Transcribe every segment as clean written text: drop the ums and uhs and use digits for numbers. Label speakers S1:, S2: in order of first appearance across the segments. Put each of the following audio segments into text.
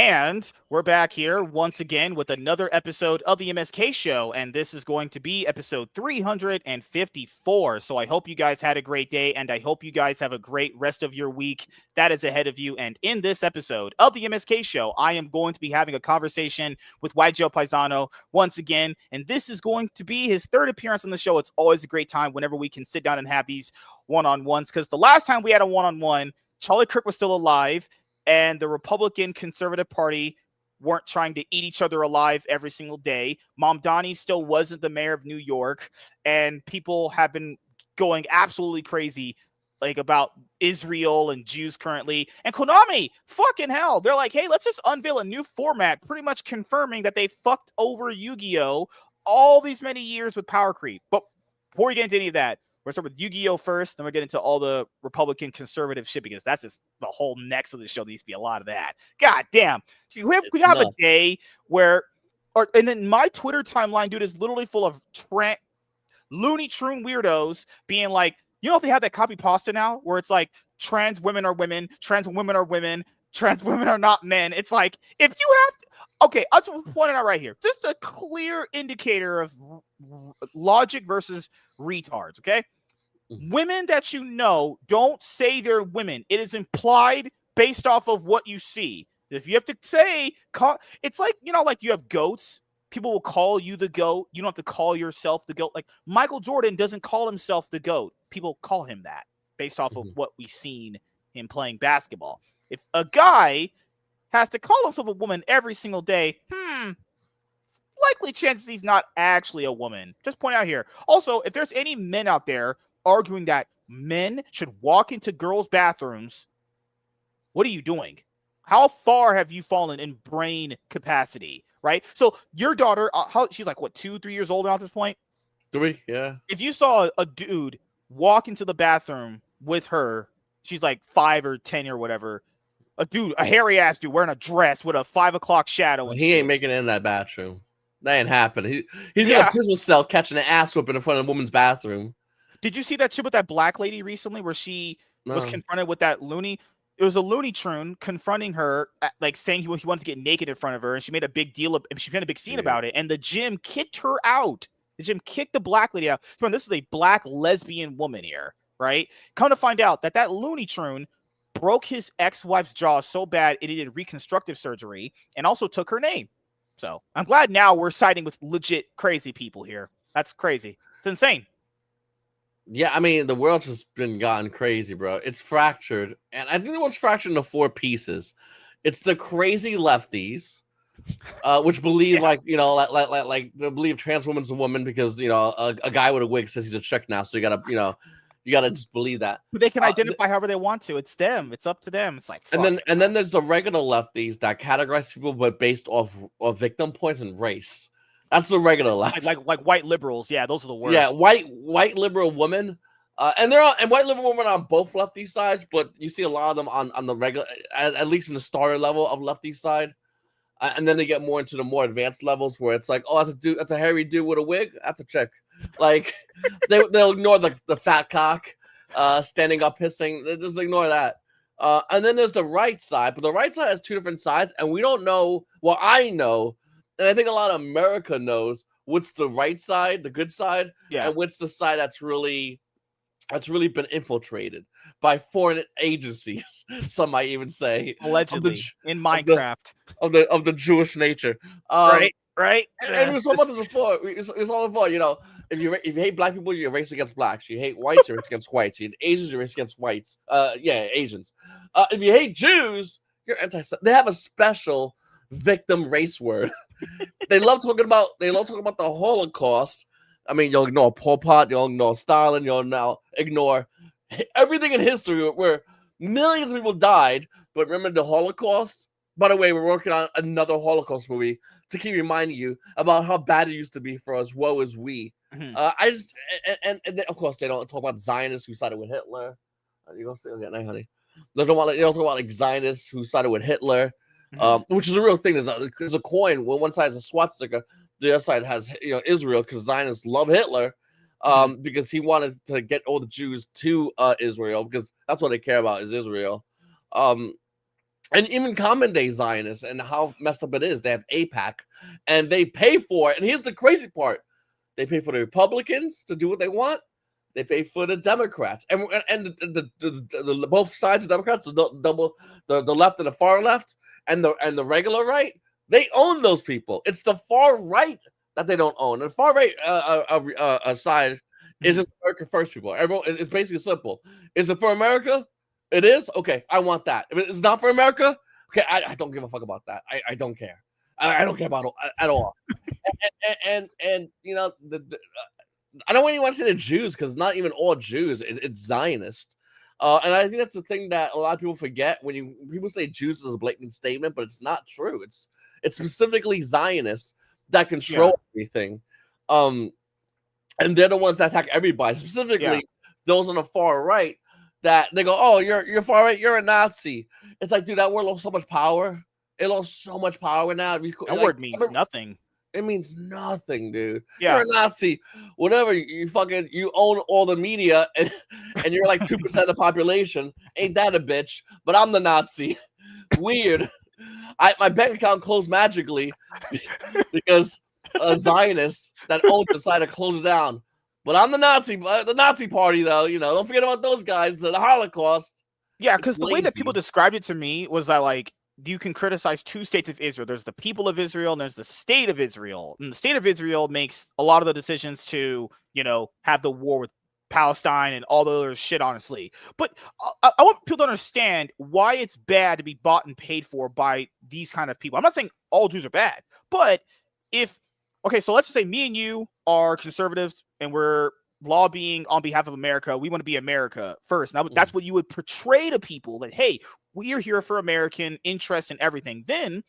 S1: And we're back here once again with another episode of the MSK show, and this is going to be episode 354. So I hope you guys had a great day, and I hope you guys have a great rest of your week that is ahead of you. And in this episode of the MSK show, I am going to be having a conversation with YGOPaisano once again, and this is going to be his third appearance on the show. It's always a great time whenever we can sit down and have these one-on-ones, because the last time we had a one-on-one, Charlie Kirk was still alive, and the Republican Conservative Party weren't trying to eat each other alive every single day. Mamdani still wasn't the mayor of New York, and people have been going absolutely crazy like about Israel and Jews currently. And Konami, fucking hell, they're like, hey, let's just unveil a new format, pretty much confirming that they fucked over Yu-Gi-Oh! All these many years with power creep. But before we get into any of that, we're going to start with Yu-Gi-Oh! First, then we'll get into all the Republican conservative shit, because that's just the whole next of the show. Needs to be a lot of that. God damn. We have a day where, and then my Twitter timeline, dude, is literally full of Looney Tune weirdos being like, you know, if they have that copy pasta now where it's like, trans women are women, trans women are women, trans women are not men. It's like, if you have to, okay, I'll just point it out right here. Just a clear indicator of logic versus retards, okay? Women that you know don't say they're women. It is implied based off of what you see. If you have to say, it's like, you know, like you have goats. People will call you the GOAT. You don't have to call yourself the GOAT. Like Michael Jordan doesn't call himself the GOAT. People call him that based off of what we've seen him playing basketball. If a guy has to call himself a woman every single day, likely chances he's not actually a woman. Just point out here. Also, if there's any men out there arguing that men should walk into girls' bathrooms, what are you doing? How far have you fallen in brain capacity, right? So your daughter, she's like, what, 2-3 years old now at this point?
S2: 3, yeah.
S1: If you saw a dude walk into the bathroom with her, she's like 5 or 10 or whatever, a hairy ass dude wearing a dress with a 5 o'clock shadow.
S2: And he ain't making it in that bathroom. That ain't happening. He's gonna piss himself catching an ass whooping in front of a woman's bathroom.
S1: Did you see that shit with that black lady recently where she was confronted with that loony? It was a Looney Tune confronting her, like saying he wanted to get naked in front of her, and she made a big deal of, she made a big scene about it, and the gym kicked her out. The gym kicked the black lady out. This is a black lesbian woman here, right? Come to find out that Looney Tune broke his ex-wife's jaw so bad it needed reconstructive surgery, and also took her name. So I'm glad now we're siding with legit crazy people here. That's crazy. It's insane.
S2: Yeah, I mean, the world's just been gotten crazy, bro. It's fractured. And I think the world's fractured into 4 pieces. It's the crazy lefties, which believe, like, you know, like they believe trans woman's a woman because, you know, a guy with a wig says he's a chick now. So you gotta, you know, just believe that.
S1: But they can identify however they want to. It's them. It's up to them. It's like, fuck.
S2: And then there's the regular lefties that categorize people, but based off of victim points and race. That's the regular left,
S1: like white liberals. Yeah, those are the worst.
S2: Yeah, white liberal women, and white liberal women on both lefty sides, but you see a lot of them on the regular, at least in the starter level of lefty side, and then they get more into the more advanced levels where it's like, oh, that's a hairy dude with a wig, that's a chick. Like they'll ignore the fat cock, standing up pissing. They just ignore that. And then there's the right side, but the right side has 2 different sides, and we don't know. Well, I know. And I think a lot of America knows what's the right side, the good side, and what's the side that's really been infiltrated by foreign agencies. Some might even say,
S1: allegedly, in Minecraft,
S2: of the Jewish nature,
S1: right.
S2: And we saw about this before. It's all before, you know, if you hate black people, you're racist against blacks. You hate whites, you're racist against whites. You hate Asians, you're racist against whites. Asians. If you hate Jews, you're anti. They have a special victim race word. They love talking about the Holocaust. I mean, you'll ignore Pol Pot, you'll ignore Stalin, you'll now ignore everything in history where millions of people died. But remember the Holocaust? By the way, we're working on another Holocaust movie to keep reminding you about how bad it used to be for us. Woe is we. And of course they don't talk about Zionists who sided with Hitler. You gonna say okay, night, honey? They don't talk about like Zionists who sided with Hitler. Which is a real thing. There's a coin. One side is a swastika, the other side has, you know, Israel, because Zionists love Hitler, because he wanted to get all the Jews to Israel, because that's what they care about is Israel. And even common day Zionists and how messed up it is. They have AIPAC and they pay for it. And here's the crazy part. They pay for the Republicans to do what they want. They pay for the Democrats. And the both sides of Democrats, the left and the far left and the regular right, they own those people. It's the far right that they don't own. The far right side is just America First people. Everyone, it's basically simple. Is it for America? It is? Okay, I want that. If it's not for America, okay, I don't give a fuck about that. I don't care. I don't care about it at all. and you know, I don't even want to say the Jews because not even all Jews. It's Zionist. And I think that's the thing that a lot of people forget when people say Jews is a blatant statement, but it's not true. It's specifically Zionists that control everything. And they're the ones that attack everybody, specifically those on the far right. That they go, oh, you're far right, you're a Nazi. It's like, dude, that word lost so much power. It lost so much power now.
S1: That word means nothing.
S2: It means nothing, dude.
S1: Yeah.
S2: You're a Nazi. Whatever. You own all the media and you're like 2% of the population. Ain't that a bitch? But I'm the Nazi. Weird. My bank account closed magically because a Zionist that owned decided to close it down. But I'm the Nazi party, though. You know, don't forget about those guys. The Holocaust.
S1: Yeah, because the way that people described it to me was that, like, you can criticize two states of Israel. There's the people of Israel and there's the state of Israel. And the state of Israel makes a lot of the decisions to, you know, have the war with Palestine and all the other shit, honestly. But I want people to understand why it's bad to be bought and paid for by these kind of people. I'm not saying all Jews are bad, but okay, so let's just say me and you are conservatives and we're lobbying on behalf of America. We want to be America first. Now, that's what you would portray to people, that, hey, we are here for American interest and everything. Then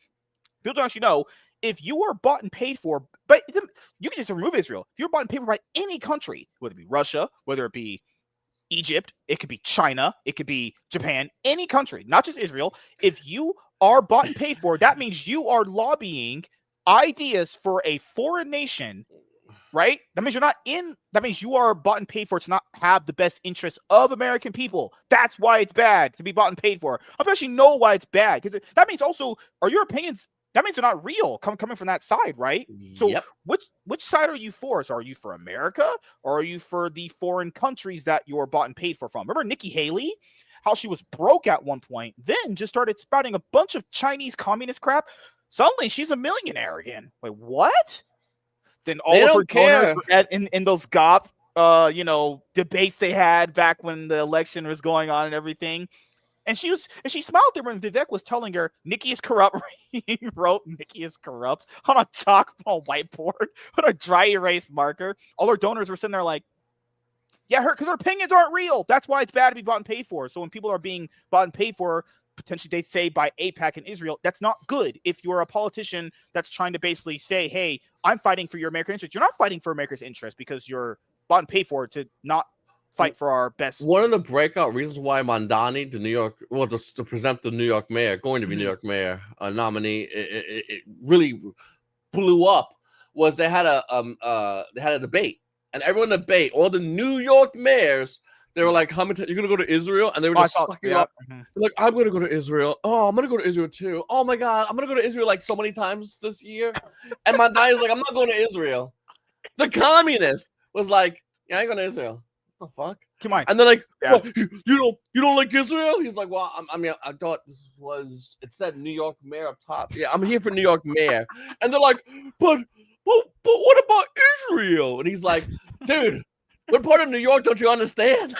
S1: people don't actually know, if you are bought and paid for, but you can just remove Israel. If you're bought and paid for by any country, whether it be Russia, whether it be Egypt, it could be China, it could be Japan, any country, not just Israel. If you are bought and paid for, that means you are lobbying ideas for a foreign nation, right? That means that means you are bought and paid for to not have the best interests of American people. That's why it's bad to be bought and paid for. I actually know why it's bad, because that means also, are your opinions, that means they're not real coming from that side, right? So which side are you for? So are you for America, or are you for the foreign countries that you're bought and paid for from? Remember Nikki Haley, how she was broke at one point, then just started spouting a bunch of Chinese communist crap. Suddenly she's a millionaire again. Wait, what? Then all of her donors were in those GOP, debates they had back when the election was going on and everything. And she smiled there when Vivek was telling her Nikki is corrupt. He wrote Nikki is corrupt on a chalkboard whiteboard with a dry erase marker. All her donors were sitting there like, yeah, because her opinions aren't real. That's why it's bad to be bought and paid for. So when people are being bought and paid for, potentially they say by AIPAC in Israel, that's not good. If you're a politician that's trying to basically say, hey, I'm fighting for your American interest, you're not fighting for America's interest because you're bought and paid for to not fight for our best.
S2: One of the breakout reasons why Mondani, to present the New York mayor, going to be New York mayor nominee, it really blew up, was they had a debate, and everyone debate, all the New York mayors, they were like, "How many? You're gonna go to Israel?" And they were just sucking up. They're like, "I'm gonna go to Israel. Oh, I'm gonna go to Israel too. Oh my God, I'm gonna go to Israel like so many times this year." And Mondani's like, "I'm not going to Israel." The communist was like, "Yeah, I ain't going to Israel." The fuck?
S1: Come on.
S2: And they're like, well, you don't like Israel? He's like, well, I thought it said New York mayor up top. Yeah, I'm here for New York mayor. And they're like, but what about Israel? And he's like, dude, what part of New York don't you understand?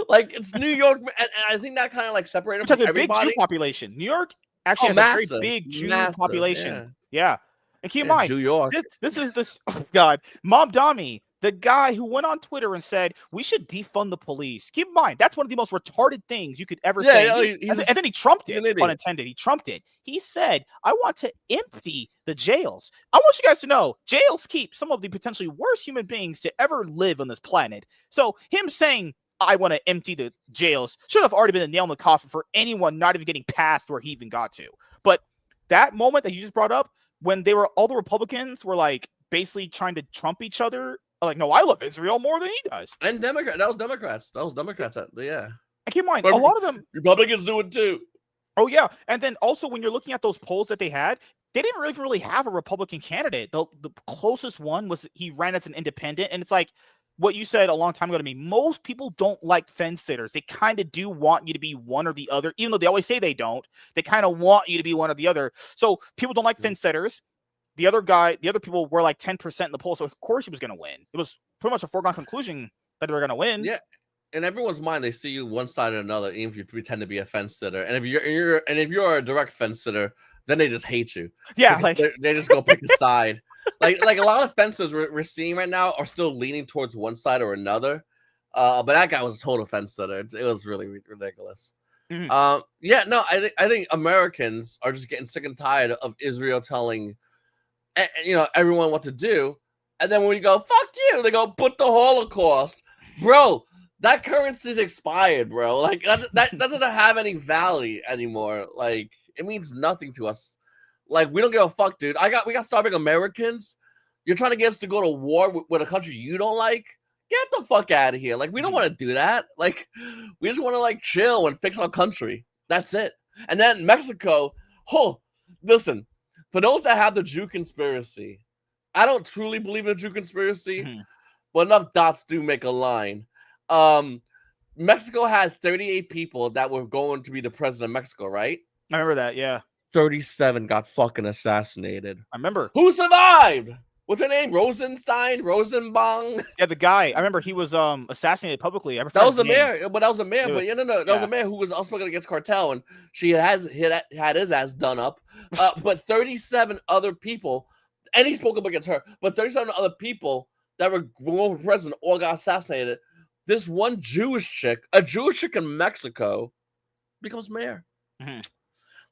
S2: Like, it's New York, and I think that kind of like separated from everybody.
S1: Big Jew population. New York actually has a very big Jew population. Yeah. And keep in mind,
S2: New York.
S1: This is this. Oh God, Mom Dami, the guy who went on Twitter and said we should defund the police. Keep in mind, that's one of the most retarded things you could ever say. And then he trumped it, unintended. He trumped it. He said, I want to empty the jails. I want you guys to know, jails keep some of the potentially worst human beings to ever live on this planet. So him saying, I want to empty the jails should have already been a nail in the coffin for anyone not even getting past where he even got to. But that moment that you just brought up, when all the Republicans were like basically trying to trump each other, like, no, I love Israel more than he does.
S2: And That was Democrats. Yeah.
S1: I keep in mind, a lot of them
S2: Republicans do it too.
S1: Oh yeah, and then also when you're looking at those polls that they had, they didn't really have a Republican candidate. The closest one was he ran as an independent, and it's like what you said a long time ago to me. Most people don't like fence sitters. They kind of do want you to be one or the other, even though they always say they don't. They kind of want you to be one or the other. So people don't like fence sitters. The other people were like 10% in the poll, so of course he was going to win. It was pretty much a foregone conclusion that they were going to win.
S2: Yeah. In everyone's mind, they see you one side or another, even if you pretend to be a fence sitter. And if you're a direct fence sitter, then they just hate you.
S1: Yeah, like
S2: they just go pick a side. Like a lot of fences we're seeing right now are still leaning towards one side or another. But that guy was a total fence sitter. It was really ridiculous.
S1: Mhm.
S2: Yeah, no, I think Americans are just getting sick and tired of Israel telling everyone what to do, and then when we go fuck you, they go put the Holocaust, bro. That currency's expired, bro. Like that doesn't have any value anymore. Like it means nothing to us. Like we don't give a fuck, dude. We got starving Americans. You're trying to get us to go to war with a country you don't like. Get the fuck out of here. Like we don't want to do that. Like we just want to like chill and fix our country. That's it. And then Mexico. Oh, listen. For those that have the Jew conspiracy, I don't truly believe in the Jew conspiracy, but enough dots do make a line. Mexico had 38 people that were going to be the president of Mexico, right?
S1: I remember that, yeah.
S2: 37 got fucking assassinated.
S1: I remember.
S2: Who survived? What's her name? Rosenbong?
S1: Yeah, the guy. I remember he was assassinated publicly.
S2: That was a mayor, but that was a mayor. But no, that was a mayor who was outspoken against cartel, and she had his ass done up. But 37 other people, and he spoke up against her. But 37 other people that were going for president all got assassinated. This one a Jewish chick in Mexico, becomes mayor.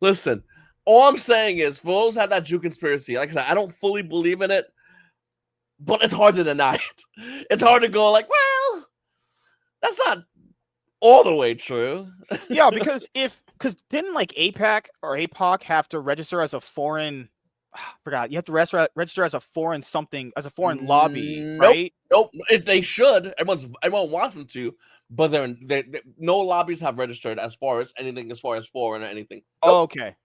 S2: Listen, all I'm saying is, for those who have that Jew conspiracy, like I said, I don't fully believe in it. But it's hard to deny it. It's hard to go like, well, that's not all the way true.
S1: Yeah, because didn't like APAC have to register as a foreign? I forgot. You have to register as a foreign something, as a foreign lobby, right?
S2: Nope. They should. Everyone wants them to, but no lobbies have registered as far as foreign or anything.
S1: Nope. Oh, okay.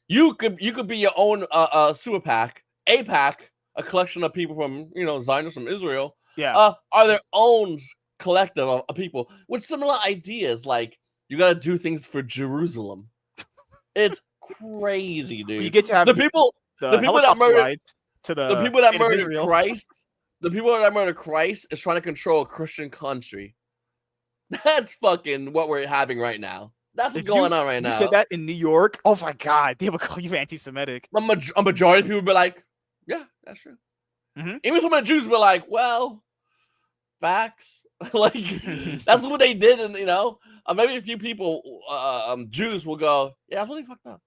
S2: You could be your own super PAC, APAC. A collection of people from, Zionists from Israel, are their own collective of people with similar ideas. Like, you got to do things for Jerusalem. It's crazy, dude.
S1: You get to have
S2: the people that murdered
S1: the
S2: people that murdered Christ. The people that murdered Christ is trying to control a Christian country. That's fucking what we're having right now. That's what's going on right now.
S1: You said that in New York? Oh my God, they have a you anti-Semitic.
S2: A majority of people be like, yeah, that's true. Even some of the Jews were like, well, facts. Like, that's what they did. And, maybe a few people, Jews will go, yeah, I really fucked up.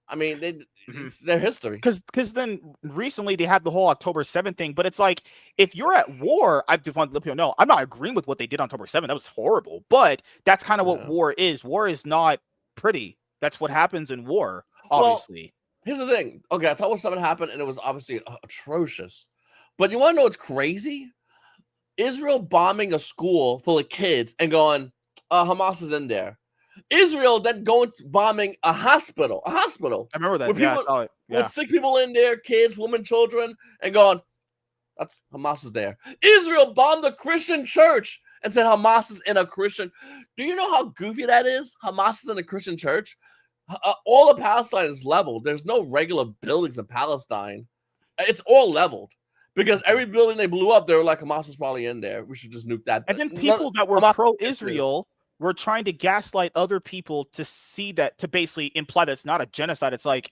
S2: I mean, it's their history.
S1: Because then recently they had the whole October 7th thing. But it's like, if you're at war, I just want to let people know, I'm not agreeing with what they did on October 7th. That was horrible. But that's kind of what war is. War is not pretty. That's what happens in war, obviously.
S2: Well, here's the thing. Okay, October 7th happened, and it was obviously atrocious. But you want to know what's crazy? Israel bombing a school full of kids and going, Hamas is in there. Israel then bombing a hospital. I
S1: remember that.
S2: With sick people in there, kids, women, children, and going, that's Hamas is there. Israel bombed the Christian church and said Hamas is in a Christian. Do you know how goofy that is? Hamas is in a Christian church. All of Palestine is leveled. There's no regular buildings in Palestine. It's all leveled because every building they blew up, they were like, Hamas is probably in there. We should just nuke that.
S1: And then people that were pro-Israel were trying to gaslight other people to see that, to basically imply that it's not a genocide. It's like,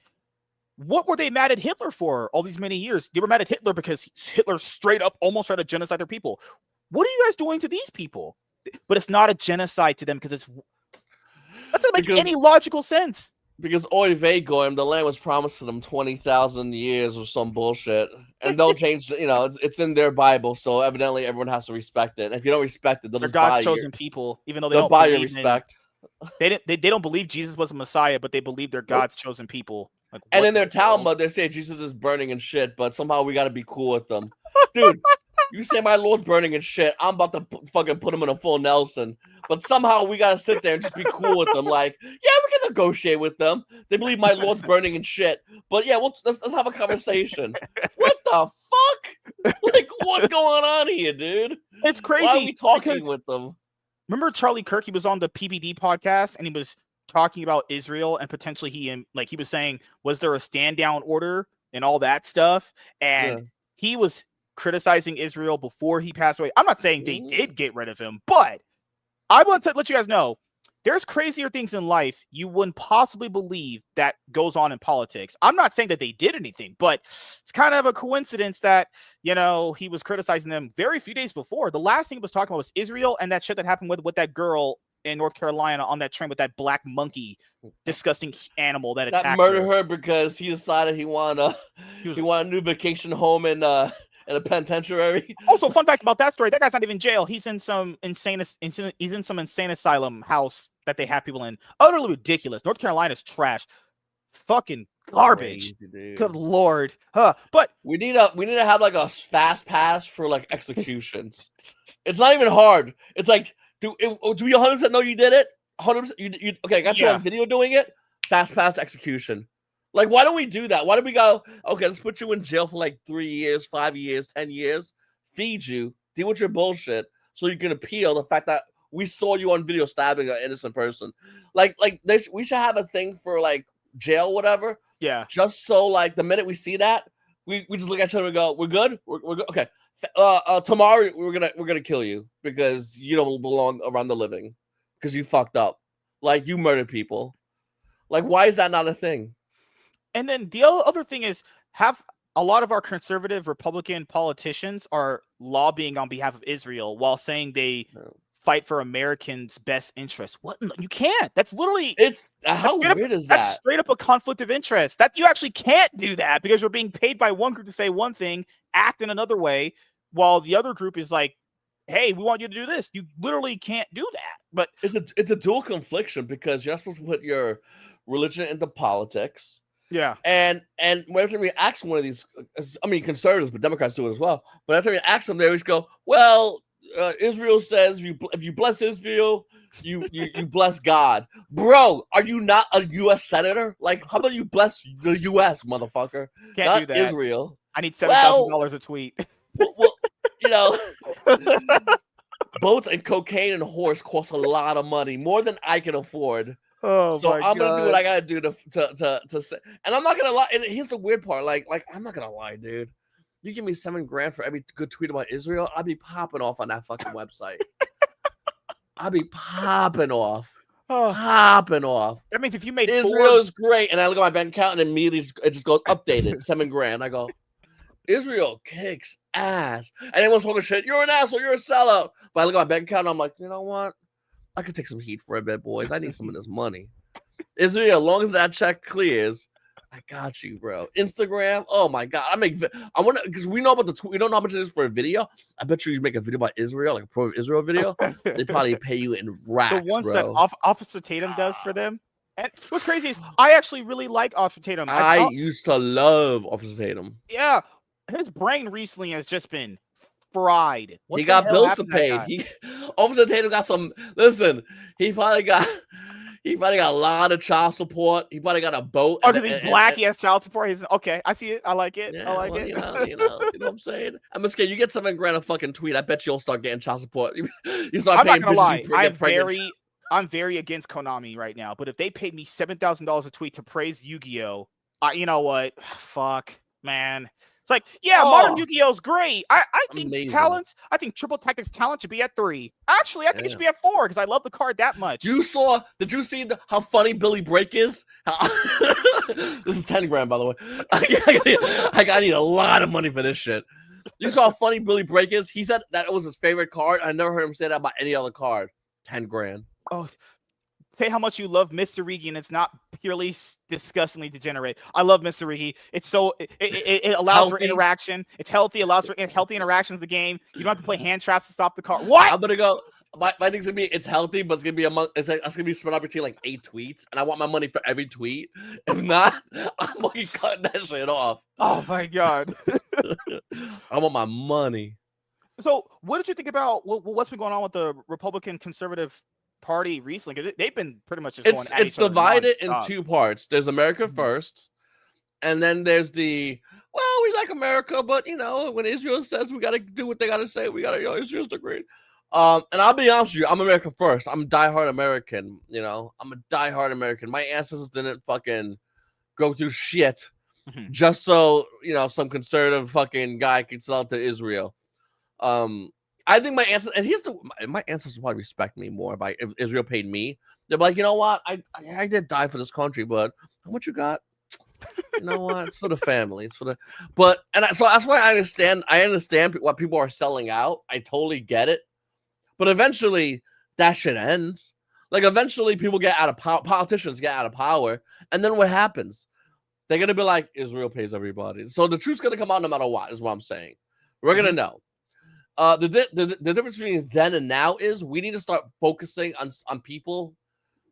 S1: what were they mad at Hitler for all these many years? They were mad at Hitler because Hitler straight up almost tried to genocide their people. What are you guys doing to these people? But it's not a genocide to them because that doesn't make any logical sense.
S2: Because oy vey goyim, the land was promised to them 20,000 years or some bullshit, and they'll change. It's in their Bible, so evidently everyone has to respect it. And if you don't respect it, they'll just
S1: God's chosen people, even though they don't
S2: buy your respect.
S1: They don't believe Jesus was a Messiah, but they believe they're God's chosen people.
S2: Like, and in their Talmud, they say Jesus is burning and shit, but somehow we got to be cool with them, dude. You say my Lord's burning and shit. I'm about to fucking put him in a full Nelson. But somehow we gotta sit there and just be cool with them. Like, yeah, we can negotiate with them. They believe my Lord's burning and shit. But yeah, let's have a conversation. What the fuck? Like, what's going on here, dude?
S1: It's crazy.
S2: Why are we talking with them?
S1: Remember Charlie Kirk? He was on the PBD podcast and he was talking about Israel and potentially he was saying, was there a stand down order and all that stuff? And he was criticizing Israel before he passed away. I'm not saying they did get rid of him, but I want to let you guys know there's crazier things in life you wouldn't possibly believe that goes on in politics. I'm not saying that they did anything, but it's kind of a coincidence that, you know, he was criticizing them very few days before. The last thing he was talking about was Israel and that shit that happened with that girl in North Carolina on that train with that black monkey, disgusting animal that attacked
S2: murdered her because he decided he wanted a new vacation home in a penitentiary.
S1: Also, fun fact about that story: that guy's not even in jail. He's in some insane asylum house that they have people in. Utterly ridiculous. North Carolina's trash. Fucking garbage. Crazy, good lord. But
S2: we need to have like a fast pass for like executions. It's not even hard. It's like, do we 100% know you did it? 100%. You okay? I got you on video doing it. Fast pass execution. Like, why don't we do that? Why don't we go, okay, let's put you in jail for like 3 years, 5 years, 10 years, feed you, deal with your bullshit, so you can appeal the fact that we saw you on video stabbing an innocent person. Like we should have a thing for like jail, whatever.
S1: Yeah.
S2: Just so like the minute we see that, we just look at each other and go, we're good? We're good? Okay. Tomorrow we're gonna kill you because you don't belong around the living. Because you fucked up. Like, you murdered people. Like, why is that not a thing?
S1: And then the other thing is, have a lot of our conservative Republican politicians are lobbying on behalf of Israel while saying they fight for Americans' best interests. What? You can't. That's literally
S2: how weird is that?
S1: That's straight up a conflict of interest. That you actually can't do that because you're being paid by one group to say one thing, act in another way, while the other group is like, hey, we want you to do this. You literally can't do that. But
S2: it's a dual confliction because you're not supposed to put your religion into politics.
S1: Yeah.
S2: And whenever we ask one of these, I mean, conservatives, but Democrats do it as well. But after we ask them, they always go, well, Israel says if you bless Israel, you bless God. Bro, are you not a U.S. senator? Like, how about you bless the U.S., motherfucker?
S1: Can't
S2: not
S1: do that.
S2: Israel.
S1: I need $7,000 a tweet.
S2: Well, you know, boats and cocaine and horse cost a lot of money, more than I can afford.
S1: Oh,
S2: so
S1: my
S2: I'm gonna
S1: God.
S2: do what I gotta do to say. And I'm not gonna lie. And here's the weird part. Like I'm not gonna lie, dude. You give me $7,000 for every good tweet about Israel, I'd be popping off on that fucking website. I'd be popping off. Popping off.
S1: That means if you made
S2: Israel is great, and I look at my bank account and immediately it just goes updated $7,000. I go, Israel kicks ass. And everyone's talking shit. You're an asshole. You're a sellout. But I look at my bank account and I'm like, you know what? I could take some heat for a bit, boys. I need some of this money. Israel, as long as that check clears, I got you, bro. Instagram, oh my God. I want to, because we know about we don't know how much it is for a video. I bet you make a video about Israel, like a pro Israel video. They probably pay you in racks,
S1: the ones
S2: bro.
S1: that Officer Tatum does for them. And what's crazy is I actually really like Officer Tatum.
S2: I used to love Officer Tatum.
S1: Yeah. His brain recently has just been fried.
S2: He got bills to pay. Officer Tatum got some. Listen, he probably got a lot of child support. He probably got a boat.
S1: Oh, because he's black, he has child support. He's okay. I see it. I like it.
S2: Yeah,
S1: I like it.
S2: You know what I'm saying? I'm just kidding. You get $7,000 a fucking tweet. I bet you'll start getting child support. You start
S1: I'm not gonna lie.
S2: I'm
S1: very against Konami right now. But if they paid me $7,000 a tweet to praise Yu-Gi-Oh, you know what? Fuck, man. It's like, yeah, modern Yu-Gi-Oh's great. I think
S2: amazing.
S1: I think Triple Tactics talent should be at 3. Actually, I think it should be at 4 because I love the card that much.
S2: Did you see how funny Billy Break is? This is $10,000, by the way. I need a lot of money for this shit. You saw how funny Billy Break is? He said that it was his favorite card. I never heard him say that about any other card. $10,000.
S1: Oh, say how much you love Mr. Rigi, and it's not purely disgustingly degenerate. I love Mr. Rigi. It's so it allows for interaction. It's healthy. Allows for healthy interaction of the game. You don't have to play hand traps to stop the card. What?
S2: I'm gonna go. My thing's gonna be it's healthy, but it's gonna be spread out between like 8 tweets, and I want my money for every tweet. If not, I'm fucking cutting that shit off.
S1: Oh my God.
S2: I want my money.
S1: So, what did you think about what's been going on with the Republican Conservative Party recently? Because they've been pretty much just going at
S2: It's
S1: each other
S2: divided in
S1: nonstop.
S2: two parts. There's America
S1: Mhm.
S2: First, and then there's the we like America, but when Israel says we got to do what they got to say, we got to Israel's the great. And I'll be honest with you, I'm America First. I'm a diehard American. I'm a diehard American. My ancestors didn't fucking go through shit
S1: Mhm.
S2: just so some conservative fucking guy could sell it to Israel. I think my ancestors, and my ancestors probably respect me more if Israel paid me. They're like, you know what, I did die for this country, but how much you got? You know what? It's for the family. It's for the so that's why I understand. I understand what people are selling out. I totally get it. But eventually, that shit ends. Like eventually, people get out of power. Politicians get out of power, and then what happens? They're gonna be like, Israel pays everybody. So the truth's gonna come out no matter what. Is what I'm saying. We're gonna know. The difference between then and now is we need to start focusing on people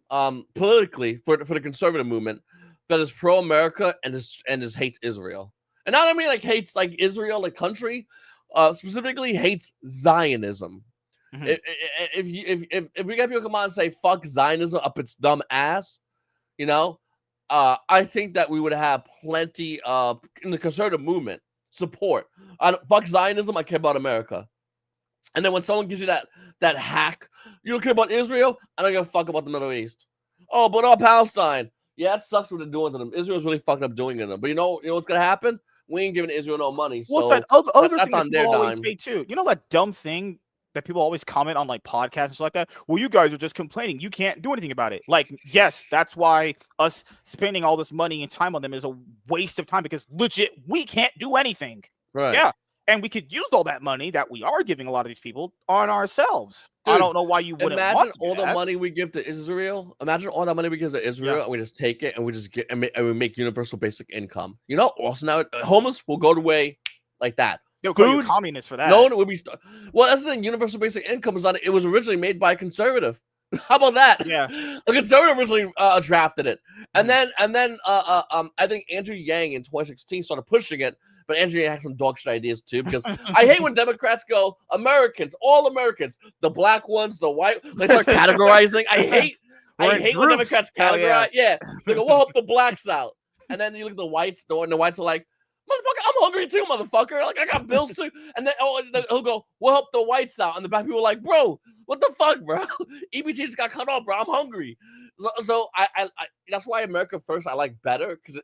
S2: politically for the conservative movement that is pro-America and is hates Israel. And not I mean like hates like Israel, like country, specifically hates Zionism.
S1: Mhm.
S2: If we get people come out and say fuck Zionism up its dumb ass, I think that we would have plenty of in the conservative movement support. Fuck Zionism, I care about America. And then when someone gives you that hack, you don't care about Israel, I don't give a fuck about the Middle East. Oh, but Palestine. Yeah, it sucks what they're doing to them. Israel's really fucked up doing to them. But you know what's gonna happen? We ain't giving Israel no money.
S1: Well, it's
S2: So
S1: that other
S2: that's
S1: thing that
S2: on
S1: people
S2: their
S1: always
S2: dime.
S1: say too. You know that dumb thing that people always comment on like podcasts and stuff like that? Well, you guys are just complaining. You can't do anything about it. Like, yes, that's why us spending all this money and time on them is a waste of time because legit we can't do anything.
S2: Right.
S1: Yeah. And we could use all that money that we are giving a lot of these people on ourselves.
S2: Dude,
S1: I don't know why you wouldn't want
S2: imagine
S1: to do
S2: all the
S1: that.
S2: money we give to Israel. Imagine all that money we give to Israel, and we just take it and we just get and we make universal basic income. Also now homeless will go away like that.
S1: They'll call you a
S2: Food,
S1: communist for that.
S2: no one would be. Well, that's the thing. Universal basic income is not. It was originally made by a conservative. How about that?
S1: Yeah.
S2: A conservative originally drafted it, and then I think Andrew Yang in 2016 started pushing it. But Andrew Yang had some dog shit ideas too, because I hate when Democrats go Americans, all Americans, the black ones, the white. They start categorizing. I hate when Democrats categorize. Yeah, they go, we'll help the blacks out, and then you look at the whites, and the whites are like, motherfucker, I'm hungry too, motherfucker. Like I got bills too. And then he'll go, we'll help the whites out. And the black people are like, bro, what the fuck, bro? EBT just got cut off, bro. I'm hungry. So I that's why America First I like better because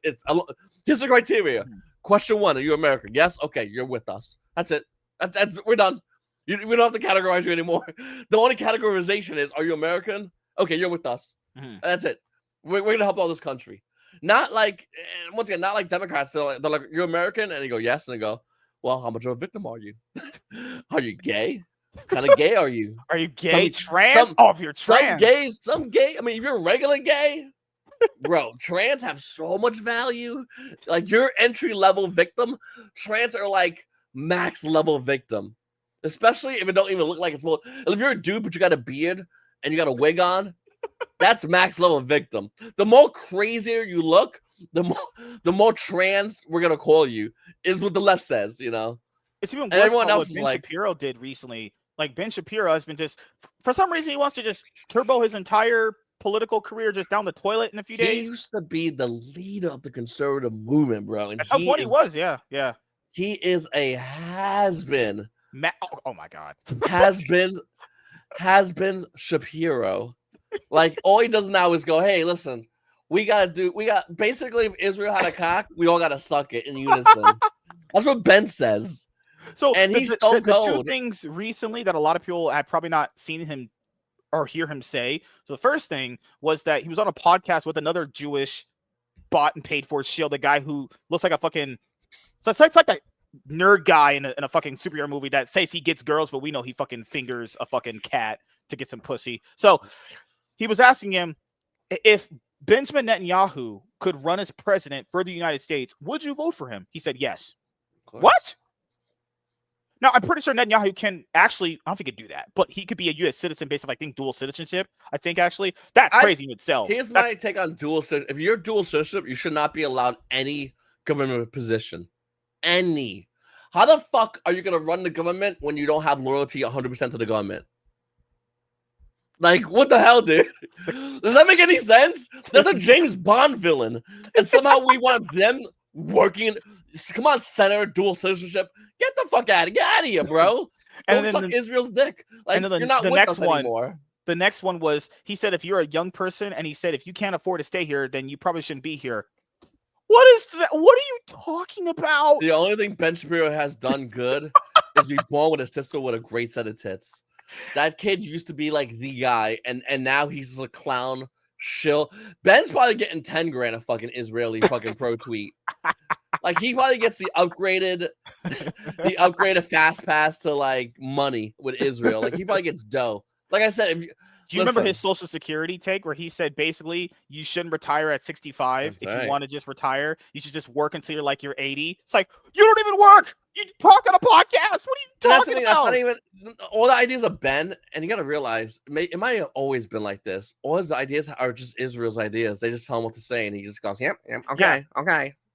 S2: here's the criteria. Question 1: are you American? Yes. Okay, you're with us. That's it. That's we're done. We don't have to categorize you anymore. The only categorization is: are you American? Okay, you're with us. That's it. We're gonna help all this country. Not like once again, not like Democrats. They're like, you're American, and you go yes, and they go, well, how much of a victim are you? Are you gay? What kind of gay are you?
S1: Are you gay? Trans? If you're trans.
S2: Some gay. I mean, if you're regular gay, bro, trans have so much value. Like your entry level victim, trans are like max level victim. Especially if it don't even look like it's more. If you're a dude but you got a beard and you got a wig on, that's max level victim. The more crazier you look, the more trans we're gonna call you. Is what the left says.
S1: It's even worse.
S2: And everyone
S1: than
S2: else
S1: what
S2: is
S1: Ben
S2: like
S1: Shapiro did recently. Like Ben Shapiro has been just for some reason he wants to just turbo his entire political career just down the toilet in a few days.
S2: He used to be the leader of the conservative movement, bro. And
S1: That's how funny he was. Yeah.
S2: He is a has-been.
S1: Oh my god.
S2: Has been Shapiro. Like all he does now is go, hey, listen, basically if Israel had a cock, we all gotta suck it in unison. That's what Ben says.
S1: So
S2: and he's stone cold.
S1: The two things recently that a lot of people had probably not seen him or hear him say. So the first thing was that he was on a podcast with another Jewish bought and paid for shield, the guy who looks like a fucking it's like that nerd guy in a fucking superhero movie that says he gets girls, but we know he fucking fingers a fucking cat to get some pussy. So he was asking him if Benjamin Netanyahu could run as president for the United States, would you vote for him? He said yes. What? Now, I'm pretty sure Netanyahu can actually, I don't think he could do that, but he could be a U.S. citizen based on, I think, dual citizenship. I think, actually. That's crazy in itself.
S2: Here's my take on dual citizenship. If you're dual citizenship, you should not be allowed any government position. Any. How the fuck are you gonna run the government when you don't have loyalty 100% to the government? Like, what the hell, dude? Does that make any sense? That's a James Bond villain, and somehow we want them working. Come on, Senator, dual citizenship. Get the fuck out of here, bro. Go suck Israel's dick. Like,
S1: and then
S2: you're not with us anymore.
S1: The next one was, he said, if you're a young person, and he said, if you can't afford to stay here, then you probably shouldn't be here. What is that? What are you talking about?
S2: The only thing Ben Shapiro has done good is be born with a sister with a great set of tits. That kid used to be like the guy, and now he's a clown shill. Ben's probably getting 10 grand a fucking Israeli fucking pro tweet. Like, he probably gets the upgraded fast pass to like money with Israel. Like, he probably gets dough. Like I said,
S1: do you remember his Social Security take where he said basically you shouldn't retire at 65 if you want to just retire? You should just work until you're 80. It's like, you don't even work. You talk on a podcast. What are you talking about? That's not even
S2: all the ideas of Ben, and you got to realize it might have always been like this. All his ideas are just Israel's ideas. They just tell him what to say, and he just goes, "Yep, okay."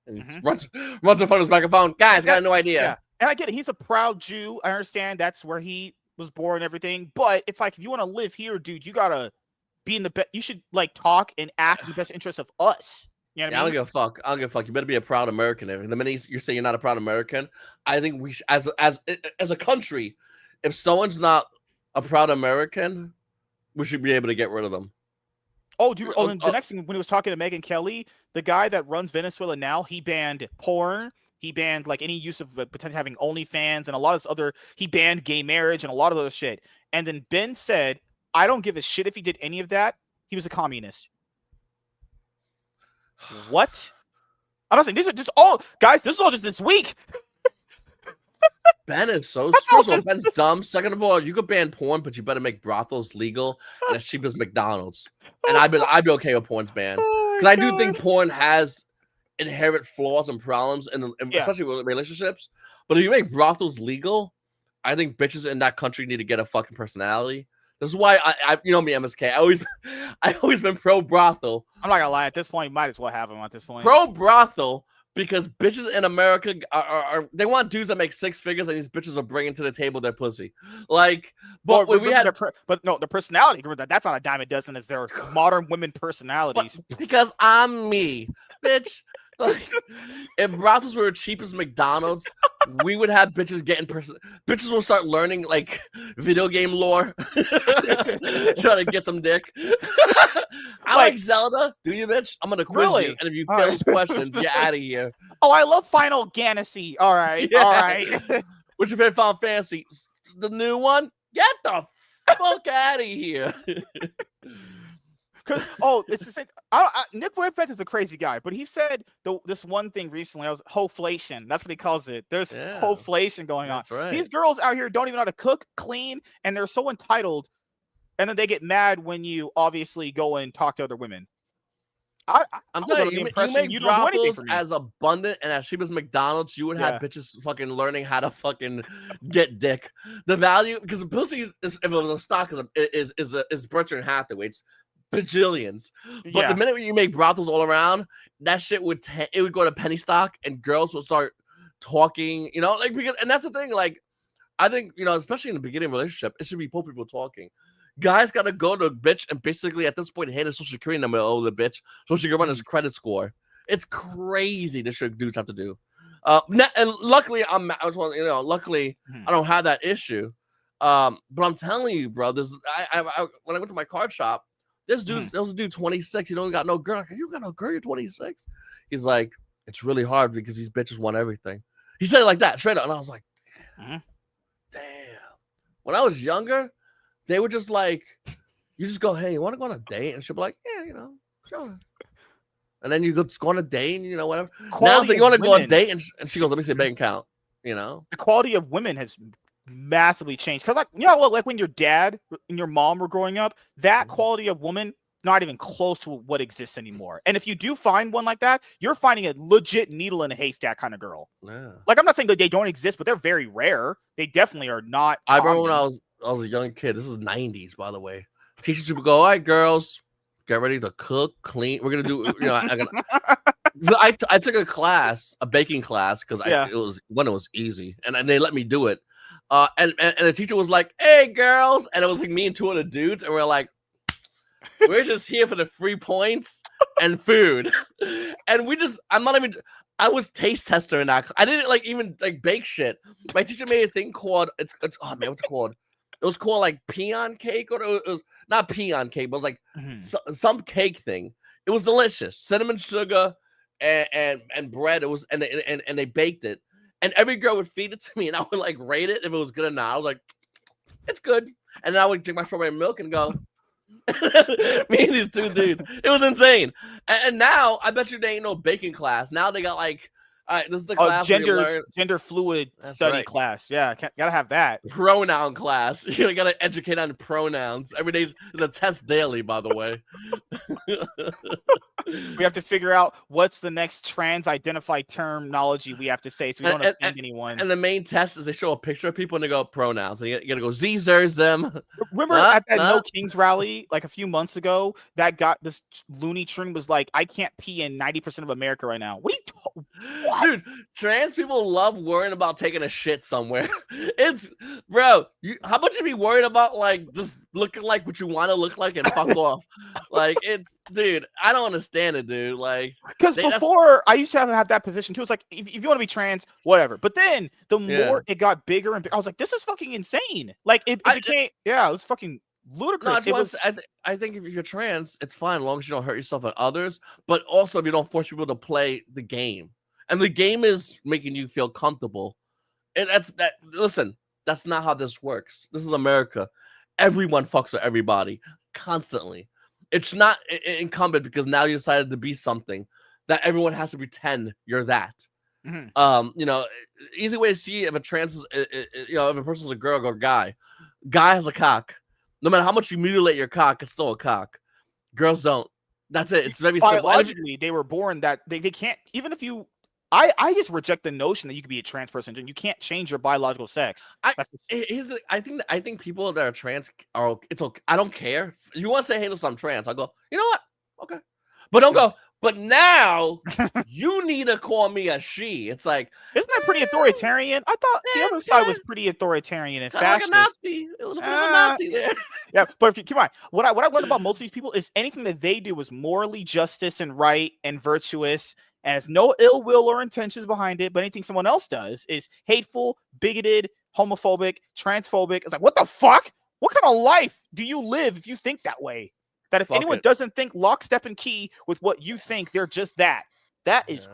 S2: And he runs in front of his microphone. Guys, got no idea.
S1: Yeah. And I get it. He's a proud Jew. I understand that's where he was born and everything, but it's like, if you want to live here, dude, you gotta be in the best. You should like talk and act in the best interest of us. You know what I mean?
S2: I don't give a fuck. I don't give a fuck. You better be a proud American. The minute you say you're not a proud American, I think we should, as a country, if someone's not a proud American, we should be able to get rid of them.
S1: Oh, dude. Oh, and the next thing, when he was talking to Megyn Kelly, the guy that runs Venezuela now, he banned porn. He banned like any use of potentially having OnlyFans and a lot of this other. He banned gay marriage and a lot of other shit. And then Ben said, "I don't give a shit if he did any of that. He was a communist." What? I'm not saying these are just all guys. This is all just this week.
S2: Ben is so first of all, Ben's dumb. Second of all, you could ban porn, but you better make brothels legal and as cheap as McDonald's. And I'd be okay with porn's ban, because I do think porn has inherent flaws and problems, and especially with relationships. But if you make brothels legal, I think bitches in that country need to get a fucking personality. This is why I you know me, MSK. I always been pro brothel.
S1: I'm not gonna lie. At this point, you might as well have them. At this point,
S2: pro brothel, because bitches in America are they want dudes that make 6 figures, and these bitches are bringing to the table their pussy. Like, but when we had,
S1: the personality. Remember that's not a dime a dozen. It's their modern women personalities.
S2: But because I'm me, bitch. Like, if brothels were cheap as McDonald's, we would have bitches getting bitches will start learning like video game lore, trying to get some dick. I like Zelda. Do you, bitch? I'm gonna quiz you, and if you fail these questions, you're out of here.
S1: Oh, I love Final Fantasy. All right, all right.
S2: What's your favorite Final Fantasy? The new one? Get the fuck out of here.
S1: Because it's the same. Nick Whitfett is a crazy guy, but he said this one thing recently. I was hoflation. That's what he calls it. There's hoflation going on.
S2: Right.
S1: These girls out here don't even know how to cook, clean, and they're so entitled. And then they get mad when you obviously go and talk to other women.
S2: I'm telling you, you make brothels as abundant and as cheap as McDonald's, you would have bitches fucking learning how to fucking get dick. The value, because the pussy if it was a stock is Bertrand Hathaway. It's bajillions. But the minute you make brothels all around, that shit would go to penny stock, and girls would start talking, you know, like, because, and that's the thing, like, I think, you know, especially in the beginning of a relationship, it should be both people talking. Guys got to go to a bitch and basically at this point hand a social security number of the bitch so she can run his credit score. It's crazy the shit dudes have to do. And luckily I don't have that issue. But I'm telling you, bro, when I went to my card shop, this dude, there was a dude 26. You don't got no girl. You got no girl. You're 26. He's like, it's really hard because these bitches want everything. He said it like that straight up, and I was like, damn. When I was younger, they were just like, you just go, hey, you want to go on a date? And she'll be like, yeah, you know, sure. And then you go on a date, and, you know, whatever. Now it's like, you want to go on a date? And she goes, let me see a bank account, you know?
S1: The quality of women has massively changed. Because, like, you know, like when your dad and your mom were growing up, that quality of woman, not even close to what exists anymore. And if you do find one like that, you're finding a legit needle in a haystack kind of girl.
S2: Yeah.
S1: Like, I'm not saying that they don't exist, but they're very rare. They definitely are not.
S2: I remember when I was a young kid. This was 90s, by the way. Teachers would go, all right, girls, get ready to cook, clean. We're gonna do, you know, So I took a baking class, because
S1: Yeah.
S2: it was easy, and they let me do it. And the teacher was like, "Hey, girls," and it was like me and two other dudes, and we're like, "We're just here for the 3 points and food," and I'm not even. I was taste tester in that. I didn't even bake shit. My teacher made a thing called it's oh man, what's it called? It was called like peon cake, or it was not peon cake, but it was like some cake thing. It was delicious, cinnamon sugar and bread. It was and they baked it, and every girl would feed it to me, and I would like rate it if it was good or not. I was like, it's good, and then I would drink my strawberry milk and go. Me and these two dudes, it was insane. And now I bet you they ain't no baking class. Now they got like, all right, this is the class where you learn
S1: gender fluid
S2: That's
S1: study
S2: right.
S1: class. Yeah, gotta have that.
S2: pronoun class. You gotta educate on pronouns. Every day's a test daily, by the way.
S1: We have to figure out what's the next trans-identified terminology we have to say, so we don't offend anyone.
S2: And the main test is they show a picture of people and they go pronouns. And you gotta go Zers, them.
S1: Remember at that No Kings rally like a few months ago, that got this loony trim was like, I can't pee in 90% of America right now. What are you
S2: Dude, trans people love worrying about taking a shit somewhere. It's bro, how about you be worried about like just looking like what you want to look like and fuck off? Like it's dude, I don't understand it, dude. Like
S1: because before I used to have that position too. It's like if you want to be trans, whatever. But then the more it got bigger and bigger, I was like, this is fucking insane. Like it became it was fucking ludicrous.
S2: I think if you're trans, it's fine as long as you don't hurt yourself and others, but also if you don't force people to play the game. And the game is making you feel comfortable. And listen, that's not how this works. This is America. Everyone fucks with everybody constantly. It's not incumbent because now you decided to be something that everyone has to pretend you're that. Mm-hmm. Easy way to see if a trans is, if a person's a girl or a guy has a cock. No matter how much you mutilate your cock, it's still a cock. Girls don't. That's it. It's very simple.
S1: Biologically, they were born that they can't, even if you I just reject the notion that you could be a trans person and you can't change your biological sex.
S2: I think people that are trans are it's okay. I don't care. If you want to say, hey, listen, I'm trans, I'll go, you know what? Okay. But don't go, but now you need to call me a she. It's like,
S1: isn't that pretty authoritarian? I thought the other side was pretty authoritarian and fascist.
S2: Like a little bit of a Nazi there.
S1: Yeah, but come on. What I learned about most of these people is anything that they do is morally justice and right and virtuous. And it's no ill will or intentions behind it, but anything someone else does is hateful, bigoted, homophobic, transphobic. It's like, what the fuck? What kind of life do you live if you think that way? That if anyone doesn't think lockstep and key with what you think, they're just that. That is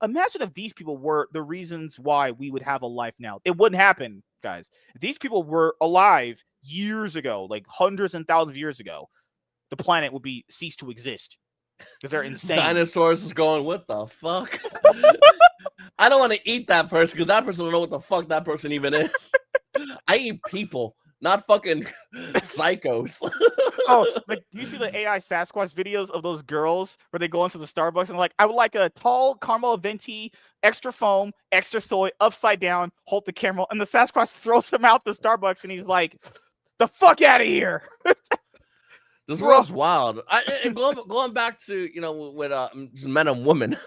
S1: imagine if these people were the reasons why we would have a life now. It wouldn't happen, guys. If these people were alive years ago, like hundreds and thousands of years ago, the planet would be ceased to exist. Because they're insane.
S2: Dinosaurs is going, what the fuck? I don't want to eat that person because that person don't know what the fuck that person even is. I eat people, not fucking psychos.
S1: Like, do you see the AI Sasquatch videos of those girls where they go into the Starbucks and like, I would like a tall caramel venti, extra foam, extra soy, upside down, hold the caramel, and the Sasquatch throws him out the Starbucks and he's like, the fuck out of here.
S2: This world's wild. And going back to with men and women,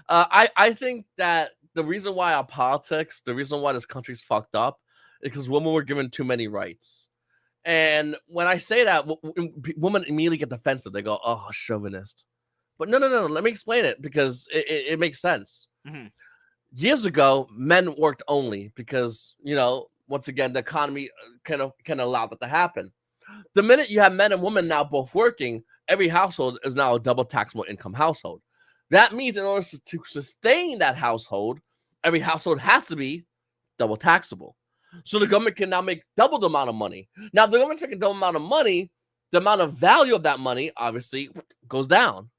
S2: I think that the reason why our politics, the reason why this country's fucked up, is because women were given too many rights. And when I say that, women immediately get defensive. They go, "Oh, chauvinist." But no. Let me explain it because it makes sense. Mm-hmm. Years ago, men worked only because once again the economy can allow that to happen. The minute you have men and women now both working, every household is now a double taxable income household. That means in order to sustain that household, every household has to be double taxable. So the government can now make double the amount of money. Now, the government's making double amount of money, the amount of value of that money obviously goes down.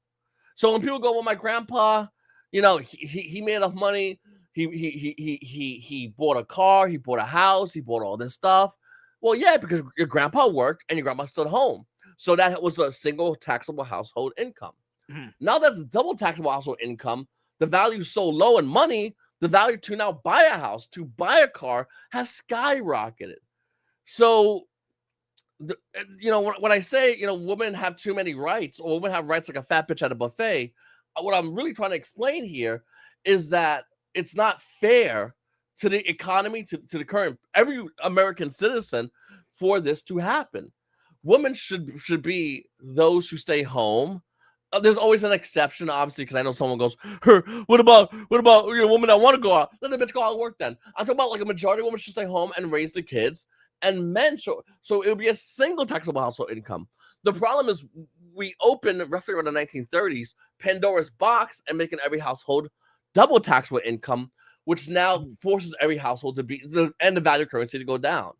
S2: So when people go, well, my grandpa, he made enough money. He bought a car, he bought a house, he bought all this stuff. Well, yeah, because your grandpa worked and your grandma stood home. So that was a single taxable household income. Mm-hmm. Now that's a double taxable household income. The value is so low in money, the value to now buy a house, to buy a car has skyrocketed. So, when I say, women have too many rights or women have rights like a fat bitch at a buffet, what I'm really trying to explain here is that it's not fair to the economy, to the current every American citizen for this to happen. Women should be those who stay home. There's always an exception, obviously, because I know someone goes, what about women that want to go out? Let the bitch go out and work then. I'm talking about like a majority of women should stay home and raise the kids, and men so it would be a single taxable household income. The problem is we opened roughly around the 1930s Pandora's box and making every household double taxable income, which now forces every household to be and the value of currency to go down.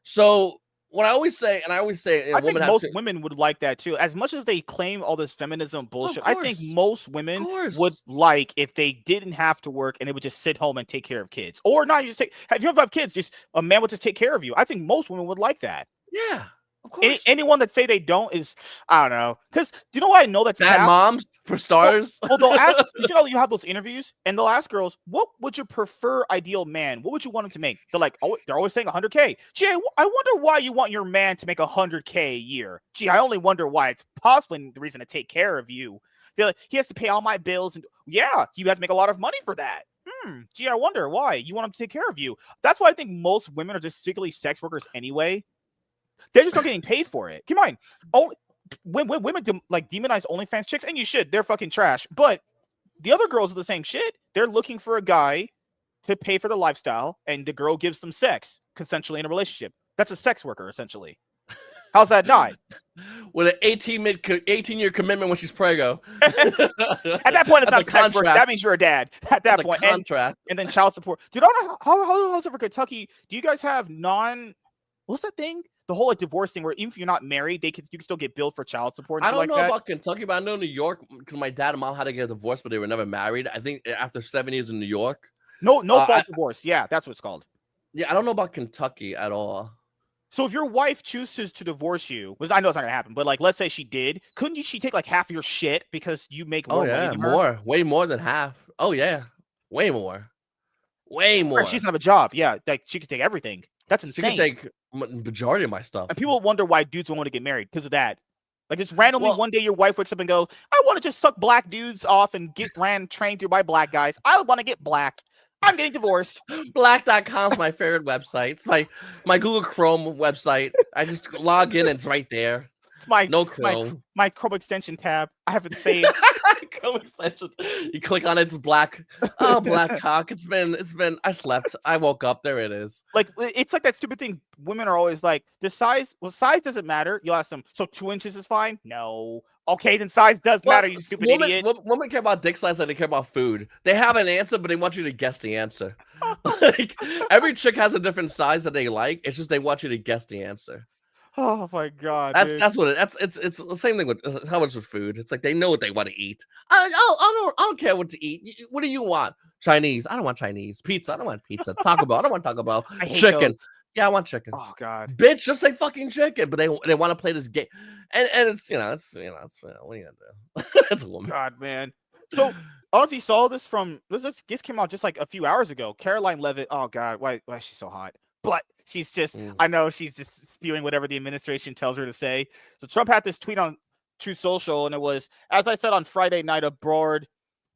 S2: So what I always say,
S1: I think most women would like that too. As much as they claim all this feminism bullshit, I think most women would like if they didn't have to work and they would just sit home and take care of kids, or not just take. If you don't have kids, just a man would just take care of you. I think most women would like that.
S2: Yeah. Of course.
S1: Anyone that say they don't is, I don't know. Because you know what I know that's
S2: bad moms, for starters.
S1: Well, they'll ask, you have those interviews and they'll ask girls, what would you prefer ideal man? What would you want him to make? They're like, oh, they're always saying 100K. Gee, I wonder why you want your man to make 100K a year. Gee, I only wonder why. It's possibly the reason to take care of you. They're like, he has to pay all my bills. And yeah, you have to make a lot of money for that. Gee, I wonder why. You want him to take care of you. That's why I think most women are just secretly sex workers anyway. They're just not getting paid for it. Keep in mind, when women demonize OnlyFans chicks, and you should, they're fucking trash. But the other girls are the same shit. They're looking for a guy to pay for their lifestyle, and the girl gives them sex consensually in a relationship. That's a sex worker, essentially. How's that not?
S2: With an 18-year commitment when she's prego.
S1: At that point, it's not sex work. That means you're a dad. At that point,
S2: contract.
S1: And then child support. Dude, I don't know how's it for Kentucky? Do you guys have what's that thing? The whole divorce thing where even if you're not married, you can still get billed for child support.
S2: I don't know about Kentucky, but I know New York because my dad and mom had to get a divorce, but they were never married. I think after 7 years in New York.
S1: No fault divorce. Yeah, that's what it's called.
S2: Yeah, I don't know about Kentucky at all.
S1: So if your wife chooses to divorce you, which I know it's not gonna happen, but let's say she did, couldn't she take half of your shit because you make more money than her?
S2: Way more than half. Oh yeah, way more. She
S1: doesn't have a job. Yeah, she could take everything. That's insane.
S2: She could take majority of my stuff.
S1: And people wonder why dudes don't want to get married because of that. Just randomly one day your wife wakes up and goes, I want to just suck black dudes off and get trained through by black guys. I want to get black. I'm getting divorced.
S2: Black.com is my favorite website. It's my Google Chrome website. I just log in and it's right there.
S1: It's my
S2: Chrome.
S1: My Chrome extension tab. I have it saved.
S2: Chrome extension. You click on it, it's black. Oh, black cock. It's been. I slept. I woke up. There it is.
S1: It's like that stupid thing. Women are always like, the size. Well, size doesn't matter. You'll ask them. So 2 inches is fine. No. Okay, then size does matter. You stupid idiot.
S2: Women care about dick size like they care about food. They have an answer, but they want you to guess the answer. Every chick has a different size that they like. It's just they want you to guess the answer.
S1: Oh my god!
S2: That's what it's the same thing with how much with food. It's like they know what they want to eat. I don't care what to eat. What do you want? Chinese? I don't want Chinese. Pizza? I don't want pizza. Taco Bell? I don't want Taco Bell. Chicken? Yeah, I want chicken.
S1: Oh god,
S2: bitch, just say fucking chicken. But they want to play this game, and it's what are you gonna do? It's a woman.
S1: God, man. So I don't know if you saw this this came out just a few hours ago. Caroline Leavitt. Oh god, why is she so hot? But she's just, I know she's just spewing whatever the administration tells her to say. So Trump had this tweet on Truth Social, and it was, as I said on Friday night aboard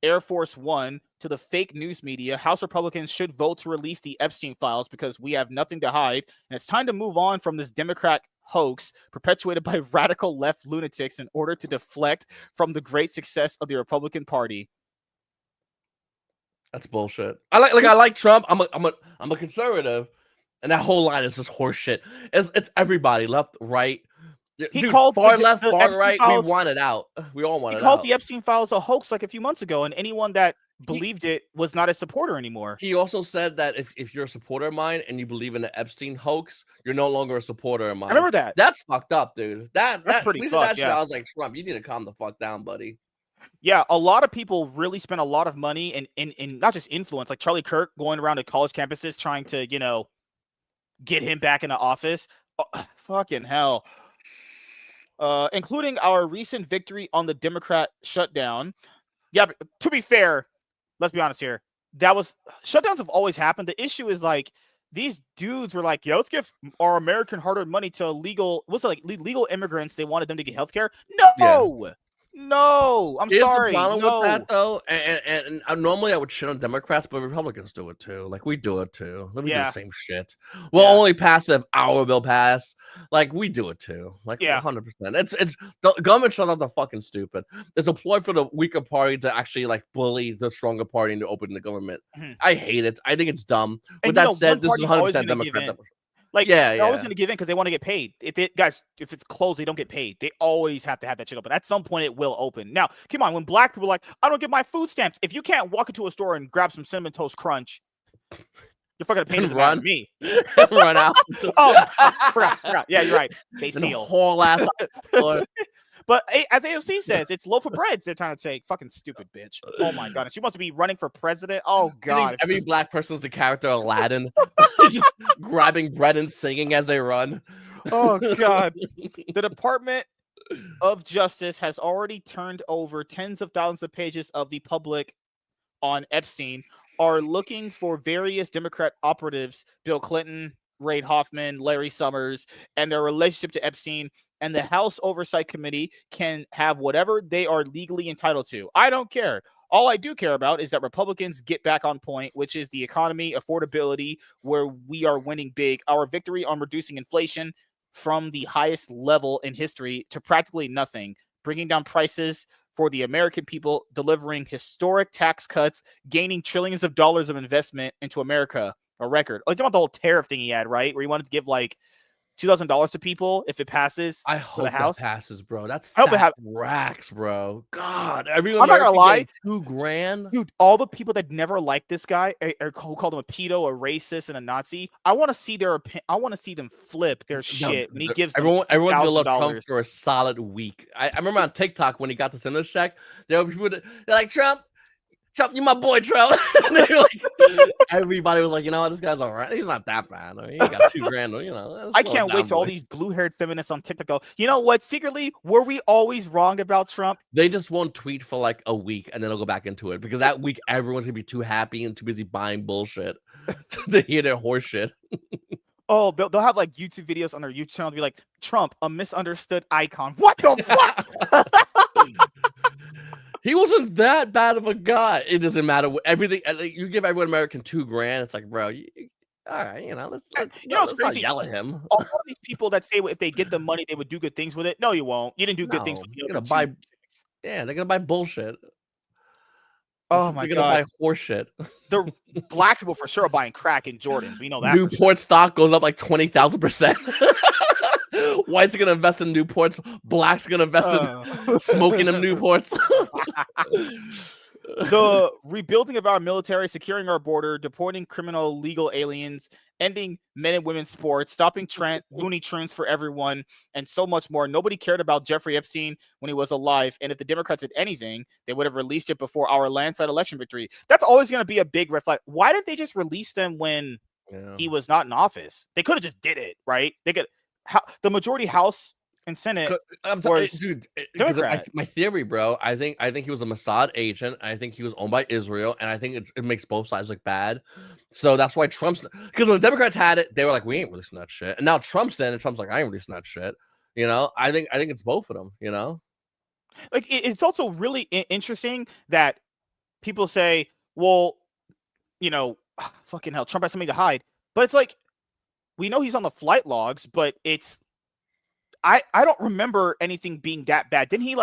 S1: Air Force One to the fake news media, House Republicans should vote to release the Epstein files because we have nothing to hide. And it's time to move on from this Democrat hoax perpetuated by radical left lunatics in order to deflect from the great success of the Republican Party.
S2: That's bullshit. I like Trump. I'm a conservative. And that whole line is just horse shit. It's everybody, left, right.
S1: He called
S2: far left, far right. We want it out. We all want it out.
S1: He called the Epstein files a hoax a few months ago, and anyone that believed it was not a supporter anymore.
S2: He also said that if you're a supporter of mine and you believe in the Epstein hoax, you're no longer a supporter of mine.
S1: I remember that.
S2: That's fucked up, dude. That's pretty fucked.
S1: Yeah.
S2: I was like, Trump, you need to calm the fuck down, buddy.
S1: Yeah, a lot of people really spent a lot of money in not just influence, like Charlie Kirk going around to college campuses trying to, get him back into office. Oh, fucking hell. Including our recent victory on the Democrat shutdown. Yeah, but to be fair, let's be honest here. Shutdowns have always happened. The issue is these dudes were like, let's give our American hard-earned money to legal immigrants. They wanted them to get healthcare. No, No, I'm
S2: Here's
S1: sorry.
S2: the problem
S1: No.
S2: with that, though, and normally I would shit on Democrats, but Republicans do it too. Like, we do it too. We do
S1: Yeah.
S2: the same shit. We'll only pass if our bill pass. Like, we do it too. Like,
S1: Yeah.
S2: 100%. It's the government shut up. They're fucking stupid. It's a ploy for the weaker party to actually like bully the stronger party into opening the government.
S1: Mhm.
S2: I hate it. I think it's dumb.
S1: And
S2: With that
S1: one
S2: said, this is
S1: party's always
S2: 100%
S1: gonna give
S2: Democrat.
S1: in. Like,
S2: Yeah,
S1: they're always
S2: yeah.
S1: gonna give in because they want to get paid. If it's closed, they don't get paid. They always have to have that shit open. At some point, it will open. Now, come on, when black people are like, I don't get my food stamps. If you can't walk into a store and grab some cinnamon toast crunch, you're fucking pain doesn't matter to me.
S2: Run out.
S1: Oh, forgot. Yeah, you're right. They
S2: And
S1: steal.
S2: whole ass.
S1: But as AOC says, it's loaf of bread. They're trying to say, fucking stupid bitch. Oh my god, and she wants to be running for president. Oh god,
S2: Every black person's the character Aladdin, just grabbing bread and singing as they run.
S1: Oh god. The Department of Justice has already turned over tens of thousands of pages of the public on Epstein. Are looking for various Democrat operatives, Bill Clinton, Reid Hoffman, Larry Summers, and their relationship to Epstein. And the House Oversight Committee can have whatever they are legally entitled to. I don't care. All I do care about is that Republicans get back on point, which is the economy, affordability, where we are winning big. Our victory on reducing inflation from the highest level in history to practically nothing, bringing down prices for the American people, delivering historic tax cuts, gaining trillions of dollars of investment into America, a record. Oh, it's about the whole tariff thing he had, right? Where he wanted to give like $2,000 to people if it passes.
S2: I hope that passes, bro. That's fat racks, bro. God, every
S1: I'm not gonna lie,
S2: $2,000,
S1: dude. All the people that never liked this guy, or who called him a pedo, a racist, and a Nazi, I want to see I want to see them flip their shit when he gives
S2: everyone's gonna love Trump
S1: $1,000
S2: for a solid week. I remember on TikTok when he got the stimulus check, there were people they're like, Trump, you my boy, Trump. Like, everybody was like, you know what, this guy's all right. He's not that bad. I mean, he got $2,000, you know.
S1: I can't wait till all these blue-haired feminists on TikTok go, you know what, secretly, were we always wrong about Trump?
S2: They just won't tweet for like a week and then they'll go back into it because that week everyone's gonna be too happy and too busy buying bullshit to hear their horse shit.
S1: Oh, they'll have like YouTube videos on their YouTube channel to be like, Trump, a misunderstood icon. What the fuck?
S2: He wasn't that bad of a guy. It doesn't matter. Everything you give everyone American $2,000. It's like, bro, all right, you know, let's not yell at him.
S1: All these people that say if they get the money, they would do good things with it. No, you won't. You didn't do good things with
S2: it. They're gonna buy bullshit.
S1: Oh my god,
S2: they're gonna buy horse shit.
S1: The black people for sure are buying crack in Jordans. We know that.
S2: Newport stock goes up like 20,000%. Whites are gonna invest in Newports. Blacks are gonna invest in smoking them Newports.
S1: The rebuilding of our military, securing our border, deporting criminal legal aliens, ending men and women's sports, stopping Looney Tunes for everyone, and so much more. Nobody cared about Jeffrey Epstein when he was alive, and if the Democrats did anything, they would have released it before our landslide election victory. That's always going to be a big red flag. Why didn't they just release them when he was not in office? They could have just did it, right? They could. The majority House and Senate,
S2: dude. My theory, bro. I think he was a Mossad agent. I think he was owned by Israel, and I think it makes both sides look bad. So that's why Trump's, because when the Democrats had it, they were like, we ain't releasing that shit, and now Trump's in, and Trump's like, I ain't releasing that shit. You know, I think it's both of them. You know,
S1: like it's also really interesting that people say, well, you know, fucking hell, Trump has something to hide, but it's like, we know he's on the flight logs, but it's, I don't remember anything being that bad. Didn't he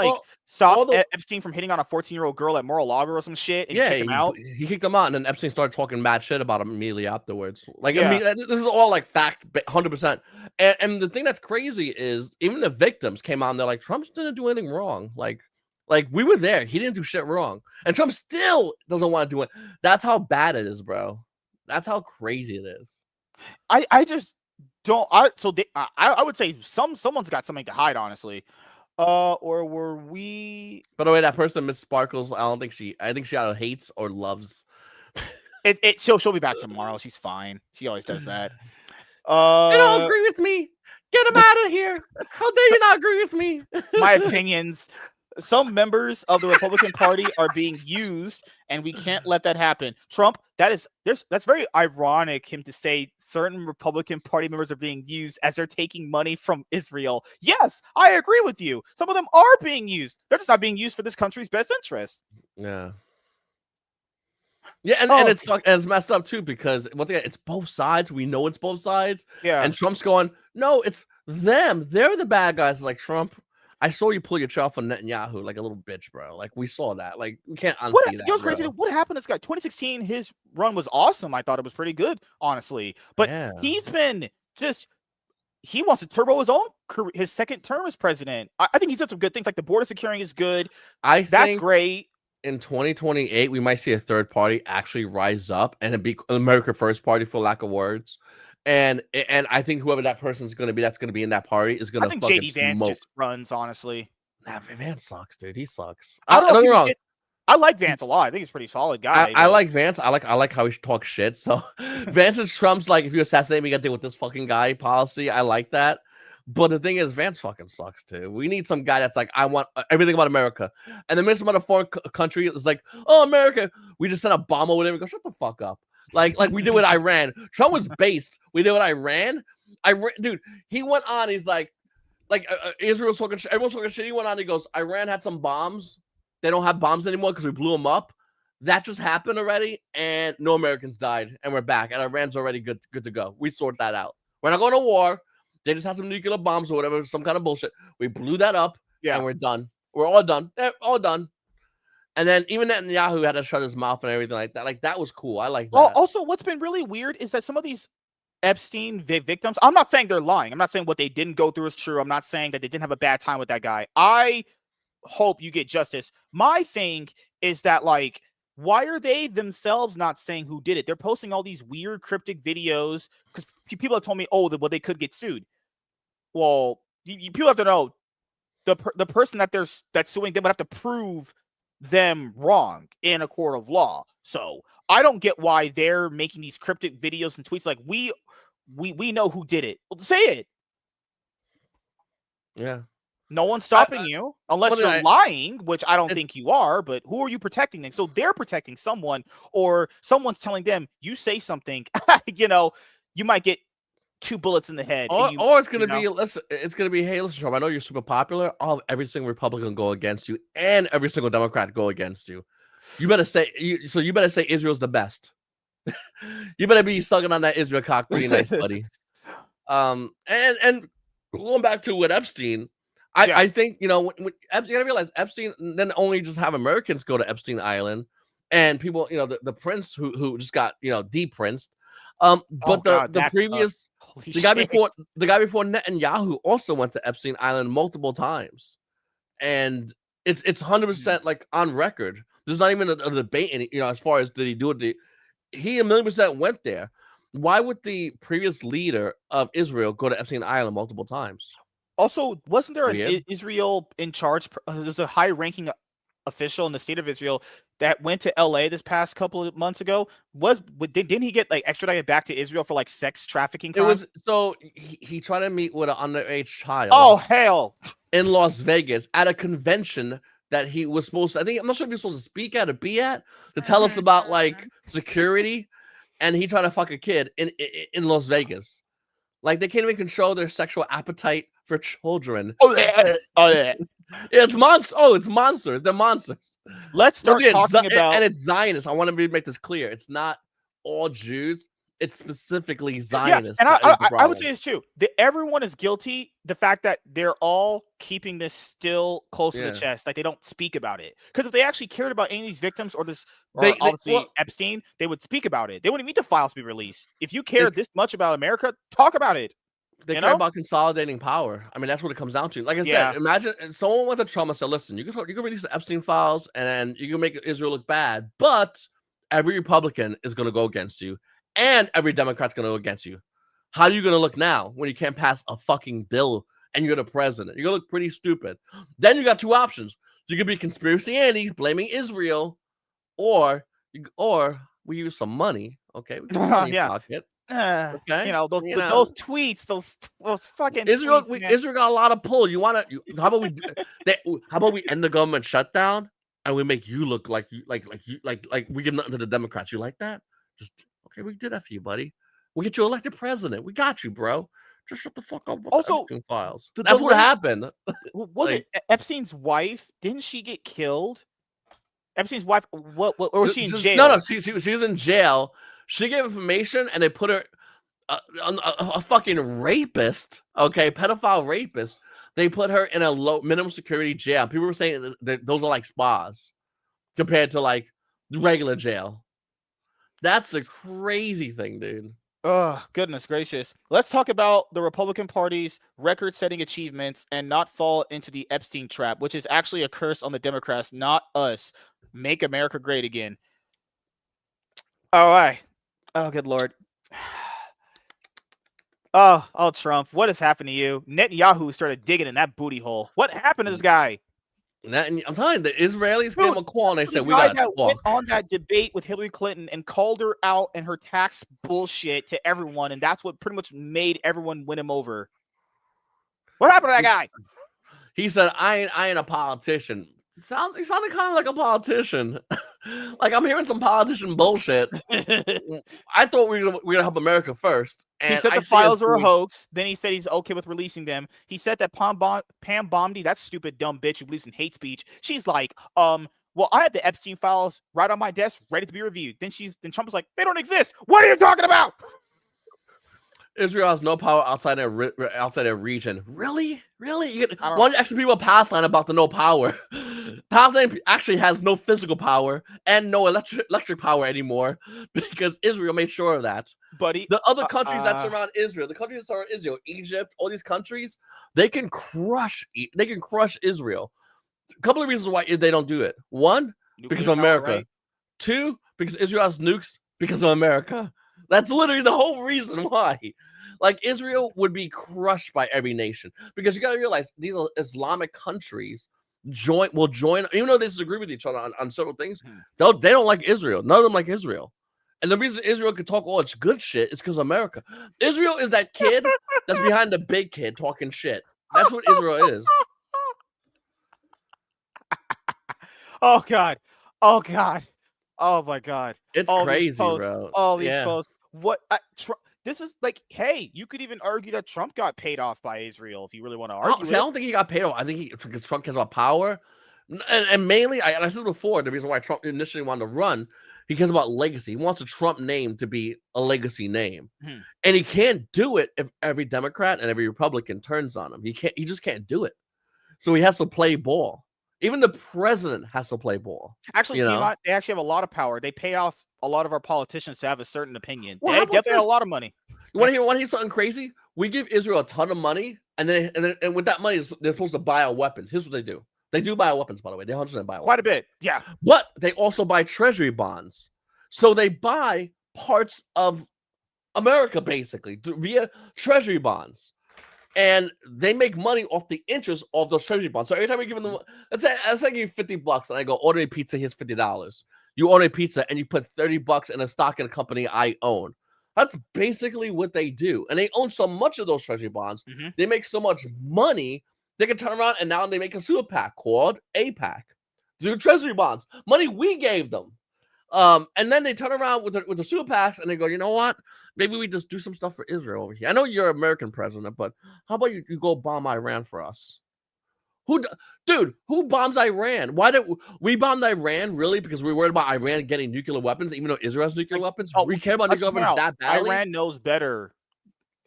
S1: stop Epstein from hitting on a 14-year-old girl at Mar-a-Lago or some shit? And kick him out?
S2: He kicked him out, and then Epstein started talking mad shit about him immediately afterwards. Like, I mean, this is all like fact, 100%. And the thing that's crazy is even the victims came out and they're like, Trump didn't do anything wrong. Like we were there. He didn't do shit wrong. And Trump still doesn't want to do it. That's how bad it is, bro. That's how crazy it is.
S1: I just don't. I would say someone's got something to hide, honestly. Or were we?
S2: By the way, that person, Miss Sparkles, I think she either hates or loves.
S1: She'll be back tomorrow. She's fine. She always does that.
S2: They don't agree with me. Get him out of here. How dare you not agree with me?
S1: My opinions. Some members of the Republican Party are being used, and we can't let that happen. Trump, that's very ironic him to say certain Republican Party members are being used as they're taking money from Israel. Yes, I agree with you. Some of them are being used. They're just not being used for this country's best interest.
S2: Yeah. Yeah, and it's messed up too, because once again, it's both sides. We know it's both sides.
S1: Yeah.
S2: And Trump's going, no, it's them. They're the bad guys. It's like, Trump, I saw you pull your chair on Netanyahu like a little bitch, bro. Like, we saw that. Like, we can't unsee that.
S1: It was crazy. What happened to this guy? 2016, his run was awesome. I thought it was pretty good, honestly. But he's been just, he wants to turbo his own career, his second term as president. I think he's done some good things, like the border securing is good. That's great.
S2: In 2028, we might see a third party actually rise up and be America First Party, for lack of words. And I think whoever that person's going to be, that's going to be in that party, is going to fucking
S1: JD Vance
S2: smoke.
S1: Just runs, honestly.
S2: Nah, Vance sucks, dude. He sucks.
S1: Don't get wrong. I like Vance a lot. I think he's a pretty solid guy.
S2: I like Vance. I like how he talks shit. So Vance is Trump's, like, if you assassinate me, you got to deal with this fucking guy policy. I like that. But the thing is, Vance fucking sucks too. We need some guy that's like, I want everything about America. And the minute some other foreign country is like, oh, America, we just sent a bomb over there. We go, shut the fuck up. Like we did with Iran. Trump was based. We did with Iran. Dude, he went on. He's like Israel's talking shit. Everyone's talking shit. He went on. He goes, Iran had some bombs. They don't have bombs anymore because we blew them up. That just happened already, and no Americans died, and we're back. And Iran's already good to go. We sorted that out. We're not going to war. They just had some nuclear bombs or whatever, some kind of bullshit. We blew that up, and we're done. We're all done. All done. And then even Netanyahu had to shut his mouth and everything like that. Like, that was cool. I like that.
S1: Well, also, what's been really weird is that some of these Epstein victims, I'm not saying they're lying. I'm not saying what they didn't go through is true. I'm not saying that they didn't have a bad time with that guy. I hope you get justice. My thing is that, like, why are they themselves not saying who did it? They're posting all these weird cryptic videos because people have told me, oh, well, they could get sued. Well, people have to know the person that's suing them would have to prove them wrong in a court of law. So I don't get why they're making these cryptic videos and tweets like we know who did it. Well, say it.
S2: Yeah.
S1: No one's stopping you unless you're lying, which I don't think you are, but who are you protecting then? So they're protecting someone, or someone's telling them, you say something, you might get 2 bullets in the head.
S2: Or it's going to be, listen, it's going to be, hey, listen, Trump, I know you're super popular. I'll have every single Republican go against you and every single Democrat go against you. You better say Israel's the best. You better be sucking on that Israel cock pretty nice, buddy. And going back to what Epstein, I think, when you gotta realize Epstein then only just have Americans go to Epstein Island, and people, the prince who just got, de-princed. But the guy before Netanyahu also went to Epstein Island multiple times, and it's 100% like on record. There's not even a debate in as far as did he do it. He 1,000,000% went there. Why would the previous leader of Israel go to Epstein Island multiple times?
S1: Also, wasn't there an Israel in charge? There's a high-ranking official in the state of Israel that went to LA this past couple of months ago. Didn't he get like extradited back to Israel for like sex trafficking crimes?
S2: He tried to meet with an underage child.
S1: Oh, hell!
S2: In Las Vegas at a convention that he was supposed to, I'm not sure if he was supposed to speak at or be at, to tell us about like security, and he tried to fuck a kid in Las Vegas. Like, they can't even control their sexual appetite for children. It's monsters. Oh, it's monsters. They're monsters.
S1: Let's start talking about,
S2: and it's Zionists. I want to make this clear. It's not all Jews. It's specifically Zionists.
S1: Yeah, and I would say this too. Everyone is guilty. The fact that they're all keeping this still close to the chest, like they don't speak about it. Because if they actually cared about any of these victims or Epstein, they would speak about it. They wouldn't need the files to be released. If you care this much about America, talk about it.
S2: They care about consolidating power. I mean, that's what it comes down to. Like I said, imagine someone went to Trump and said, listen, you can release the Epstein files and you can make Israel look bad, but every Republican is going to go against you. And every Democrat's going to go against you. How are you going to look now when you can't pass a fucking bill and you're the president? You're going to look pretty stupid. Then you got 2 options. You could be conspiracy Andy blaming Israel, or we use some money. Okay, we use money in pocket. Okay,
S1: those tweets, those fucking
S2: Israel.
S1: tweets, man.
S2: Israel got a lot of pull. How about we? How about we end the government shutdown and we make you look like we give nothing to the Democrats? You like that? Just okay. We did that for you, buddy. We'll get you elected president. We got you, bro. Just shut the fuck up with the
S1: Also,
S2: Epstein files.
S1: the
S2: That's what
S1: lady-
S2: happened.
S1: Was it Epstein's wife? Didn't she get killed? Epstein's wife, what or was she in jail?
S2: No, she was in jail. She gave information, and they put her a fucking rapist, okay, pedophile rapist. They put her in a low minimum security jail. People were saying that those are like spas compared to like regular jail. That's the crazy thing, dude.
S1: Oh, goodness gracious. Let's talk about the Republican Party's record-setting achievements and not fall into the Epstein trap, which is actually a curse on the Democrats, not us. Make America great again. All right. Oh, good Lord. Oh, Trump, what has happened to you? Netanyahu started digging in that booty hole. What happened to this guy?
S2: I'm telling you, the Israelis gave him a call and they said,
S1: "We got that went on that debate with Hillary Clinton and called her out and her tax bullshit to everyone, and that's what pretty much made everyone win him over." What happened to that guy?
S2: He said, "I ain't a politician." He sounded kind of like a politician. Like I'm hearing some politician bullshit. I thought we were gonna help America first. And
S1: he said the files were a hoax. Then he said he's okay with releasing them. He said that Pam Bondi, that stupid dumb bitch who believes in hate speech, she's like, well, I have the Epstein files right on my desk, ready to be reviewed. Then Trump was like, they don't exist. What are you talking about?
S2: Israel has no power outside their region. Really? You get one extra people Palestine about the no power. Palestine actually has no physical power and no electric power anymore because Israel made sure of that.
S1: Buddy,
S2: the other countries that surround Israel, Egypt, all these countries, they can crush Israel. A couple of reasons why they don't do it. One, because of America. Power, right? Two, because Israel has nukes because of America. That's literally the whole reason why. Like Israel would be crushed by every nation because you got to realize these Islamic countries will join, even though they disagree with each other on several things. They don't like Israel. None of them like Israel. And the reason Israel could talk all its good shit is because of America. Israel is that kid that's behind the big kid talking shit. That's what Israel is.
S1: Oh God. Oh my God.
S2: It's all crazy, bro.
S1: All these posts. What? This is like, hey, you could even argue that Trump got paid off by Israel if you really want to argue.
S2: I don't think he got paid off. I think because Trump cares about power, and mainly, I said before, the reason why Trump initially wanted to run, he cares about legacy. He wants a Trump name to be a legacy name, and he can't do it if every Democrat and every Republican turns on him. He just can't do it. So he has to play ball. Even the president has to play ball.
S1: Actually, they actually have a lot of power. They pay off a lot of our politicians to have a certain opinion.
S2: Well,
S1: they definitely have a lot of money.
S2: You want to hear something crazy? We give Israel a ton of money, and with that money, they're supposed to buy our weapons. Here's what they do. They do buy our weapons, by the way. They 100% buy our
S1: quite a bit, yeah.
S2: But they also buy treasury bonds. So they buy parts of America, basically, via treasury bonds. And they make money off the interest of those treasury bonds. So every time we give them, let's say I give you $50 and I go order a pizza, here's $50. You order a pizza and you put $30 in a stock in a company I own. That's basically what they do. And they own so much of those treasury bonds. They make so much money, they can turn around and now they make a super PAC called APAC. Do treasury bonds. Money we gave them. And then they turn around with the super PACs and they go, you know what? Maybe we just do some stuff for Israel over here. I know you're American president, but how about you go bomb Iran for us? Who bombs Iran? Why did we bomb Iran? Really? Because we're worried about Iran getting nuclear weapons, even though Israel has nuclear weapons? We care about nuclear weapons that badly?
S1: Iran knows better,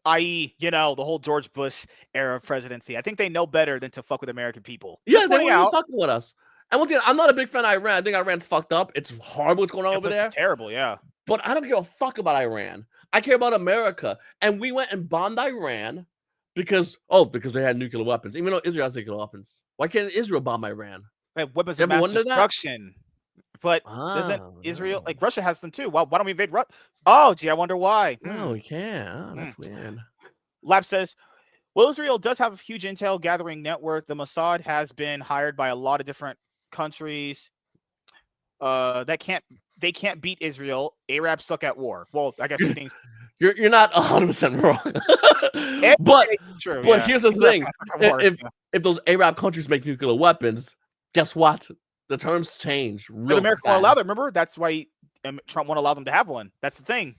S1: i.e., the whole George Bush era presidency. I think they know better than to fuck with American people.
S2: Yeah, they weren't fucking with us. And once again, I'm not a big fan of Iran. I think Iran's fucked up. It's horrible what's going on over there.
S1: Terrible, yeah.
S2: But I don't give a fuck about Iran. I care about America. And we went and bombed Iran because they had nuclear weapons. Even though Israel has nuclear weapons. Why can't Israel bomb Iran?
S1: They have weapons of mass destruction. But doesn't Israel, like Russia has them too. Why don't we invade Russia? Oh, gee, I wonder why.
S2: No, we can't. Oh, that's weird.
S1: Lab says, well, Israel does have a huge intel gathering network. The Mossad has been hired by a lot of different countries they can't beat Israel. Arabs suck at war. Well, I guess two things.
S2: you're not 100% wrong.
S1: And
S2: but
S1: it's true,
S2: but
S1: yeah.
S2: here's the
S1: Israel
S2: thing:
S1: kind of fucking worse, yeah.
S2: if those Arab countries make nuclear weapons, guess what? The terms change
S1: But
S2: real
S1: America won't allow
S2: fast.
S1: them. Remember, that's why Trump won't allow them to have one. That's the thing.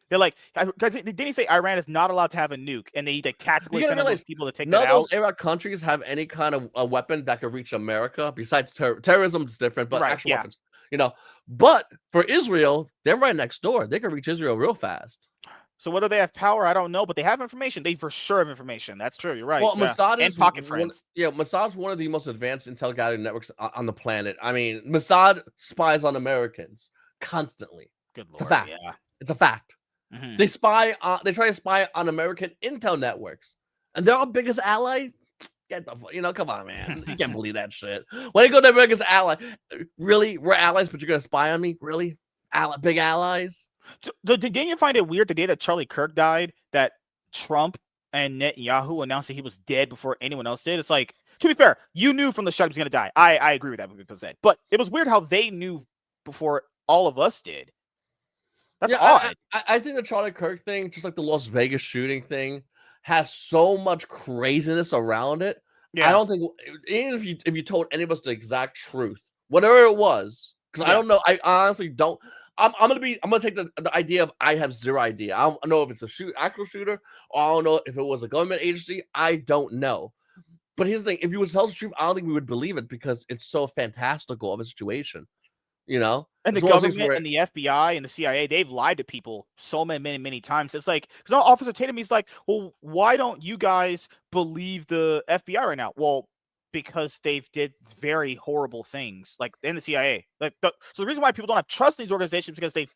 S1: They're like, because didn't he say Iran is not allowed to have a nuke, and they like tactically
S2: You gotta
S1: send those
S2: realize
S1: people to take
S2: none
S1: that
S2: of those
S1: out?
S2: Arab countries have any kind of a weapon that could reach America besides terrorism is different, but
S1: Right,
S2: actual
S1: yeah.
S2: weapons, you know. But for Israel, they're right next door. They can reach Israel real fast.
S1: So whether they have power, I don't know, but they have information. They for sure have information. That's true. You're right.
S2: Well,
S1: Yeah,
S2: Mossad
S1: and
S2: is
S1: pocket
S2: one.
S1: friends.
S2: Yeah, Mossad's one of the most advanced intel gathering networks on the planet. I mean, Mossad spies on Americans constantly.
S1: Good
S2: It's a
S1: lord.
S2: fact.
S1: Yeah.
S2: It's a fact.
S1: Mhm.
S2: They spy. They try to spy on American intel networks, and they're our biggest ally. Get the come on, man. You can't believe that shit. When they go to America's ally, really, we're allies, but you're gonna spy on me? Really, big allies?
S1: Didn't you find it weird the day that Charlie Kirk died that Trump and Netanyahu announced that he was dead before anyone else did? It's like, to be fair, you knew from the start he was gonna die. I agree with that 100%. But it was weird how they knew before all of us did. That's odd.
S2: I think the Charlie Kirk thing, just like the Las Vegas shooting thing, has so much craziness around it. I
S1: Yeah.
S2: don't think even if you told any of us the exact truth, whatever it was, because I don't know. I honestly don't. I'm gonna take the idea of I have zero idea. I don't know if it's a actual shooter, or I don't know if it was a government agency. I don't know. But here's the thing: if you would tell us the truth, I don't think we would believe it because it's so fantastical of a situation. You know,
S1: And the
S2: it's one of those things
S1: government
S2: where
S1: and the FBI and the CIA, they've lied to people so many times. It's like, because Officer Tatum, he's like, well, why don't you guys believe the FBI right now? Well, because they've did very horrible things, like in the CIA. So the reason why people don't have trust in these organizations is because they've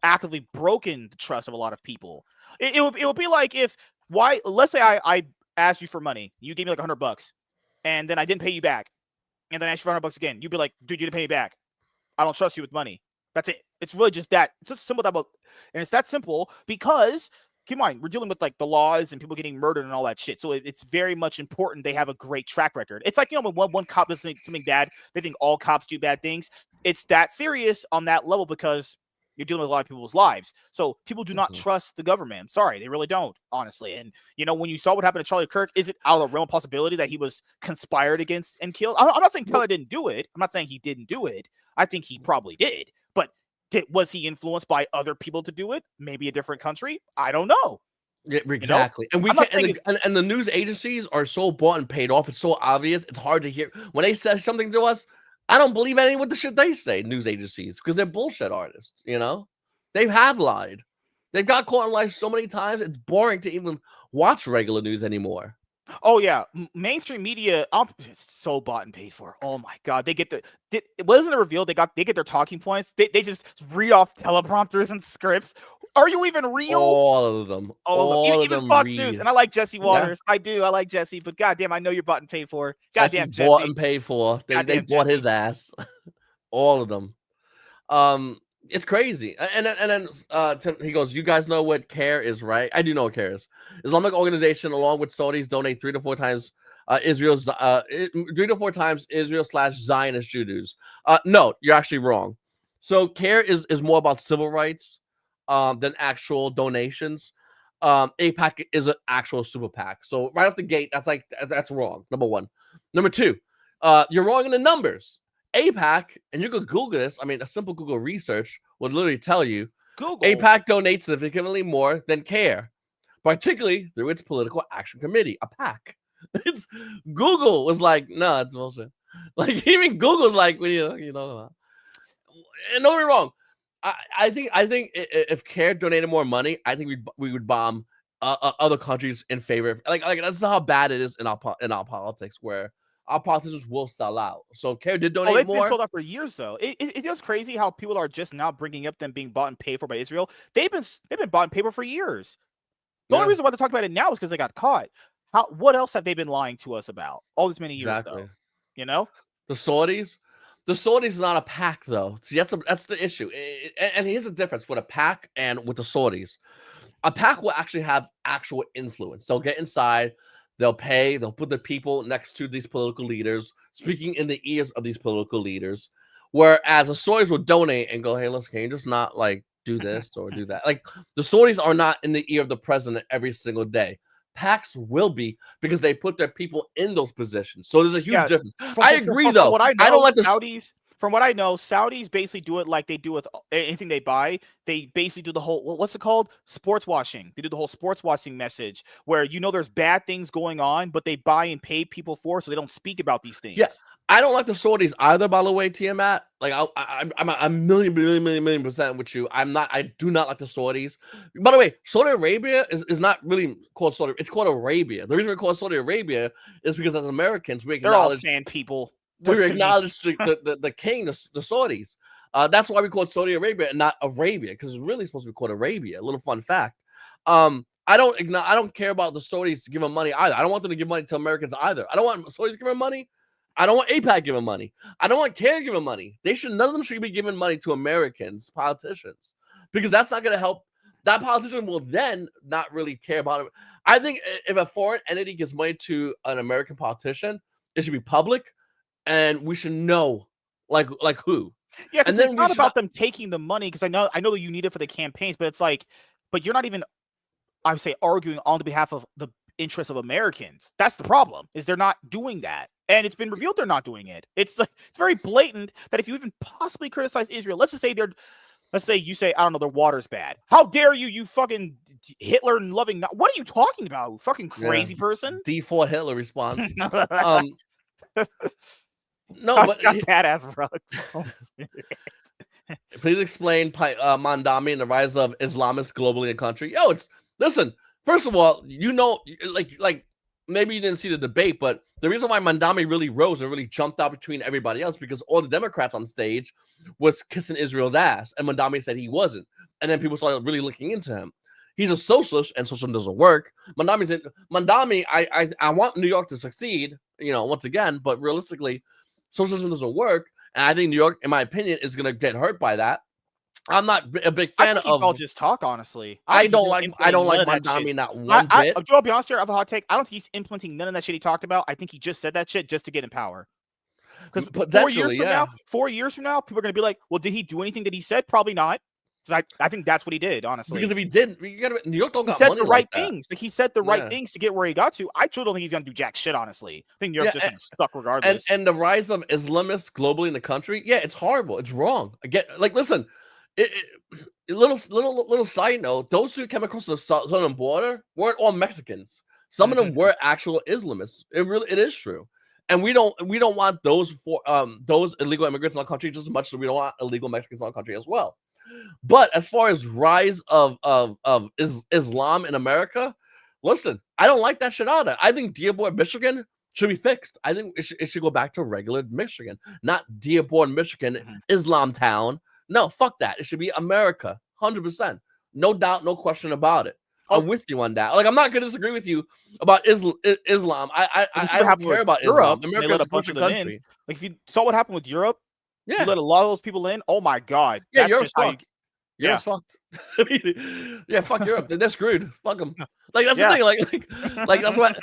S1: actively broken the trust of a lot of people. It would be like if let's say I asked you for money, you gave me like $100, and then I didn't pay you back, and then I asked you for $100 again. You'd be like, dude, you didn't pay me back. I don't trust you with money. That's it. It's really just that. It's just simple that about, and it's that simple because keep in mind we're dealing with like the laws and people getting murdered and all that shit. So it's very much important they have a great track record. It's like when one cop does something bad, they think all cops do bad things. It's that serious on that level because you're dealing with a lot of people's lives. So people do not trust the government. I'm sorry, they really don't, honestly. And when you saw what happened to Charlie Kirk, is it out of the realm of possibility that he was conspired against and killed? I'm not saying Taylor didn't do it. I'm not saying he didn't do it. I think he probably did. But was he influenced by other people to do it? Maybe a different country? I don't know.
S2: Yeah, exactly. And we can't, and the news agencies are so bought and paid off. It's so obvious. It's hard to hear when they say something to us. I don't believe any of the shit they say, news agencies, because they're bullshit artists. They have lied. They've got caught in lies so many times. It's boring to even watch regular news anymore.
S1: Oh yeah, mainstream media, so bought and paid for. Oh my god, they get wasn't it revealed they get their talking points? They just read off teleprompters and scripts. Are you even real?
S2: All of them. All of
S1: even
S2: them
S1: Fox
S2: read.
S1: News. And I like Jesse Waters. Yeah. I like Jesse, but goddamn, I know you're bought and paid for. Goddamn, Jesse.
S2: Bought and paid for. They bought his ass. All of them. It's crazy. And then Tim, he goes, you guys know what CARE is, right? I do know what CARE is. Islamic organization, along with Saudis, donate 3 to 4 times Israel's 3 to 4 times Israel/Zionist Jews. No, you're actually wrong. So CARE is more about civil rights than actual donations. APAC is an actual super PAC. So right off the gate, that's wrong. Number one. Number two, you're wrong in the numbers. APAC, and you could Google this. I mean, a simple Google research would literally tell you APAC donates significantly more than CARE, particularly through its Political Action Committee, a PAC. Google was like, no, it's bullshit. Like even Google's like, and don't get me wrong. I think if CARE donated more money, I think we would bomb other countries in favor of like that's how bad it is in our politics where our politicians will sell out. So if CARE did donate
S1: they've
S2: more,
S1: been sold out for years though. It is crazy how people are just now bringing up them being bought and paid for by Israel. They've been bought and paid for years. The only reason why they're talking about it now is because they got caught. What else have they been lying to us about all these many years though?
S2: The Saudis. The Saudis is not a PAC though. See, that's the issue. And here's the difference with a PAC and with the Saudis. A PAC will actually have actual influence. They'll get inside. They'll pay. They'll put the people next to these political leaders, speaking in the ears of these political leaders. Whereas the Saudis will donate and go, "Hey, listen, can you just not like do this or do that. Like the Saudis are not in the ear of the president every single day. PACs will be because they put their people in those positions. So there's a huge difference. I agree, though.
S1: From what I know,
S2: I don't like the
S1: Saudis. From what I know, Saudis basically do it like they do with anything they buy. They basically do the whole, what's it called? Sports washing. They do the whole sports washing message where there's bad things going on, but they buy and pay people for it, so they don't speak about these things.
S2: Yeah, I don't like the Saudis either, by the way, Tiamat. Like I'm a million percent with you. I do not like the Saudis. By the way, Saudi Arabia is not really called Saudi. It's called Arabia. The reason we call it Saudi Arabia is because as Americans we
S1: they're all
S2: acknowledge
S1: sand people.
S2: we acknowledge the king, the Saudis. That's why we call it Saudi Arabia and not Arabia, because it's really supposed to be called Arabia. A little fun fact. I don't care about the Saudis giving money either. I don't want them to give money to Americans either. I don't want Saudis giving money. I don't want APAC giving money. I don't want CARE giving money. None of them should be giving money to Americans, politicians, because that's not going to help. That politician will then not really care about it. I think if a foreign entity gives money to an American politician, it should be public, and we should know like who.
S1: Yeah, because it's not about them taking the money, because I know that you need it for the campaigns, but it's like, but you're not even, I would say, arguing on behalf of the interests of Americans. That's the problem, is they're not doing that. And it's been revealed they're not doing it. It's like, it's very blatant that if you even possibly criticize Israel, let's say you say, I don't know, their water's bad. How dare you fucking Hitler and loving, what are you talking about? Fucking crazy person.
S2: D4 Hitler response. No,
S1: but got badass rugs.
S2: Please explain Mandami and the rise of Islamists globally in the country. Listen, first of all, like maybe you didn't see the debate, but the reason why Mandami really rose and really jumped out between everybody else, because all the Democrats on stage was kissing Israel's ass, and Mandami said he wasn't. And then people started really looking into him. He's a socialist, and socialism doesn't work. Mandami, I want New York to succeed, once again, but realistically, socialism doesn't work. And I think New York, in my opinion, is going to get hurt by that. I'm not a big fan of.
S1: I'll just talk honestly.
S2: I don't like Mandami not one bit.
S1: I'll be honest here. I have a hot take. I don't think he's implementing none of that shit he talked about. I think he just said that shit just to get in power. Because 4 years from now, people are going to be like, "Well, did he do anything that he said? Probably not." Because I think that's what he did, honestly.
S2: Because if he did, New York don't got
S1: money. He said
S2: the
S1: right things. Like he said the right things to get where he got to. I still don't think he's going to do jack shit, honestly. I think New York's just going to stuck regardless.
S2: And the rise of Islamists globally in the country, it's horrible. It's wrong. Listen. Little side note: those who came across the southern border weren't all Mexicans. Some of them were actual Islamists. It is true, and we don't want those illegal immigrants in our country just as much as we don't want illegal Mexicans in our country as well. But as far as rise of Islam in America, listen, I don't like that shit either. I think Dearborn, Michigan should be fixed. I think it should go back to regular Michigan, not Dearborn, Michigan, Islam town. No, fuck that. It should be America, 100%. No doubt, no question about it. I'm with you on that. Like, I'm not going to disagree with you about Islam. I don't care about Islam. America is a bunch of country.
S1: Like, if you saw what happened with Europe, you let a lot of those people in. Oh my God.
S2: Yeah, Europe's fucked. Europe's fucked. Yeah, fuck Europe. They're screwed. Fuck them. Like, that's the thing. Like that's what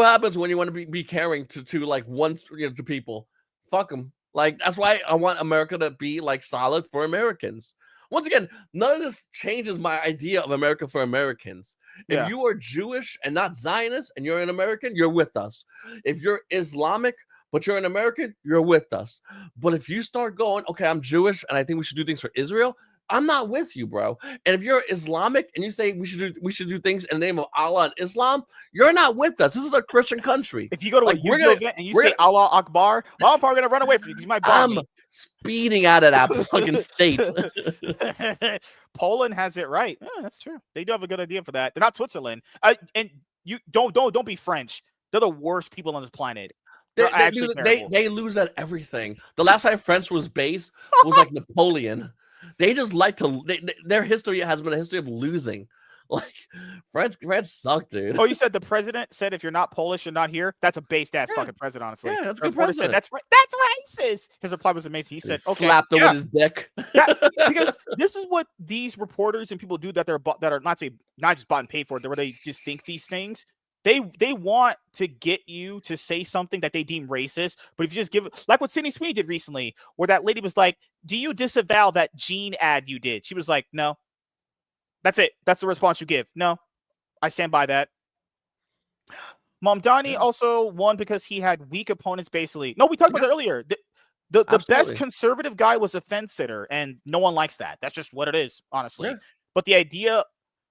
S2: happens when you want to be caring to to people. Fuck them. Like, that's why I want America to be like solid for Americans. Once again, none of this changes my idea of America for Americans. If you are Jewish and not Zionist and you're an American, you're with us. If you're Islamic but you're an American, you're with us. But if you start going, okay, I'm Jewish and I think we should do things for Israel, I'm not with you, bro. And if you're Islamic and you say we should do things in the name of Allah and Islam, you're not with us. This is a Christian country.
S1: If you go to a Yu-Gi-Oh event and you say Allah Akbar, well, I'm probably gonna run away from you because you might bomb me.
S2: Speeding out of that fucking state.
S1: Poland has it right. Yeah, that's true. They do have a good idea for that. They're not Switzerland. And you don't be French. They're the worst people on this planet.
S2: They lose at everything. The last time France was based was like Napoleon. They just like to. Their history has been a history of losing. Like, France suck, dude.
S1: Oh, you said the president said if you're not Polish and not here, that's a based ass fucking president, honestly.
S2: Yeah, that's a good president.
S1: Said, that's racist. His reply was amazing. He said, "Okay,
S2: slapped him with his dick."
S1: Because this is what these reporters and people do that are not just bought and paid for. Where they just think these things. They want to get you to say something that they deem racist, but if you just give it, like what Sydney Sweeney did recently, where that lady was like, "Do you disavow that Gene ad you did?" She was like, "No." That's it. That's the response you give. No, I stand by that. Mamdani also won because he had weak opponents, basically. No, we talked about that earlier. The best conservative guy was a fence sitter, and no one likes that. That's just what it is, honestly.
S2: Yeah.
S1: But the idea,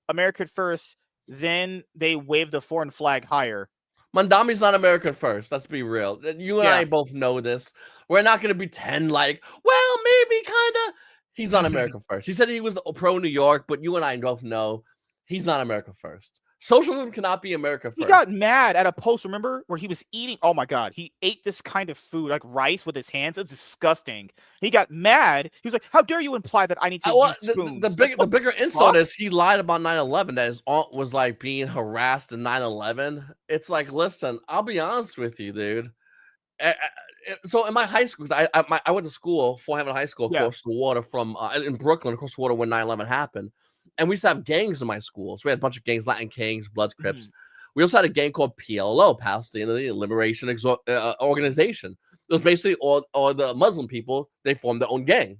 S1: America first, then they wave the foreign flag higher.
S2: Mamdani's not American first. Let's be real. You and I both know this. We're not going to pretend like, well, maybe kind of. He's not American first. He said he was pro New York, but you and I both know he's not America first. Socialism cannot be America first.
S1: He got mad at a post, remember, where he was eating. Oh my God. He ate this kind of food, like rice with his hands. It's disgusting. He got mad. He was like, how dare you imply that I need to use spoons?
S2: The bigger insult is he lied about 9/11, that his aunt was like being harassed in 9/11. It's like, listen, I'll be honest with you, dude. So in my high school, I went to school, Fort Hammond High School, across the water from in Brooklyn, across the water when 9/11 happened. And we used to have gangs in my school. So we had a bunch of gangs, Latin Kings, Bloods, Crips. We also had a gang called PLO, Palestinian Liberation Organization. It was basically all the Muslim people. They formed their own gang.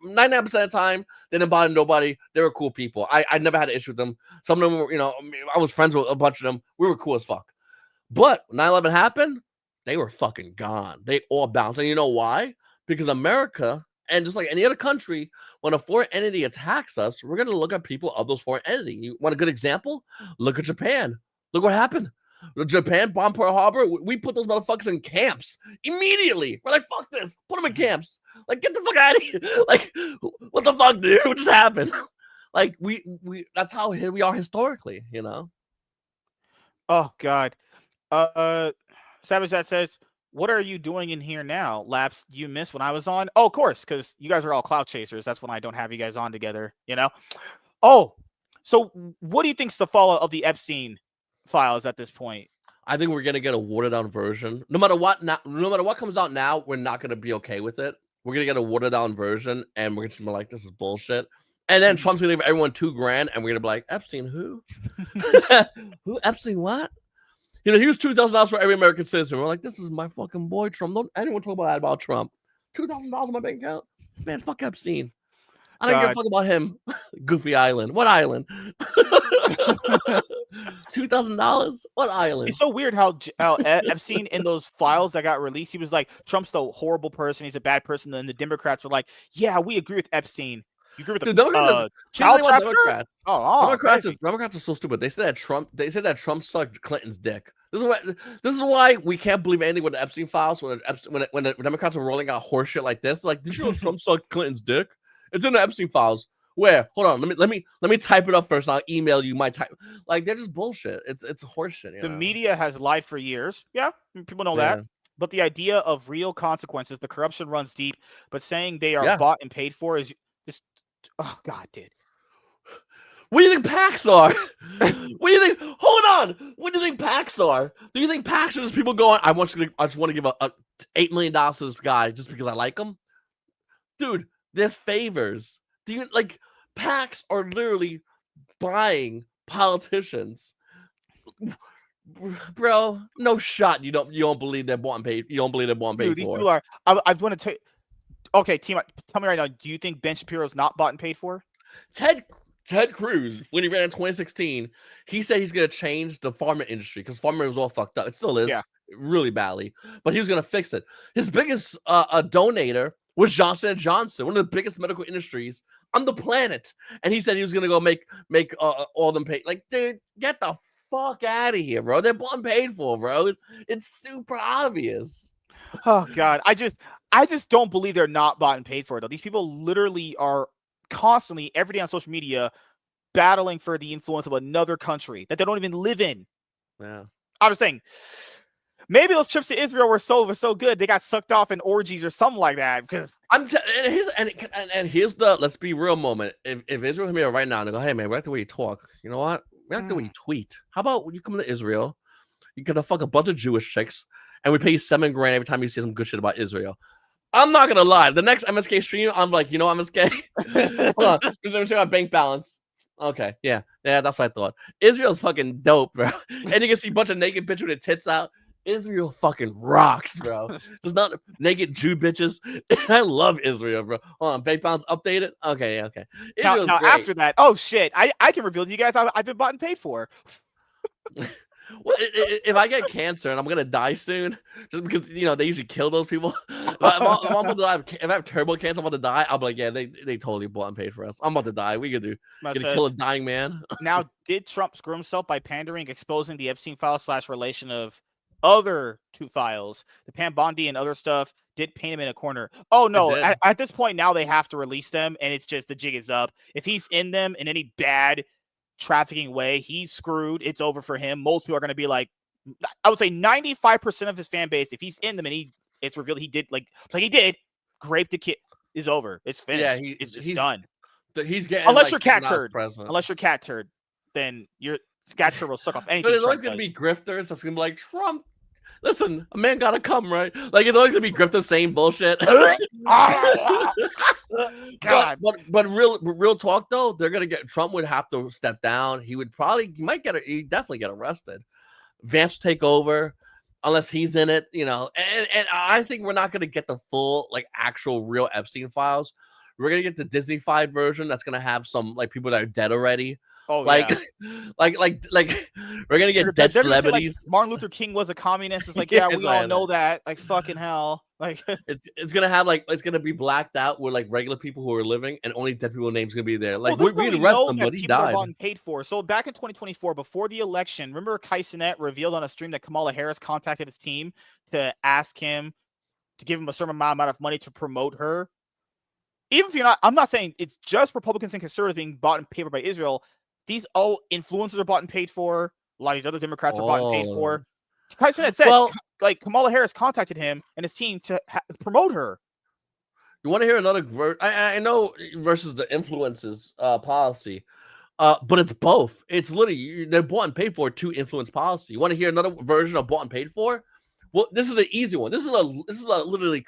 S2: 99% of the time, they didn't bother nobody. They were cool people. I never had an issue with them. Some of them were, I was friends with a bunch of them. We were cool as fuck. But 9/11 happened, they were fucking gone. They all bounced. And you know why? Because America, and just like any other country, when a foreign entity attacks us, we're going to look at people of those foreign entities. You want a good example? Look at Japan. Look what happened. Japan bombed Pearl Harbor. We put those motherfuckers in camps immediately. We're like, fuck this. Put them in camps. Like, get the fuck out of here. Like, what the fuck, dude? What just happened? Like, we that's how here we are historically,
S1: Oh, God. Savage that says, what are you doing in here now? Laps, you missed when I was on? Oh, of course, because you guys are all cloud chasers. That's when I don't have you guys on together, Oh, so what do you think's the fallout of the Epstein files at this point?
S2: I think we're gonna get a watered down version. No matter what comes out now, we're not gonna be okay with it. We're gonna get a watered down version, and we're gonna be like, this is bullshit. And then Trump's gonna give everyone $2,000, and we're gonna be like, Epstein who? Who? Epstein what? He was $2,000 for every American citizen. We're like, this is my fucking boy, Trump. Don't anyone talk about Trump. $2,000 in my bank account? Man, fuck Epstein. I don't give a fuck about him. Goofy Island. What island? $2,000? What island?
S1: It's so weird how Epstein, in those files that got released, he was like, Trump's the horrible person. He's a bad person. And the Democrats were like, yeah, we agree with Epstein. You agree with the child trafficker?
S2: Democrats are so stupid. They said that Trump sucked Clinton's dick. This is why we can't believe anything with the Epstein files. When the Democrats are rolling out horse shit like this, like, did you know Trump sucked Clinton's dick? It's in the Epstein files. Where? Hold on. Let me type it up first. And I'll email you my type. Like, they're just bullshit. It's horse shit.
S1: The media has lied for years. Yeah, people know that. But the idea of real consequences, the corruption runs deep. But saying they are bought and paid for is just, oh God, dude.
S2: What do you think PACs are? What do you think? Hold on. What do you think PACs are? Do you think PACs are just people going, I just want to give a $8 million to this guy just because I like him? Dude, they're favors. Do you like PACs are literally buying politicians? Bro, no shot. You don't believe they're bought and paid. You don't believe they're bought and paid for.
S1: These people are. I want to tell you. Okay, team, tell me right now. Do you think Ben Shapiro's not bought and paid for?
S2: Ted Cruz, when he ran in 2016, he said he's going to change the pharma industry because pharma was all fucked up. It still is, really badly, but he was going to fix it. His biggest donator was Johnson & Johnson, one of the biggest medical industries on the planet. And he said he was going to go make all them pay. Like, dude, get the fuck out of here, bro. They're bought and paid for, bro. It's super obvious.
S1: Oh, God. I just don't believe they're not bought and paid for, though. These people literally are constantly, every day on social media, battling for the influence of another country that they don't even live in.
S2: Yeah.
S1: I was saying, maybe those trips to Israel were so good they got sucked off in orgies or something like that. Because
S2: here's the let's be real moment. If Israel came here right now and they go, hey man, we like the way you talk. You know what? We like the way you tweet. How about when you come to Israel, you get to fuck a bunch of Jewish chicks, and we pay you $7,000 every time you say some good shit about Israel. I'm not gonna lie. The next MSK stream, I'm like, MSK. Hold on, let me see my bank balance. Okay, yeah, that's what I thought. Israel's fucking dope, bro. And you can see a bunch of naked bitches with their tits out. Israel fucking rocks, bro. There's not naked Jew bitches. I love Israel, bro. Hold on, bank balance updated. Okay. Israel's
S1: now
S2: great.
S1: after that, oh shit, I can reveal to you guys I've been bought and paid for.
S2: Well, if I get cancer and I'm gonna die soon, just because they usually kill those people. if I have terrible cancer, I'm about to die. I'll be like, yeah, they totally bought and paid for us. I'm about to die. We could kill a dying man.
S1: Now, did Trump screw himself by pandering, exposing the Epstein files / relation of other two files, the Pam Bondi and other stuff? Did paint him in a corner? Oh no! At this point now they have to release them, and it's just the jig is up. If he's in them in any bad trafficking way, he's screwed. It's over for him. Most people are going to be like, I would say 95% of his fan base, if he's in them and it's revealed he did like he did, grape the kid is over. It's finished. Yeah, it's just done.
S2: But he's getting
S1: unless you're cat turd, then your cat turd will suck off anything.
S2: But there's always going to be grifters that's going to be like, Trump, listen, a man gotta come, right? Like, it's always going to be grifters saying bullshit. God. But real talk though, Trump would have to step down. He definitely get arrested. Vance will take over unless he's in it, and I think we're not going to get the full, like, actual real Epstein files. We're going to get the Disney-fied version that's going to have some, like, people that are dead already.
S1: Oh,
S2: like,
S1: yeah.
S2: like we're going to get dead celebrities.
S1: Like, Martin Luther King was a communist. It's like, yeah, we all know that. Like, fucking hell. Like,
S2: it's going to have, like, it's going to be blacked out with, like, regular people who are living, and only dead people names going to be there. Like, we'd arrest them, but he died.
S1: Are paid for. So back in 2024, before the election, remember Kai Cenat revealed on a stream that Kamala Harris contacted his team to ask him to give him a certain amount of money to promote her? Even if you're not, I'm not saying it's just Republicans and conservatives being bought and paid for by Israel. These all influencers are bought and paid for. A lot of these other Democrats are bought and paid for. Kai Cenat said, like, Kamala Harris contacted him and his team to promote her.
S2: You want to hear another? I know versus the influences policy, but it's both. It's literally they're bought and paid for to influence policy. You want to hear another version of bought and paid for? Well, this is an easy one. This is a literally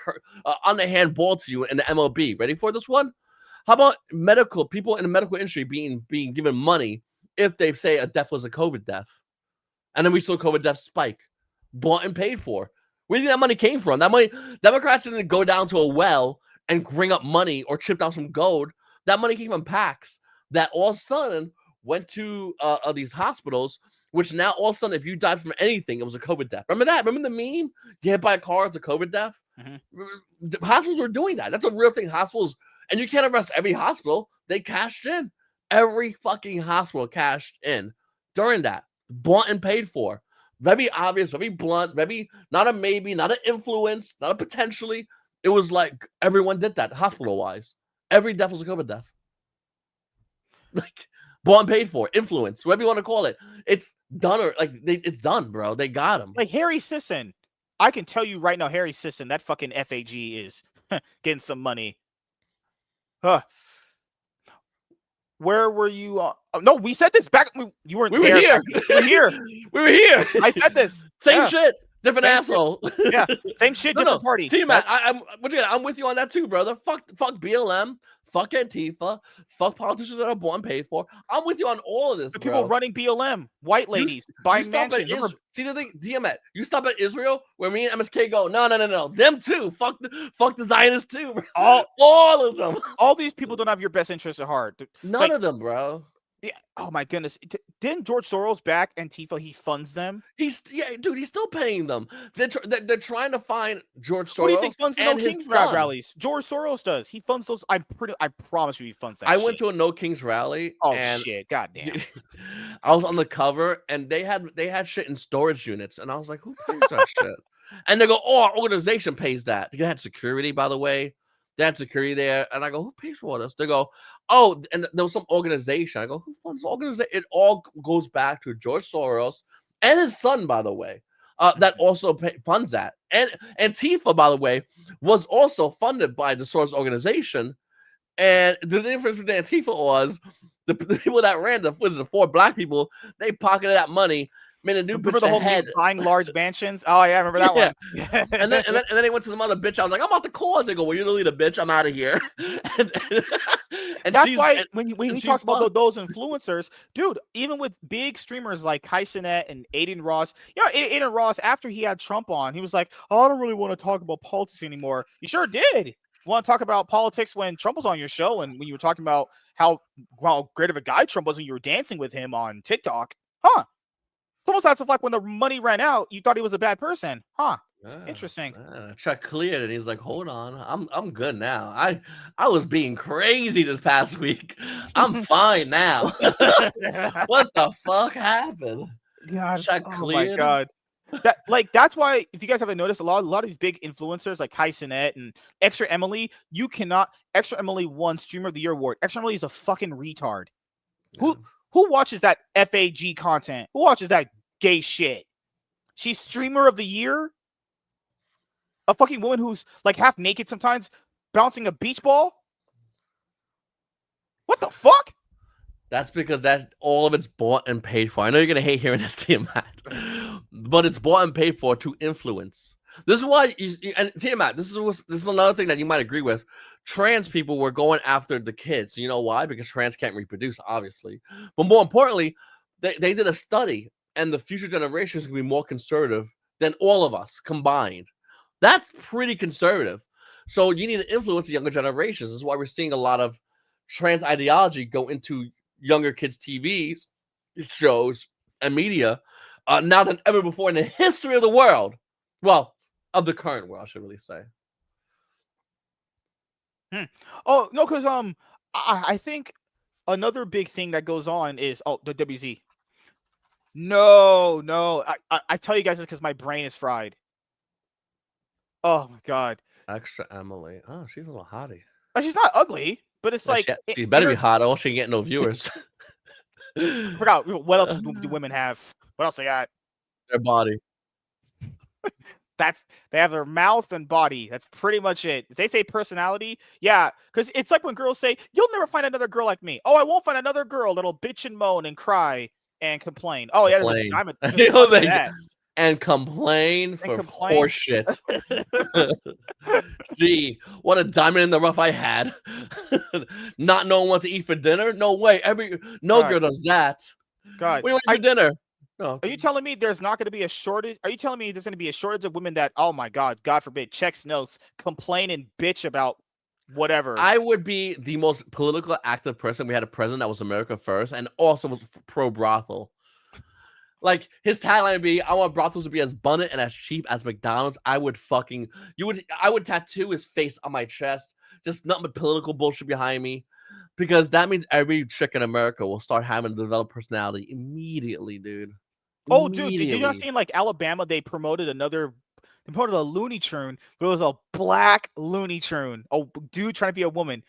S2: on the hand ball to you in the MLB. Ready for this one? How about people in the medical industry being given money if they say a death was a COVID death, and then we saw COVID death spike, bought and paid for? Where do you think that money came from? That money, Democrats didn't go down to a well and bring up money or chipped out some gold. That money came from PACs that all of a sudden went to these hospitals. Which now all of a sudden, if you died from anything, it was a COVID death. Remember that? Remember the meme? You hit by a car, it's a COVID death. Mm-hmm. Hospitals were doing that. That's a real thing. Hospitals, and you can't arrest every hospital. They cashed in. Every fucking hospital cashed in during that. Bought and paid for. Very obvious, very blunt, very not a maybe, not an influence, not a potentially. It was like everyone did that hospital-wise. Every death was a COVID death. Like, bought and paid for, influence, whatever you want to call it. It's done, or like it's done, bro. They got him.
S1: Like Harry Sisson, I can tell you right now, Harry Sisson, that fucking FAG is getting some money. Where were you? Oh, no, we said this back. You weren't.
S2: We were here.
S1: We were here.
S2: We were here.
S1: I said this.
S2: Same shit, different asshole.
S1: Yeah, same shit, different party.
S2: T-Mac, I'm with you on that too, brother. Fuck BLM. Fuck Antifa. Fuck politicians that are bought and paid for. I'm with you on all of this,
S1: the people running BLM, white ladies, buying mansions.
S2: See the thing, DMX, you stop at Israel where me and MSK go, no. Them too. Fuck the Zionists too, bro. All of them.
S1: All these people don't have your best interests at heart.
S2: None of them, bro.
S1: Yeah. Oh my goodness! Didn't George Soros back Antifa? He funds them.
S2: He's still paying them. They're trying to find George Soros.
S1: Who do you think funds the No Kings rallies? George Soros does. He funds those. I promise you, he funds that.
S2: I went to a No Kings rally.
S1: Oh shit! Goddamn.
S2: I was on the cover, and they had shit in storage units, and I was like, who pays that shit? And they go, oh, our organization pays that. They had security, by the way. They had security there, and I go, who pays for all this? They go, oh, and there was some organization. I go, who funds the organization? It all goes back to George Soros and his son, by the way, that also funds that. And Antifa, by the way, was also funded by the Soros organization. And the difference with Antifa was the people that ran the 4 black people, they pocketed that money, made a new
S1: Remember
S2: bitch
S1: the
S2: the
S1: whole
S2: head.
S1: buying large mansions? Oh yeah, I remember that one.
S2: And then he went to some other bitch. I was like, I'm about to call. They go, well, you're the leader, bitch. I'm out of here. and,
S1: That's
S2: she's
S1: why when he
S2: she's
S1: talks about
S2: fucked.
S1: those influencers, dude, even with big streamers like Kaisenet and Aiden Ross, Aiden Ross, after he had Trump on, he was like, oh, I don't really want to talk about politics anymore. You sure did. Want to talk about politics when Trump was on your show and when you were talking about how great of a guy Trump was when you were dancing with him on TikTok? Huh. It's almost as if like when the money ran out, you thought he was a bad person. Huh. Interesting.
S2: Chuck cleared and he's like, hold on, I'm good now. I was being crazy this past week. I'm fine now. What the fuck happened?
S1: God,
S2: Chuck
S1: oh my
S2: cleared.
S1: God. That's why, if you guys haven't noticed, a lot of these big influencers like Kaisenet and Extra Emily, Extra Emily won Streamer of the Year award. Extra Emily is a fucking retard. Yeah. Who watches that FAG content? Who watches that gay shit? She's Streamer of the Year? A fucking woman who's like half naked sometimes, bouncing a beach ball? What the fuck?
S2: That's because all of it's bought and paid for. I know you're gonna hate hearing this, Tiamat, but it's bought and paid for to influence. This is why, and Tiamat, this is another thing that you might agree with. Trans people were going after the kids. You know why? Because trans can't reproduce, obviously. But more importantly, they did a study, and the future generations can be more conservative than all of us combined. That's pretty conservative. So you need to influence the younger generations. This is why we're seeing a lot of trans ideology go into younger kids' TVs, shows, and media now than ever before in the history of the world. Well, of the current world, I should really say.
S1: Oh no, because I think another big thing that goes on is the WZ. No, I tell you guys this because my brain is fried. Oh my God.
S2: Extra Emily. Oh, she's a little hottie.
S1: But she's not ugly, but it's like
S2: she better be hot, or she ain't getting no viewers.
S1: I forgot what else do women have? What else they got?
S2: Their body.
S1: They have their mouth and body. That's pretty much it. If they say personality, yeah, because it's like when girls say, "You'll never find another girl like me." Oh, I won't find another girl that'll bitch and moan and cry and complain. Oh yeah, there's a diamond.
S2: And complain for horseshit. Gee, what a diamond in the rough I had. Not knowing what to eat for dinner? No way. No girl does that.
S1: God,
S2: what do you want for dinner?
S1: No. Are you telling me there's not going to be a shortage? Are you telling me there's going to be a shortage of women that, oh my God, God forbid, checks notes, complain and bitch about whatever?
S2: I would be the most political active person. We had a president that was America first and also was pro brothel. Like his tagline would be, I want brothels to be as abundant and as cheap as McDonald's. I would tattoo his face on my chest. Just nothing but political bullshit behind me. Because that means every chick in America will start having to develop personality immediately, dude.
S1: Oh, dude, did you not see in like Alabama, they promoted a Looney Tune, but it was a black Looney Tune. A dude trying to be a woman.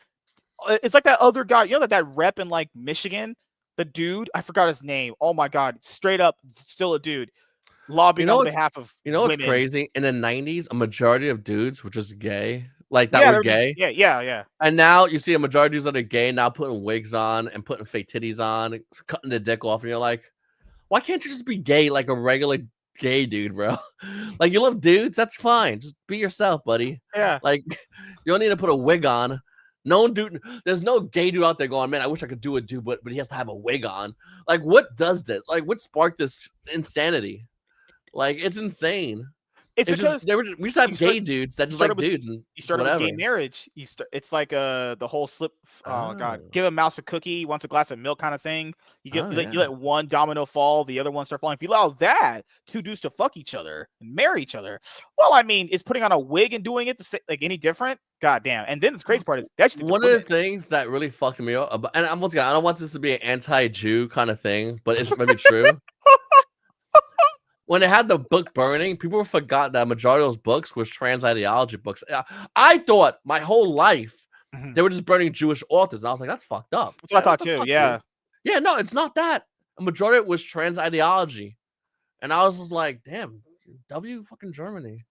S1: It's like that other guy, you know that rep in like Michigan? The dude, I forgot his name. Oh my God, straight up, still a dude lobbying on behalf of
S2: women. What's crazy? In the 90s, a majority of dudes were just gay, like that were gay.
S1: Yeah.
S2: And now you see a majority of dudes that are gay now putting wigs on and putting fake titties on, cutting the dick off, and you're like, why can't you just be gay like a regular gay dude, bro? Like you love dudes, that's fine. Just be yourself, buddy.
S1: Yeah.
S2: Like you don't need to put a wig on. No dude, there's no gay dude out there going, man, I wish I could do a dude, but he has to have a wig on. Like, what does this? Like, what sparked this insanity? Like, it's insane.
S1: It's because
S2: we just have gay dudes that just like dudes. And
S1: you started with gay marriage. It's like the whole slip. Oh God, give a mouse a cookie, wants a glass of milk kind of thing. You let one domino fall, the other one start falling. If you allow that, two dudes to fuck each other and marry each other. Well, I mean, is putting on a wig and doing it like any different? God damn. And then the crazy part is that's
S2: one of the things that really fucked me up. And once again, I don't want this to be an anti-Jew kind of thing, but it's maybe true. When they had the book burning, people forgot that a majority of those books was trans ideology books. I thought my whole life they were just burning Jewish authors. And I was like, that's fucked up.
S1: That's what I thought too. Yeah.
S2: Yeah, no, it's not that. A majority of it was trans ideology. And I was just like, damn, W fucking Germany.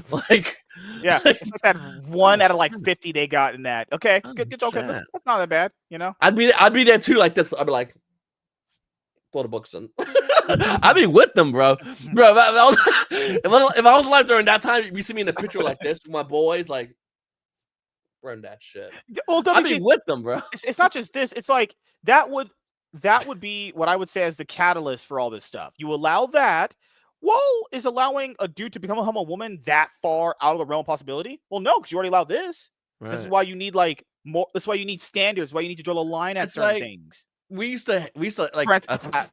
S2: Like,
S1: yeah, it's like that 1 out of like 50 they got in that. Okay, good. Okay, that's not that bad, you know.
S2: I'd be there too, like this. I'd be like, throw the books in. I'd be with them, bro. Bro, if I was alive during that time, you see me in a picture like this with my boys, like, burn that shit.
S1: Well,
S2: I'd be with them, bro.
S1: It's not just this. It's like that would be what I would say as the catalyst for all this stuff. You allow that. Well, is allowing a dude to become a homo woman that far out of the realm of possibility? Well, no, because you already allowed this. Right. This is why you need like more. That's why you need standards. Why you need to draw the line at certain things.
S2: We used to like attack.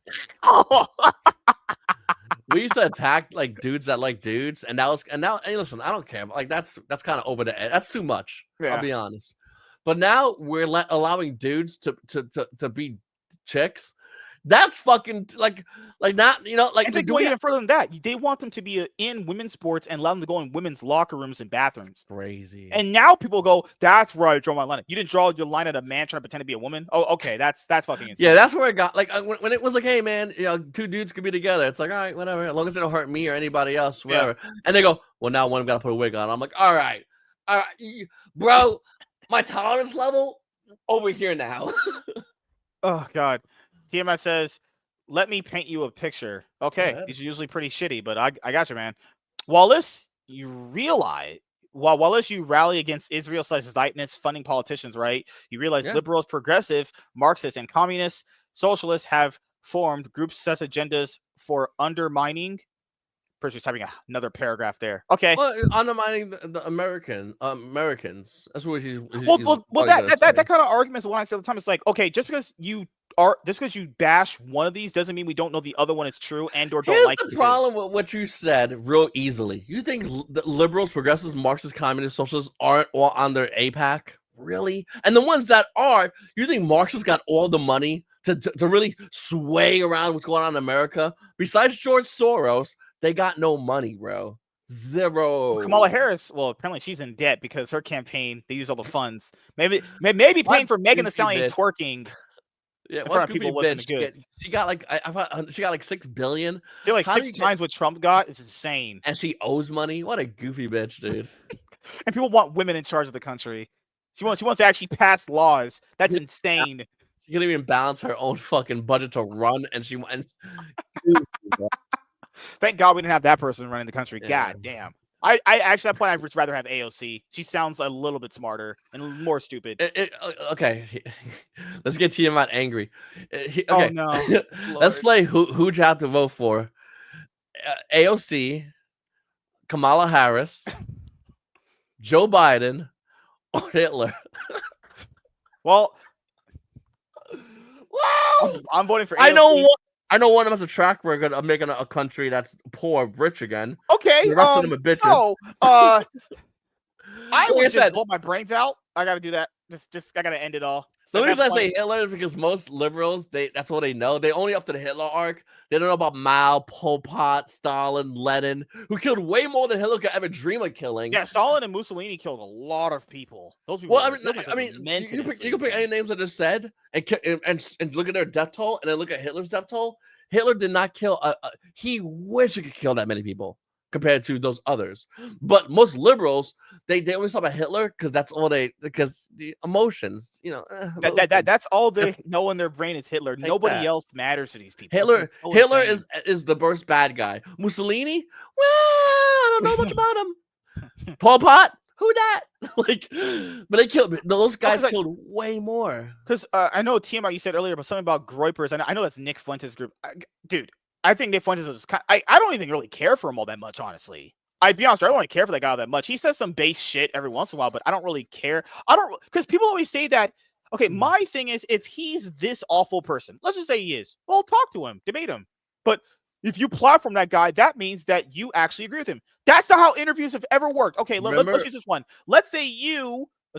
S2: We used to attack like dudes that like dudes, and now hey, listen, I don't care. Like that's kind of over the edge. That's too much. Yeah. I'll be honest. But now we're allowing dudes to be chicks. That's fucking like not, you know, like
S1: they go even further than that. They want them to be in women's sports and allow them to go in women's locker rooms and bathrooms.
S2: Crazy.
S1: And now people go, that's right, I draw my line. You didn't draw your line at a man trying to pretend to be a woman. Oh, okay, that's fucking insane.
S2: Yeah, that's where it got like when it was like, hey man, you know, two dudes could be together. It's like, all right, whatever, as long as they don't hurt me or anybody else, whatever. Yeah. And they go, well, now one got to put a wig on. I'm like, all right, bro, my tolerance level over here now.
S1: Oh God. TMS says, let me paint you a picture. Okay, these are usually pretty shitty, but I got you, man. Wallace, you rally against Israel/Zionists funding politicians, right? You realize liberals, progressive, Marxists, and communists, socialists have formed groups set agendas for undermining. She's typing another paragraph there. Okay.
S2: Well, undermining the Americans. That's what he's
S1: that kind of argument is what I say all the time. It's like, okay, just because you bash one of these doesn't mean we don't know the other one is true and or don't like it.
S2: Here's the problem with what you said real easily. You think the liberals, progressives, Marxists, communists, socialists aren't all on their APAC? Really? And the ones that are, you think Marxists got all the money to really sway around what's going on in America? Besides George Soros, they got no money, bro. Zero.
S1: Kamala Harris, well, apparently she's in debt because her campaign, they use all the funds. Maybe paying for Megan Thee Stallion twerking.
S2: Yeah, in front of people wasn't good. She got like she got like $6 billion.
S1: They're like 6 times what Trump got. It's insane.
S2: And she owes money. What a goofy bitch, dude.
S1: And people want women in charge of the country. She wants to actually pass laws. That's insane.
S2: She can't even balance her own fucking budget to run, and
S1: thank God we didn't have that person running the country. Yeah. God damn. I actually, at that point, I'd just rather have AOC. She sounds a little bit smarter and more stupid.
S2: Okay, let's get Tiamat angry. Okay.
S1: Oh no!
S2: Let's play who'd you have to vote for? AOC, Kamala Harris, Joe Biden, or Hitler.
S1: Well, I'm voting for AOC.
S2: I know one of us a track record of making a country that's poor rich again.
S1: Okay.
S2: The rest of them are bitches.
S1: So, I would just blow my brains out. I got to do that. Just I got to end it all.
S2: The reason I say Hitler is because most liberals, that's what they know. They only up to the Hitler arc. They don't know about Mao, Pol Pot, Stalin, Lenin, who killed way more than Hitler could ever dream of killing.
S1: Yeah, Stalin and Mussolini killed a lot of people. Those people.
S2: Well, you can pick any names I just said and look at their death toll, and then look at Hitler's death toll. Hitler did not kill. He wished he could kill that many people compared to those others. But most liberals, they only talk about Hitler because the emotions, you know.
S1: That's all they know in their brain is Hitler. Nobody else matters to these people.
S2: Hitler is the worst bad guy. Mussolini, well, I don't know much about him. Pol Pot, who that? But they killed those guys. Killed way more.
S1: Because I know TMI, you said earlier, but something about Groypers. I know that's Nick Fuentes' group, dude. I think Nick Fuentes is I don't even really care for him all that much, honestly. I'd be honest, I don't really care for that guy all that much. He says some base shit every once in a while, but I don't really care. Because people always say that, okay, my thing is, if he's this awful person, let's just say he is, well, talk to him, debate him. But if you platform that guy, that means that you actually agree with him. That's not how interviews have ever worked. Okay, let's use this one. Let's say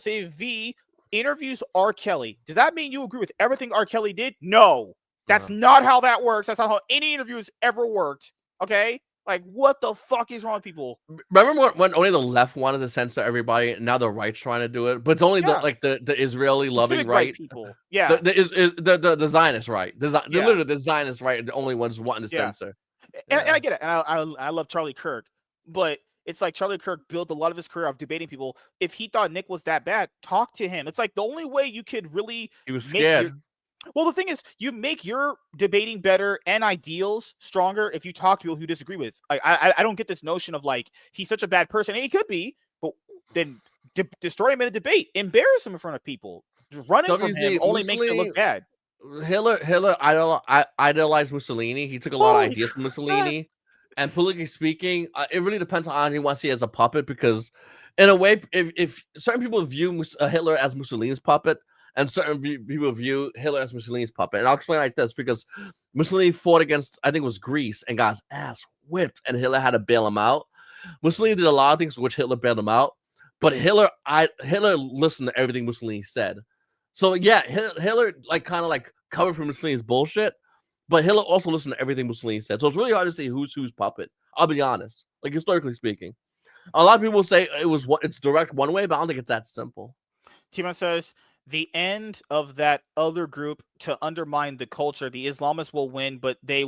S1: V interviews R. Kelly. Does that mean you agree with everything R. Kelly did? No. That's not how that works. That's not how any interviews ever worked. Okay? Like, what the fuck is wrong with people?
S2: Remember when only the left wanted to censor everybody, and now the right's trying to do it? But it's only the Israeli loving right
S1: people. Yeah.
S2: The Zionist right. Literally the Zionist right are the only ones wanting to censor.
S1: And I get it. And I love Charlie Kirk. But it's like Charlie Kirk built a lot of his career off debating people. If he thought Nick was that bad, talk to him. It's like the only way you could really...
S2: He was scared.
S1: Well, the thing is, you make your debating better and ideals stronger if you talk to people who disagree with. I don't get this notion of like he's such a bad person, and he could be, but then destroy him in a debate, embarrass him in front of people. Just running from him
S2: WZ
S1: only makes it look bad.
S2: Hitler idolized Mussolini. He took a lot of
S1: Holy
S2: ideas from
S1: crap.
S2: Mussolini, and politically speaking, it really depends on how he wants to see as a puppet. Because, in a way, if certain people view Hitler as Mussolini's puppet, and certain people view Hitler as Mussolini's puppet, and I'll explain like this: because Mussolini fought against, I think it was Greece, and got his ass whipped, and Hitler had to bail him out. Mussolini did a lot of things which Hitler bailed him out, but Hitler listened to everything Mussolini said. So yeah, Hitler kind of covered for Mussolini's bullshit, but Hitler also listened to everything Mussolini said. So it's really hard to say who's puppet. I'll be honest, like historically speaking, a lot of people say it's direct one way, but I don't think it's that simple.
S1: Timon says the end of that other group to undermine the culture, the Islamists will win, but they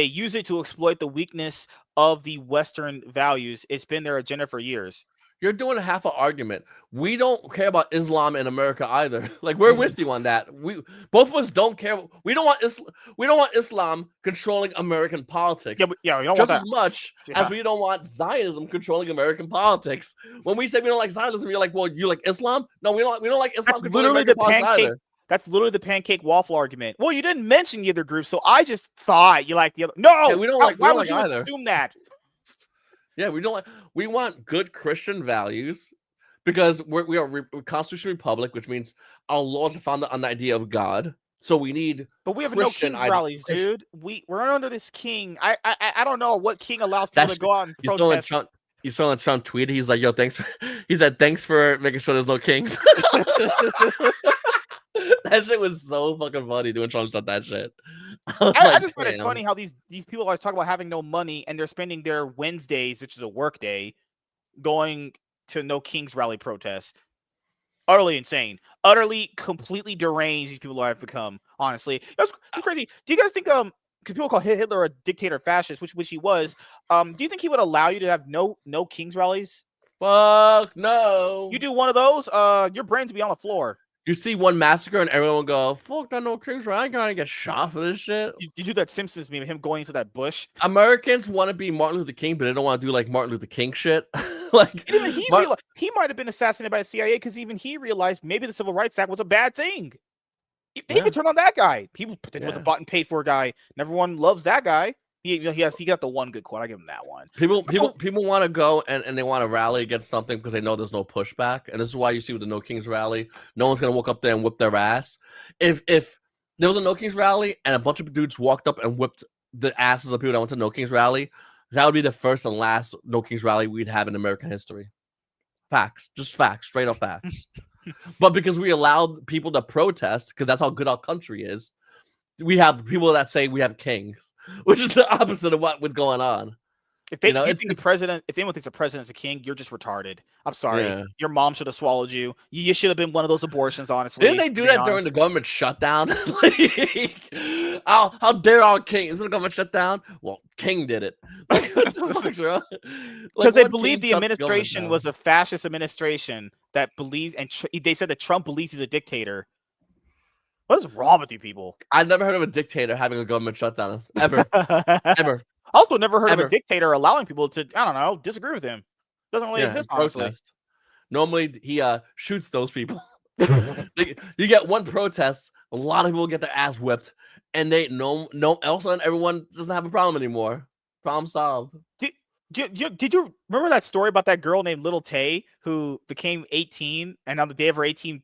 S1: use it to exploit the weakness of the Western values. It's been their agenda for years.
S2: You're doing half an argument. We don't care about Islam in America either. Like, we're with you on that. Both of us don't care. We don't want Islam controlling American politics.
S1: Yeah, we don't
S2: just
S1: want
S2: as much as we don't want Zionism controlling American politics. When we say we don't like Zionism, you're like, well, you like Islam? No, we don't like Islam.
S1: That's literally the pancake. That's literally the pancake waffle argument. Well, you didn't mention the other group, so I just thought you like the other. No,
S2: yeah, we don't like.
S1: Why
S2: would
S1: like you
S2: either.
S1: assume that?
S2: Yeah, we don't like. We want good Christian values because we are a constitutional republic, which means our laws are founded on the idea of God. So we need.
S1: But we have
S2: Christian
S1: no king's rallies, dude. We're under this king. I don't know what king allows people to go out and protest.
S2: You saw when Trump tweeted, he's like, "Yo, thanks." He said, "Thanks for making sure there's no kings." That shit was so fucking funny when Trump said that shit.
S1: I just find it funny how these people are talking about having no money and they're spending their Wednesdays, which is a work day, going to no king's rally protests. Utterly insane. Utterly, completely deranged these people have become, honestly. That's crazy. Do you guys think, because people call Hitler a dictator fascist, which he was, do you think he would allow you to have no king's rallies?
S2: Fuck no.
S1: You do one of those, your brains would be on the floor.
S2: You see one massacre and everyone will go, fuck that no king's rally. I ain't gonna get shot for this shit.
S1: You do that Simpsons meme of him going into that bush.
S2: Americans want to be Martin Luther King, but they don't want to do like Martin Luther King shit. Like,
S1: even he might have been assassinated by the CIA because even he realized maybe the Civil Rights Act was a bad thing. They even turned on that guy. People put with the bought and paid for guy. And everyone loves that guy. He got the one good quote. I give him that one.
S2: People want to go and they want to rally against something because they know there's no pushback. And this is why you see with the No Kings rally, no one's gonna walk up there and whip their ass. If there was a No Kings rally and a bunch of dudes walked up and whipped the asses of people that went to No Kings rally, that would be the first and last No Kings rally we'd have in American history. Facts, just facts, straight up facts. But because we allowed people to protest, because that's how good our country is, we have people that say we have kings, which is the opposite of what was going on.
S1: If anyone thinks the president's a king, you're just retarded. I'm sorry. Yeah. Your mom should have swallowed you. You should have been one of those abortions, honestly.
S2: Didn't they do that during the government shutdown? How dare our king? Isn't the government shutdown? Well, King did it.
S1: Because they believed the administration was a fascist administration that believed, and they said that Trump believes he's a dictator. What is wrong with you people?
S2: I've never heard of a dictator having a government shutdown. Ever. Ever.
S1: Also never heard of a dictator allowing people to, I don't know, disagree with him. Doesn't really exist, honestly.
S2: Normally, he shoots those people. You get one protest, a lot of people get their ass whipped, and all of a sudden everyone doesn't have a problem anymore. Problem solved.
S1: Did you remember that story about that girl named Little Tay who became 18 and on the day of her 18th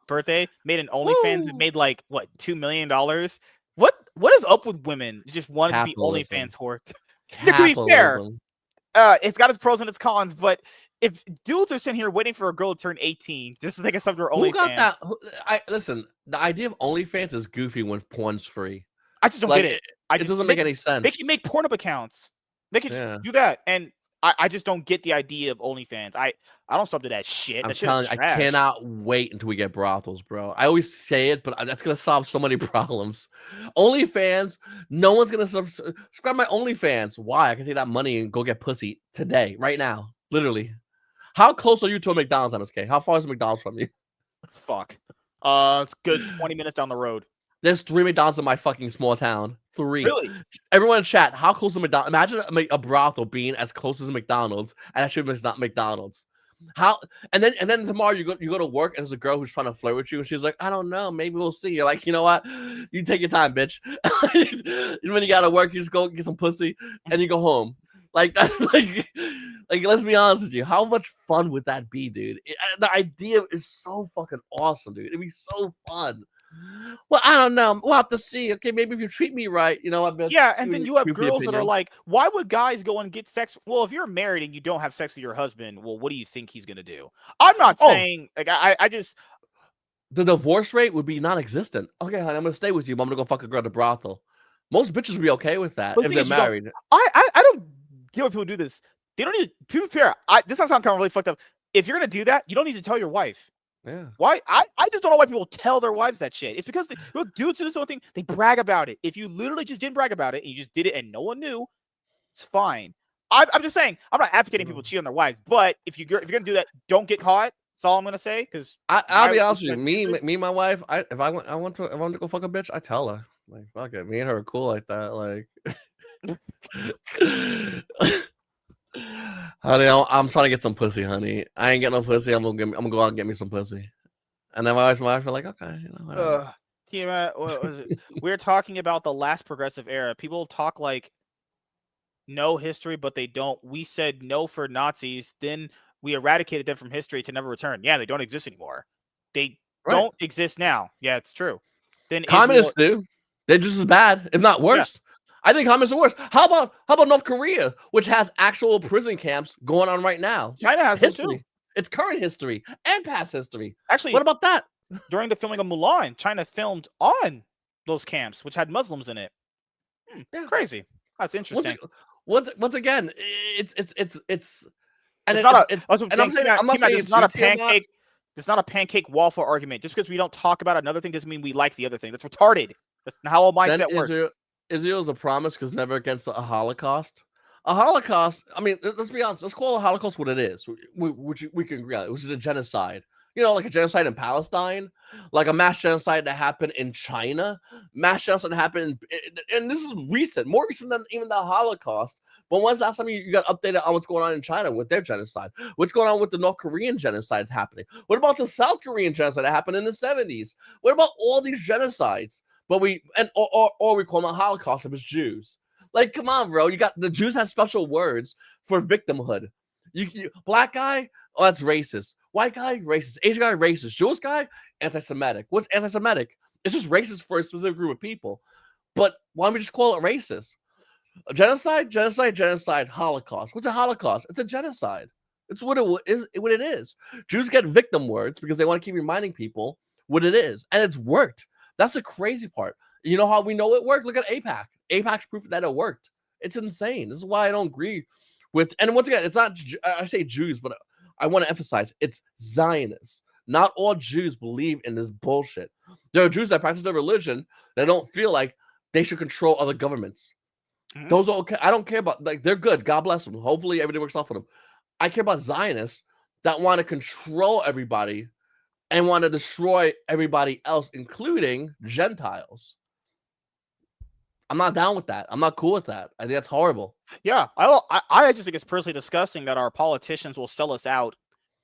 S1: birthday made an OnlyFans and made like what $2 million? What is up with women? You just wanted to be OnlyFans whore. To be fair, it's got its pros and its cons, but if dudes are sitting here waiting for a girl to turn 18 just to take a sub to her OnlyFans. Who got
S2: that? Listen, the idea of OnlyFans is goofy when porn's free.
S1: I just don't get it.
S2: It doesn't make any sense.
S1: They can make porn up accounts. They can do that, and I just don't get the idea of OnlyFans. I don't sub to that shit.
S2: I'm telling you, I cannot wait until we get brothels, bro. I always say it, but that's gonna solve so many problems. OnlyFans, no one's gonna subscribe my OnlyFans. Why? I can take that money and go get pussy today, right now, literally. How close are you to a McDonald's, MSK? How far is McDonald's from you?
S1: Fuck. It's good 20 minutes down the road.
S2: There's 3 McDonald's in my fucking small town. 3.
S1: Really?
S2: Everyone in chat, how close is McDonald's? Imagine a brothel being as close as McDonald's, and actually it's not McDonald's. How? And then tomorrow you go to work and there's a girl who's trying to flirt with you, and she's like, I don't know, maybe we'll see. You're like, you know what? You take your time, bitch. When you gotta work, you just go get some pussy and you go home. Like let's be honest with you. How much fun would that be, dude? The idea is so fucking awesome, dude. It'd be so fun. Well, I don't know. We'll have to see. Okay, maybe if you treat me right, you know what?
S1: Yeah, and then you have girls that are like, why would guys go and get sex? Well, if you're married and you don't have sex with your husband, well, what do you think he's gonna do? I'm not saying like I just
S2: the divorce rate would be non-existent. Okay, honey, I'm gonna stay with you, but I'm gonna go fuck a girl at a brothel. Most bitches would be okay with that if they're married.
S1: I don't get why people do this. They don't need to be fair. This sounds kind of really fucked up. If you're gonna do that, you don't need to tell your wife.
S2: Yeah.
S1: Why? I just don't know why people tell their wives that shit. It's because dudes do this whole thing. They brag about it. If you literally just didn't brag about it and you just did it and no one knew, it's fine. I'm just saying. I'm not advocating people cheat on their wives, but if you're gonna do that, don't get caught. That's all I'm gonna say. Because
S2: I'll be honest with you. Me, and my wife. If I want to go fuck a bitch, I tell her. Like, fuck it. Me and her are cool like that. Like, honey, I'm trying to get some pussy, honey. I ain't getting no pussy. I'm gonna go out and get me some pussy. And then my wife are like, okay, you know.
S1: What was it? We're talking about the last progressive era. People talk like no history, but they don't. We said no for Nazis, then we eradicated them from history to never return. Yeah, they don't exist anymore. They don't exist now. Yeah, it's true. Then
S2: communists do. They're just as bad, if not worse. Yeah. I think communists are worse. How about North Korea, which has actual prison camps going on right now?
S1: China has history.
S2: It's current history and past history.
S1: Actually,
S2: what about that?
S1: During the filming of Mulan, China filmed on those camps, which had Muslims in it. Crazy. That's interesting.
S2: Once again, it's
S1: and I'm saying it's not a pancake. It's not a pancake waffle argument. Just because we don't talk about another thing doesn't mean we like the other thing. That's retarded. That's not how a mindset works.
S2: Israel's a promise because never against a Holocaust. A Holocaust, I mean, let's be honest. Let's call a Holocaust what it is, which we can agree on, which is a genocide. You know, like a genocide in Palestine, like a mass genocide that happened in China, mass genocide that happened, and this is recent, more recent than even the Holocaust. But when's the last time you got updated on what's going on in China with their genocide? What's going on with the North Korean genocides happening? What about the South Korean genocide that happened in the 70s? What about all these genocides? But we call them a Holocaust if it's Jews. Like, come on, bro. You got the Jews have special words for victimhood. You black guy, oh, that's racist. White guy, racist. Asian guy, racist. Jewish guy, anti-Semitic. What's anti-Semitic? It's just racist for a specific group of people. But why don't we just call it racist? A genocide, Holocaust. What's a Holocaust? It's a genocide. It's what it is. Jews get victim words because they want to keep reminding people what it is. And it's worked. That's the crazy part. You know how we know it worked? Look at AIPAC. AIPAC's proof that it worked. It's insane. This is why I don't agree with, and once again, it's not, I say Jews, but I want to emphasize it's Zionists. Not all Jews believe in this bullshit. There are Jews that practice their religion that don't feel like they should control other governments. Mm-hmm. Those are okay. I don't care about, like, they're good. God bless them. Hopefully everything works out for them. I care about Zionists that want to control everybody and want to destroy everybody else, including Gentiles. I'm not down with that. I'm not cool with that. I think that's horrible.
S1: Yeah, I just think it's personally disgusting that our politicians will sell us out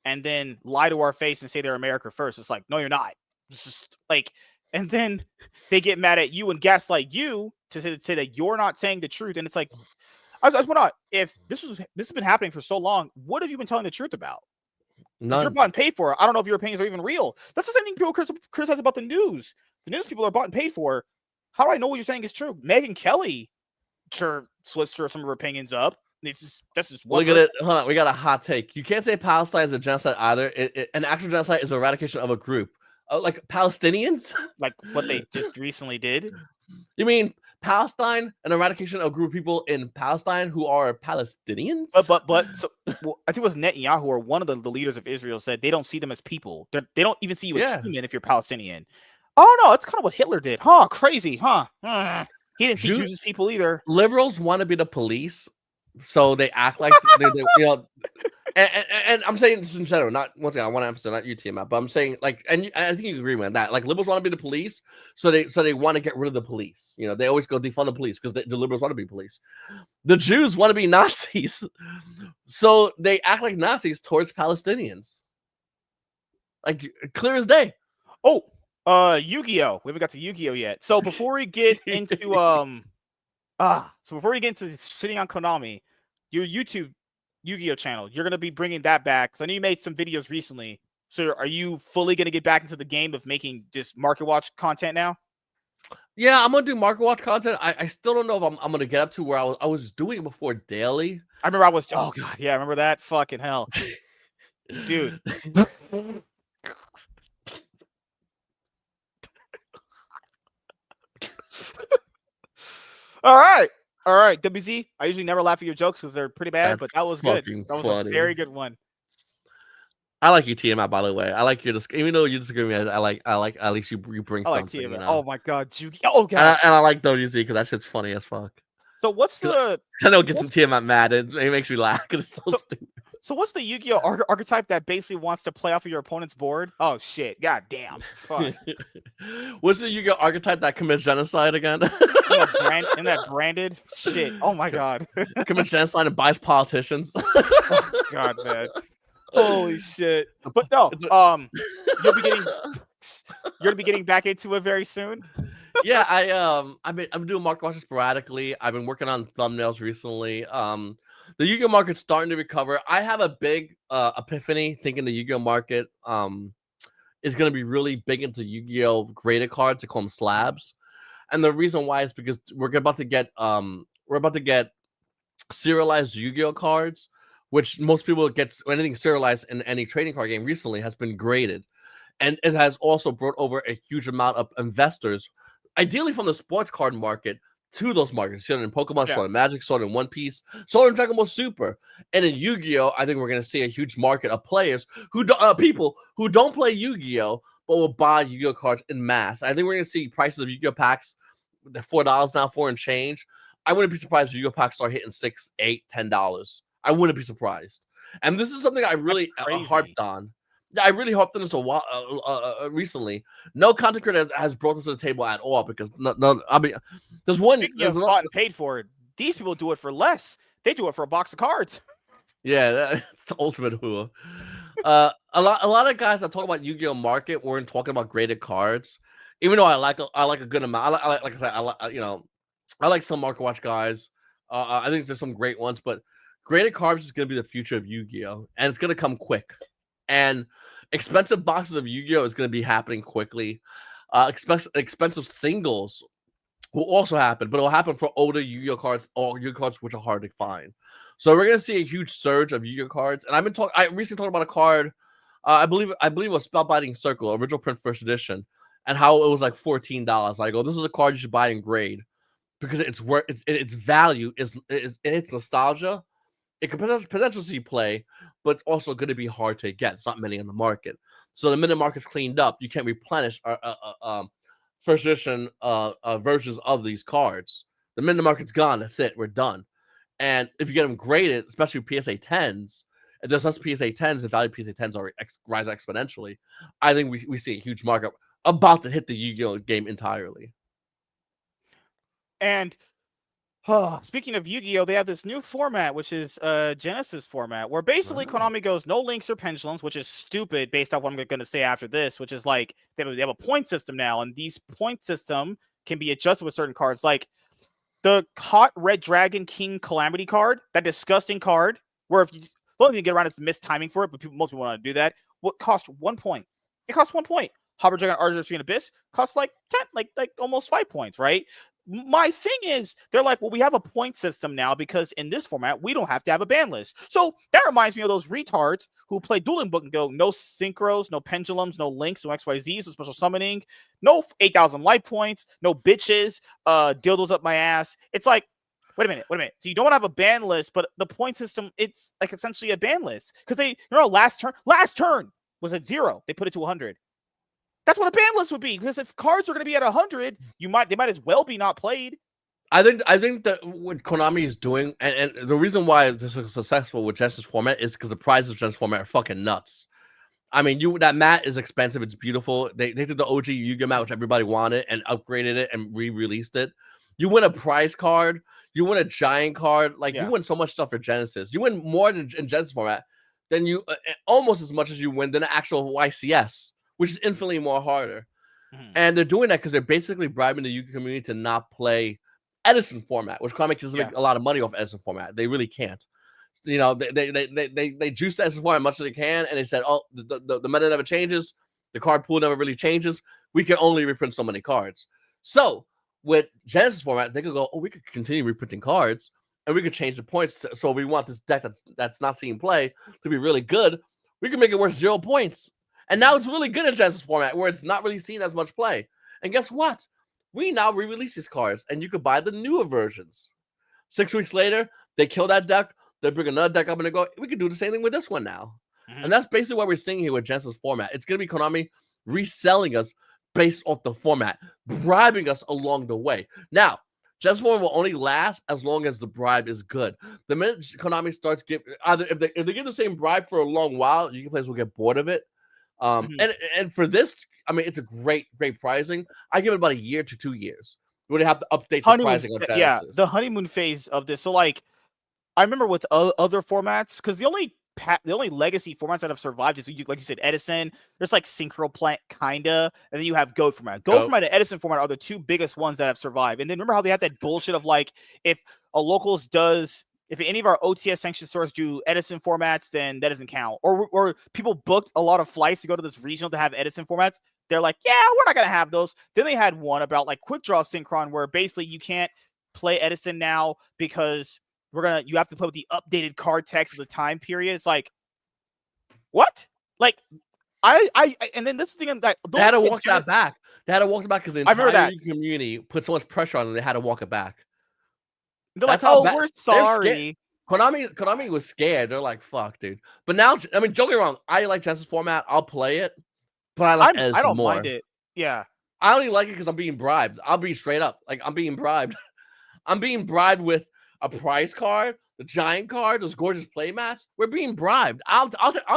S1: and then lie to our face and say they're America first. It's like, no, you're not. It's just like, and then they get mad at you and gaslight you to say that you're not saying the truth. And it's like, I just want to, if this has been happening for so long, what have you been telling the truth about? You're bought and paid for. I don't know if your opinions are even real. That's the same thing people criticize about the news. The news people are bought and paid for. How do I know what you're saying is true? Megyn Kelly switched some of her opinions up. That's just
S2: look at it. Hold on, we got a hot take. You can't say Palestine is a genocide either. An actual genocide is an eradication of a group, like Palestinians,
S1: like what they just recently did.
S2: You mean Palestine, an eradication of a group of people in Palestine who are Palestinians?
S1: But so I think it was Netanyahu or one of the leaders of Israel said they don't see them as people. They don't even see you as human if you're Palestinian. Oh no, it's kind of what Hitler did, huh? Crazy, huh? He didn't see Jews as people either.
S2: Liberals want to be the police, so they act like they you know. and I'm saying this in general, not once again. I want to emphasize not you, TMF, but I'm saying like, and I think you agree with that. Like liberals want to be the police, so they want to get rid of the police. You know, they always go defund the police because the liberals want to be police. The Jews want to be Nazis, so they act like Nazis towards Palestinians. Like clear as day.
S1: Oh, Yu-Gi-Oh! We haven't got to Yu-Gi-Oh! Yet. So before we get into sitting on Konami, your YouTube Yu-Gi-Oh! Channel, you're gonna be bringing that back. So I know you made some videos recently. So are you fully gonna get back into the game of making just market watch content now?
S2: Yeah, I'm gonna do market watch content. I still don't know if I'm gonna get up to where I was doing it before daily.
S1: I remember oh god, yeah, I remember that. Fucking hell. Dude. All right, WZ. I usually never laugh at your jokes because they're pretty bad, but that was good. That was a very good one.
S2: I like you, TMI. By the way, I like your even though you disagree with me, I like at least you bring something. You know?
S1: Oh my god, oh god.
S2: And I like WZ because that shit's funny as fuck.
S1: So what's the?
S2: I know it gets some TMI mad. It makes me laugh because it's so stupid.
S1: So what's the Yu-Gi-Oh archetype that basically wants to play off of your opponent's board? Oh shit! God damn! Fuck.
S2: What's the Yu-Gi-Oh archetype that commits genocide again?
S1: In that branded shit. Oh my god.
S2: Commits genocide and buys politicians.
S1: Oh, god, man. Holy shit! But no, you'll be getting back into it very soon.
S2: Yeah, I'm doing market watches sporadically. I've been working on thumbnails recently. The Yu-Gi-Oh market's starting to recover. I have a big epiphany thinking the Yu-Gi-Oh market is going to be really big into Yu-Gi-Oh graded cards. They call them slabs, and the reason why is because we're about to get serialized Yu-Gi-Oh cards, which most people get anything serialized in any trading card game recently has been graded, and it has also brought over a huge amount of investors, ideally from the sports card market, to those markets. You know, in Pokemon, saw it in Magic, saw it in One Piece, saw it in Dragon Ball Super, and in Yu-Gi-Oh, I think we're going to see a huge market of players who people who don't play Yu-Gi-Oh but will buy Yu-Gi-Oh cards in mass. I think we're going to see prices of Yu-Gi-Oh packs $4 now, $4 and change. I wouldn't be surprised if Yu-Gi-Oh packs start hitting $6, $8, $10. I wouldn't be surprised. And this is something I really harped on. Yeah, I really harped on this a while recently. No content creator has brought this to the table at all because I mean, there's
S1: gotten paid for it. These people do it for less. They do it for a box of cards.
S2: Yeah, that's the ultimate who. A lot of guys that talk about Yu-Gi-Oh market weren't talking about graded cards. Even though I like a good amount. Like I said, I like some market watch guys. I think there's some great ones, but graded cards is going to be the future of Yu-Gi-Oh, and it's going to come quick. And expensive boxes of Yu-Gi-Oh is going to be happening quickly. Expensive singles will also happen, but it'll happen for older Yu-Gi-Oh cards or Yu-Gi-Oh cards which are hard to find. So we're going to see a huge surge of Yu-Gi-Oh cards. And I recently talked about a card. I believe it was Spellbinding Circle, original print first edition, and how it was like $14. I go, this is a card you should buy in grade because its value is its nostalgia. It could potentially see play, but it's also going to be hard to get. It's not many in the market. So the minute market's cleaned up, you can't replenish first edition versions of these cards. The minute the market's gone, that's it. We're done. And if you get them graded, especially PSA 10s, if there's less PSA 10s, the value of PSA 10s are rise exponentially. I think we see a huge market about to hit the Yu-Gi-Oh game entirely.
S1: And speaking of Yu-Gi-Oh, they have this new format, which is Genesis format, where basically Konami goes no links or pendulums, which is stupid based off what I'm going to say after this, which is like they have a point system now, and these point system can be adjusted with certain cards, like the Hot Red Dragon King Calamity card, that disgusting card, where if you the only thing you get around is missed timing for it, but most people want to do that. What cost 1 point? It costs 1 point. Hot Red Dragon Argentine Abyss costs like 10, like almost 5 points, right? My thing is, they're like, well, we have a point system now because in this format, we don't have to have a ban list. So that reminds me of those retards who play Dueling Book and go, no synchros, no pendulums, no links, no XYZs, no special summoning, no 8,000 life points, no bitches, dildos up my ass. It's like, wait a minute. So you don't want to have a ban list, but the point system, it's like essentially a ban list. Because last turn was at 0. They put it to 100. That's what a ban list would be, because if cards are going to be at 100, they might as well be not played.
S2: I think that what Konami is doing, and the reason why they're so successful with Genesis format is because the prizes of Genesis format are fucking nuts. I mean, that mat is expensive. It's beautiful. They did the OG Yu-Gi-Oh mat, which everybody wanted, and upgraded it and re-released it. You win a prize card. You win a giant card. Like you win so much stuff for Genesis. You win more in Genesis format than you almost as much as you win than the actual YCS, which is infinitely more harder. And they're doing that because they're basically bribing the Yu-Gi-Oh community to not play Edison format, which Konami doesn't make a lot of money off Edison format. They really can't. You know, they juice the Edison format as much as they can, and they said, "Oh, the meta never changes, the card pool never really changes. We can only reprint so many cards." So with Genesis format, they could go, "Oh, we could continue reprinting cards, and we could change the points. So we want this deck that's not seeing play to be really good. We can make it worth 0 points." And now it's really good in Genesis format where it's not really seen as much play. And guess what? We now re-release these cards, and you could buy the newer versions. 6 weeks later, they kill that deck. They bring another deck up, and they go, we could do the same thing with this one now. And that's basically what we're seeing here with Genesis format. It's going to be Konami reselling us based off the format, bribing us along the way. Now, Genesis format will only last as long as the bribe is good. The minute Konami starts giving, either if they give the same bribe for a long while, Yu-Gi-Oh players will get bored of it. And for this, I mean, it's a great pricing. I give it about 1 year to 2 years. We would have to update the pricing on Genesis.
S1: Yeah, the honeymoon phase of this. So, like, I remember with other formats, because the only legacy formats that have survived is, like you said, Edison. There's like Synchro Plant, kinda, and then you have Go format. Go format and Edison format are the two biggest ones that have survived. And then remember how they had that bullshit of like, if any of our OTS sanctioned stores do Edison formats, then that doesn't count. Or people booked a lot of flights to go to this regional to have Edison formats. They're like, yeah, we're not going to have those. Then they had one about like quick draw synchron where basically you can't play Edison now because you have to play with the updated card text of the time period. It's like, what? Like, and then this is the thing that
S2: they had to walk that back. They had to walk it back because the entire community put so much pressure on them. They had to walk it back.
S1: They're like, oh, we're sorry.
S2: Konami was scared. They're like, fuck, dude. But now, I mean, don't get me wrong. I like Genesis format. I'll play it. But I like Edison more. I don't mind
S1: it. Yeah.
S2: I only like it because I'm being bribed. I'll be straight up. Like, I'm being bribed. I'm being bribed with a prize card, the giant card, those gorgeous play mats. We're being bribed. I'll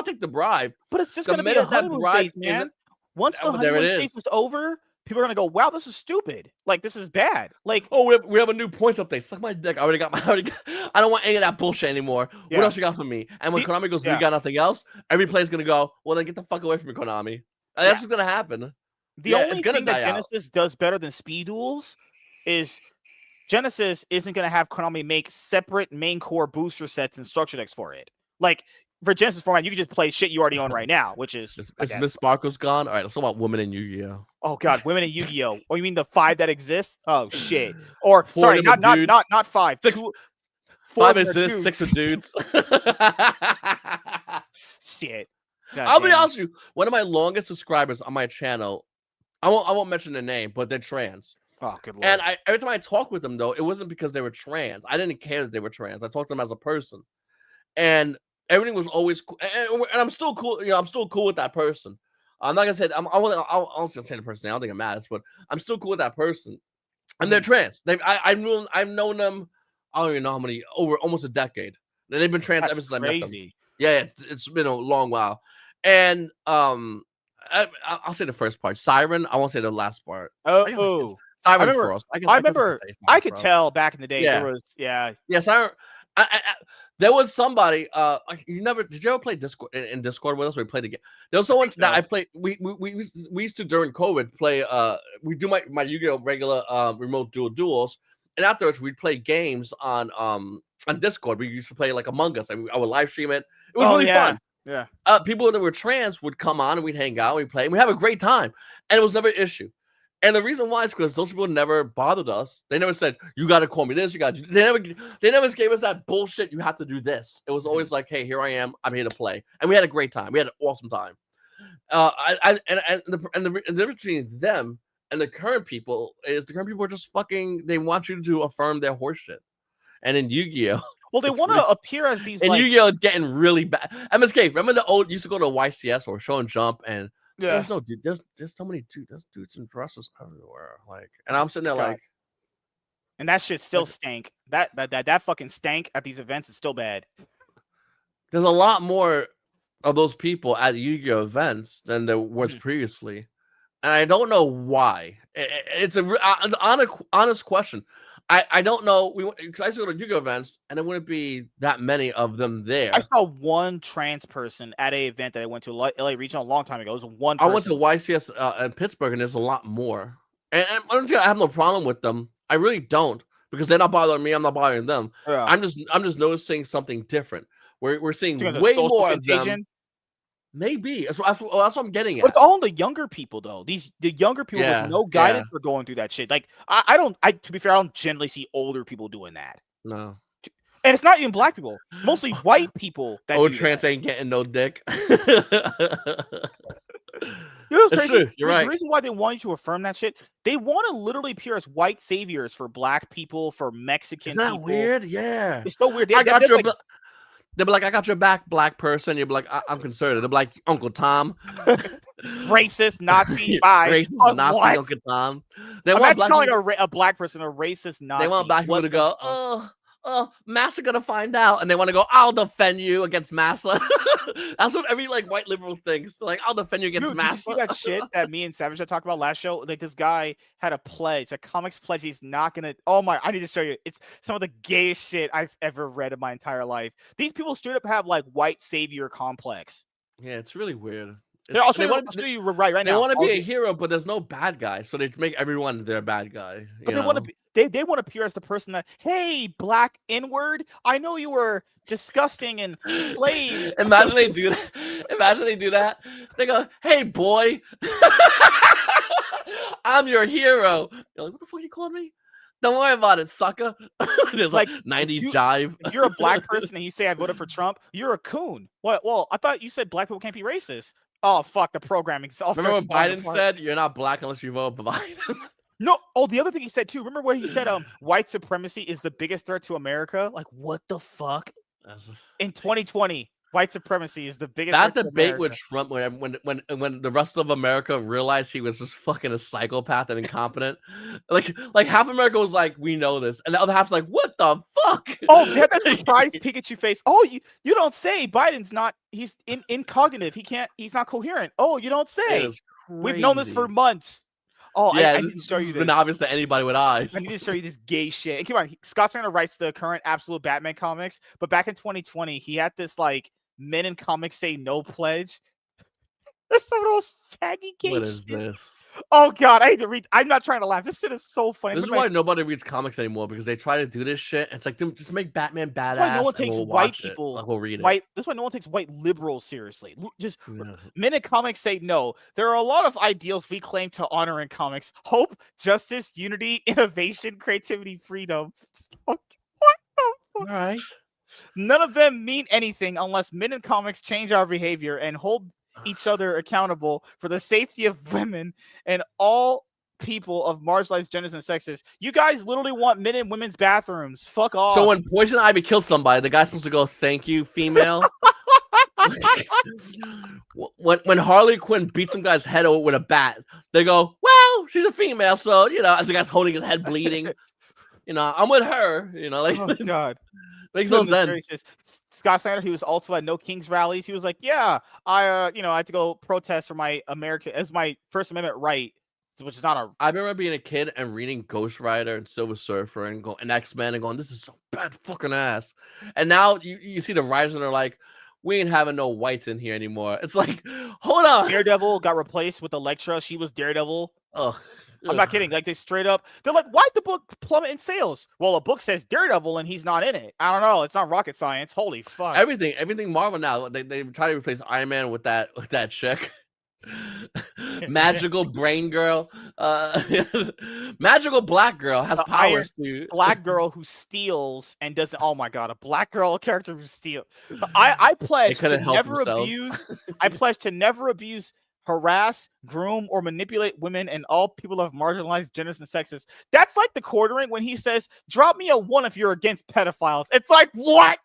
S2: take the bribe.
S1: But it's just going to be a honeymoon phase, man. Once the honeymoon phase is over, people are gonna go, wow, this is stupid. Like, this is bad. Like,
S2: oh, we have a new points update. Suck my dick. I don't want any of that bullshit anymore. What else you got for me? And when Konami goes, we got nothing else, every player's gonna go, well, then get the fuck away from me, Konami. And that's what's gonna happen.
S1: The only thing that Genesis does better than Speed Duels is Genesis isn't gonna have Konami make separate main core booster sets and structure decks for it. Like, for Genesis format, you can just play shit you already own right now, which is
S2: Miss Sparkle's gone. All right, let's talk about women in Yu-Gi-Oh.
S1: Oh god, women in Yu-Gi-Oh. Oh, you mean the 5 that exist? Oh shit. Or sorry, not 5.
S2: 6. 5 is this, 6 are dudes.
S1: Shit.
S2: I'll be honest with you. One of my longest subscribers on my channel, I won't mention their name, but they're trans.
S1: Oh, good lord.
S2: And every time I talk with them, though, it wasn't because they were trans. I didn't care that they were trans. I talked to them as a person. And everything was always cool. And I'm still cool. You know, I'm still cool with that person. I'm not gonna say I'll say the person. I don't think it matters, but I'm still cool with that person. And they're trans. I've known them. I don't even know how many, over almost a decade. They've been trans ever since I met them. Yeah, it's been a long while. And I'll say the first part. Siren. I won't say the last part.
S1: Oh.
S2: Siren Frost.
S1: I remember. I could tell back in the day.
S2: Yeah.
S1: There was
S2: Siren. There was somebody. Did you ever play Discord in Discord with us? We played the game. There was someone that I played. We used to during COVID play. We do my Yu-Gi-Oh regular remote duels, and afterwards we'd play games on Discord. We used to play like Among Us, and I would live stream it. It was really fun.
S1: Yeah.
S2: People that were trans would come on and we'd hang out, we'd play, and we have a great time, and it was never an issue. And the reason why is because those people never bothered us. They never said, you got to call me this. They never gave us that bullshit. You have to do this. It was always like, hey, here I am. I'm here to play. And we had a great time. We had an awesome time. The difference between them and the current people is the current people are just fucking, they want you to affirm their horseshit. And in Yu-Gi-Oh!
S1: Well, they want to appear as these.
S2: In Yu-Gi-Oh! It's getting really bad. MSK, remember the old, used to go to YCS or Show and Jump, and there's no dude. There's so many dudes. There's dudes and dresses everywhere. Like, and I'm sitting there like,
S1: And that shit still
S2: Like,
S1: stank. That fucking stank at these events is still bad.
S2: there's a lot more of those people at Yu-Gi-Oh events than there was
S1: Mhm.
S2: previously, and I don't know why. It's an honest question. I don't know. Because I used to go to Yu-Gi-Oh events, and there wouldn't be that many of them
S1: I
S2: there.
S1: saw one trans person at a event that I went to LA Regional a long time ago. It was one
S2: I went
S1: person.
S2: to YCS in Pittsburgh, and there's a lot more. And honestly, I have no problem with them. I really don't, because they're not bothering me. I'm not bothering them.
S1: Yeah.
S2: I'm just noticing something different. We're seeing
S1: Because of
S2: way
S1: social
S2: more of them.
S1: contagion.
S2: Maybe that's what I'm getting
S1: But
S2: at.
S1: it's all the younger people though. The younger people
S2: Yeah,
S1: with no guidance are going through that shit. Like to be fair, I don't generally see older people doing that.
S2: No.
S1: And it's not even black people. Mostly white people that
S2: Old
S1: do
S2: trans
S1: that.
S2: ain't getting no dick.
S1: You know what's
S2: That's
S1: crazy?
S2: true. You're
S1: The
S2: right.
S1: reason why they want you to affirm that shit, they want to literally appear as white saviors for black people, for Mexican
S2: Isn't that
S1: people.
S2: weird? Yeah.
S1: It's so weird.
S2: I got your. They'll be like, I got your back, black person. You'll be like, I'm conservative. They'll be like, Uncle Tom.
S1: Racist, Nazi, bye.
S2: Racist, Nazi,
S1: what?
S2: Uncle Tom. They
S1: Imagine
S2: want
S1: calling a black person a racist Nazi.
S2: They want black people
S1: What
S2: to
S1: the
S2: go,
S1: fuck?
S2: Massa gonna find out, and they want to go, I'll defend you against Massa. That's what every like white liberal thinks. Like, I'll defend you against
S1: Dude, did you
S2: Massa.
S1: see that shit that me and Savage had talked about last show? Like this guy had a pledge, a comics pledge. He's not gonna. Oh my! I need to show you. It's some of the gayest shit I've ever read in my entire life. These people straight up have like white savior complex.
S2: Yeah, it's really weird.
S1: Here, I'll show you right now.
S2: They want to be a hero, but there's no bad guy, so they make everyone their bad guy.
S1: But they want to be. They want to appear as the person that, hey, black N-word, I know you were disgusting and slaves.
S2: Imagine they do that. Imagine they do that. They go, hey, boy, I'm your hero. You're like, what the fuck you called me? Don't worry about it, sucker. There's like 90s jive.
S1: If you're a black person and you say I voted for Trump, you're a coon. What? Well, I thought you said black people can't be racist. Oh, fuck, the programming.
S2: Remember what Biden said? You're not black unless you vote for Biden.
S1: No. Oh, the other thing he said too. Remember what he said? White supremacy is the biggest threat to America. Like, what the fuck? In 2020, white supremacy is the biggest.
S2: That debate with Trump, when the rest of America realized he was just fucking a psychopath and incompetent, like half America was like, we know this, and the other half's like, what the fuck?
S1: Oh, they had that surprise Pikachu face. Oh, you don't say. Biden's not. He's incognitive. He's not coherent. Oh, you don't say. We've known this for months. Oh, yeah, I need to show you this.
S2: Been obvious to anybody with eyes.
S1: I need to show you this gay shit. And come on, Scott Snyder writes the current Absolute Batman comics, but back in 2020, he had this like Men in Comics Say No pledge. That's some of those faggy gay
S2: What is this?
S1: Oh god, I hate to read. I'm not trying to laugh. This shit is so funny.
S2: This is why nobody reads comics anymore, because they try to do this shit. It's like, just make Batman badass. That's why
S1: no one takes white people.
S2: We'll read
S1: it. That's why no one takes white liberals seriously. Just Men in Comics Say No. There are a lot of ideals we claim to honor in comics: hope, justice, unity, innovation, creativity, freedom. What the fuck?
S2: All right.
S1: None of them mean anything unless men in comics change our behavior and hold each other accountable for the safety of women and all people of marginalized genders and sexes. You guys literally want men in women's bathrooms. Fuck off.
S2: So when Poison Ivy kills somebody, the guy's supposed to go, thank you, female. when Harley Quinn beats some guy's head over with a bat, they go, well, she's a female, so as the guy's holding his head bleeding, I'm with her. Like,
S1: oh god.
S2: Makes no sense.
S1: Scott Snyder, he was also at No Kings rallies. He was like, "Yeah, I had to go protest for my my First Amendment right, which is not a."
S2: I remember being a kid and reading Ghost Rider and Silver Surfer and X-Men and going, "This is so bad fucking ass." And now you see the writers and they're like, "We ain't having no whites in here anymore." It's like, hold on.
S1: Daredevil got replaced with Elektra. She was Daredevil.
S2: Ugh.
S1: I'm not kidding. Like, they straight up, they're like, why'd the book plummet in sales? Well, a book says Daredevil and he's not in it. I don't know. It's not rocket science. Holy fuck.
S2: Everything Marvel now, they try to replace Iron Man with that chick. Magical brain girl. Magical black girl has powers too.
S1: Black girl who steals and doesn't. Oh my god, a black girl character who steals. I pledge to never abuse. I pledge to never abuse, harass, groom, or manipulate women and all people of marginalized genders and sexes. That's like the quartering when he says, drop me a 1 if you're against pedophiles. It's like, what?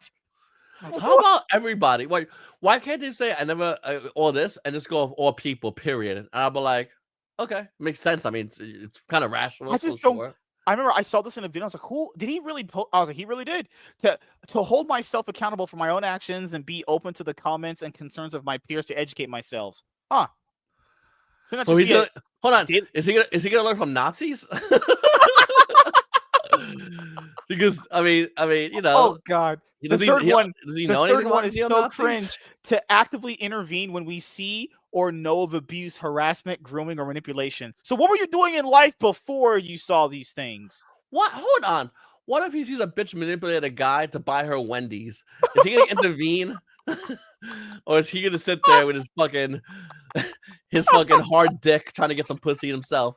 S2: How about everybody? Why can't they say I never all this and just go all people, period? And I'll be like, okay, makes sense. I mean, it's kind of rational.
S1: I just don't. I remember I saw this in a video. I was like, "Who did he really?" I was like, "He really did." To hold myself accountable for my own actions and be open to the comments and concerns of my peers to educate myself. Huh? Shouldn't that
S2: So
S1: just
S2: he's
S1: be a
S2: gonna hold on.
S1: daily?
S2: Is he gonna learn from Nazis? Because you
S1: Oh
S2: know,
S1: God.
S2: does does he
S1: The
S2: know
S1: third
S2: anything
S1: one
S2: about
S1: is so
S2: neo-Nazis?
S1: cringe. To actively intervene when we see or know of abuse, harassment, grooming, or manipulation. So, what were you doing in life before you saw these things?
S2: What? Hold on. What if he sees a bitch manipulate a guy to buy her Wendy's? Is he gonna intervene, or is he gonna sit there with his fucking hard dick trying to get some pussy himself?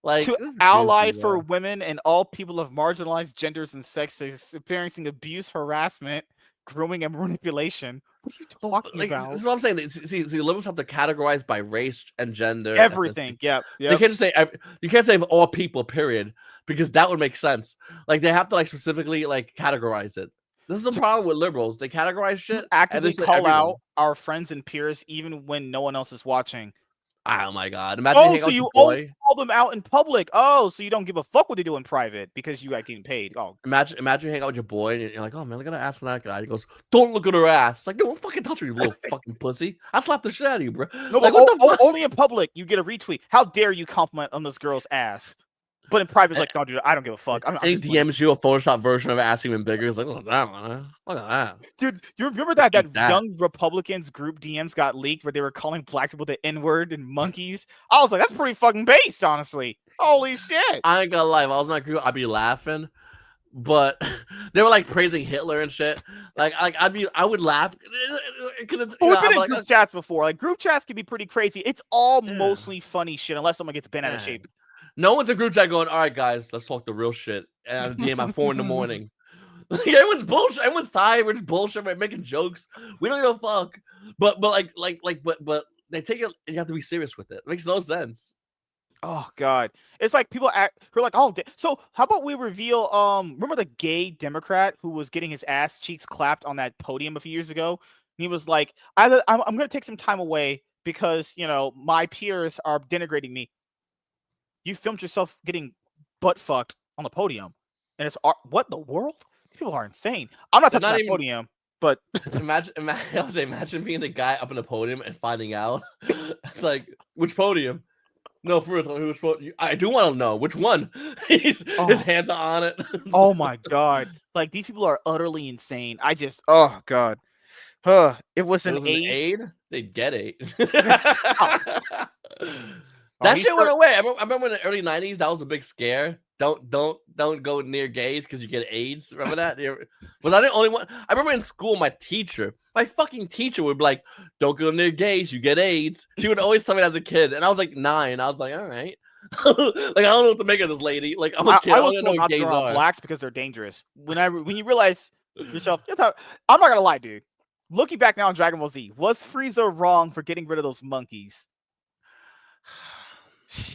S2: Like
S1: To
S2: this is
S1: ally
S2: goofy,
S1: for
S2: bro.
S1: women and all people of marginalized genders and sexes experiencing abuse, harassment, grooming, and manipulation. What are you
S2: So,
S1: talking
S2: like, this
S1: about?
S2: is what I'm saying. See, liberals have to categorize by race and gender, ethnicity.
S1: Everything. Yep.
S2: They
S1: Yep.
S2: can't just say you can't say all people, period, because that would make sense. Like they have to like specifically like categorize it. This is the
S1: To
S2: problem with liberals. They categorize shit and they
S1: actively
S2: say
S1: call
S2: everyone.
S1: out our friends and peers even when no one else is watching.
S2: Oh my god! Imagine you
S1: Oh,
S2: hang out
S1: so
S2: with your
S1: you only
S2: boy.
S1: call them out in public. Oh, so you don't give a fuck what they do in private because you got getting paid. Oh,
S2: Imagine you hang out with your boy and you're like, oh man, look at that ass on that guy. He goes, don't look at her ass. It's like, don't fucking touch me, you little fucking pussy. I slapped the shit out of you, bro.
S1: no, but
S2: Like, what the fuck?
S1: only in public you get a retweet. How dare you compliment on this girl's ass? But in private, it's like, no, dude, I don't give a fuck. I'm
S2: And he
S1: just doing this.
S2: DMs you a Photoshop version of ass even bigger. It's like, look at that one. Look at that.
S1: Dude, you remember
S2: I
S1: that
S2: keep that.
S1: young Republicans group DMs got leaked where they were calling black people the N-word and monkeys? I was like, that's pretty fucking based, honestly. Holy shit.
S2: I ain't gonna lie. If I was in that group, I'd be laughing. But they were like praising Hitler and shit. Like I would laugh because it's
S1: But we've
S2: I'm
S1: been in
S2: like,
S1: group chats before. Like group chats can be pretty crazy. It's all
S2: yeah,
S1: mostly funny shit unless someone gets bent out of
S2: yeah.
S1: shape.
S2: No one's in group chat going, all right, guys, let's talk the real shit. And DM at 4 a.m. Like, everyone's bullshit. Everyone's tired. We're just bullshit. We're making jokes. We don't give a fuck. But they take it. You have to be serious with it. It makes no sense.
S1: Oh God, it's like people act. Who are like, oh, so how about we reveal? Remember the gay Democrat who was getting his ass cheeks clapped on that podium a few years ago? And he was like, I'm going to take some time away because my peers are denigrating me. You filmed yourself getting butt fucked on the podium, and it's what the world? People are insane. I'm not
S2: They're
S1: touching
S2: not
S1: that
S2: even.
S1: podium, but
S2: Imagine being the guy up on the podium and finding out. It's like, which podium? No, for real. Which podium? I do want to know which one. His hands are on it.
S1: Oh my God, like these people are utterly insane. Oh God, it was
S2: It
S1: an
S2: was an
S1: aid.
S2: aid. They'd get it.
S1: Oh,
S2: That shit went away. I remember in the early '90s, that was a big scare. Don't go near gays because you get AIDS. Remember that? Was I the only one? I remember in school, my fucking teacher would be like, "Don't go near gays, you get AIDS." She would always tell me that as a kid, and I was like 9. I was like, "All right." Like I don't know what to make of this lady. Like I'm a kid. I
S1: was
S2: don't
S1: told
S2: know what
S1: not to go
S2: gays
S1: around
S2: are.
S1: blacks because they're dangerous. When you realize yourself, I'm not gonna lie, dude. Looking back now on Dragon Ball Z, was Frieza wrong for getting rid of those monkeys?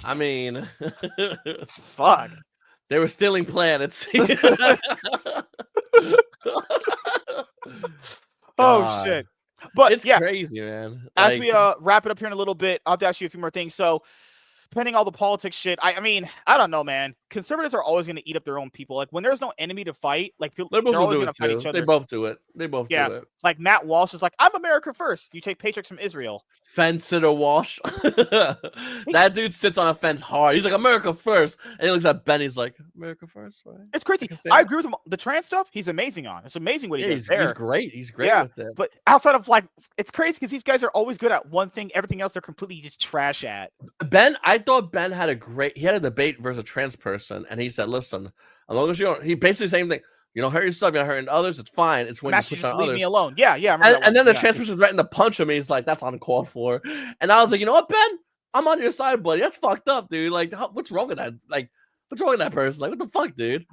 S2: I mean,
S1: Fuck.
S2: they were stealing planets.
S1: Oh
S2: God.
S1: shit. But
S2: It's
S1: yeah,
S2: crazy, man.
S1: as we wrap it up here in a little bit, I'll ask you a few more things. So depending all the politics shit, I mean, I don't know, man. Conservatives are always going to eat up their own people. Like when there's no enemy to fight, like they're
S2: liberals will
S1: always
S2: do
S1: going
S2: it
S1: to fight each
S2: too.
S1: other.
S2: They both do it. They both
S1: Yeah,
S2: do it.
S1: like Matt Walsh is like, I'm America first. You take paychecks from Israel.
S2: Fence sitter Walsh. That dude sits on a fence hard. He's like America first, and he looks at Ben. He's like America first, right?
S1: It's crazy. I agree with him. The trans stuff, he's amazing on. It's amazing what he does there.
S2: He's great. He's great
S1: Yeah,
S2: with it.
S1: but outside of like, it's crazy because these guys are always good at one thing. Everything else they're completely just trash at.
S2: Ben, I thought Ben had he had a debate versus a trans person, and he said, "Listen, as long as you don't," he basically the same thing. You don't hurt yourself, you're not hurting others. It's fine. It's when you push on
S1: Leave
S2: others.
S1: me alone. Yeah, I remember that
S2: And then the
S1: yeah.
S2: trans person threatened to punch him. And he's like, "That's uncalled for." And I was like, "You know what, Ben? I'm on your side, buddy. That's fucked up, dude. Like, what's wrong with that? Like, what's wrong with that person? Like, what the fuck, dude?"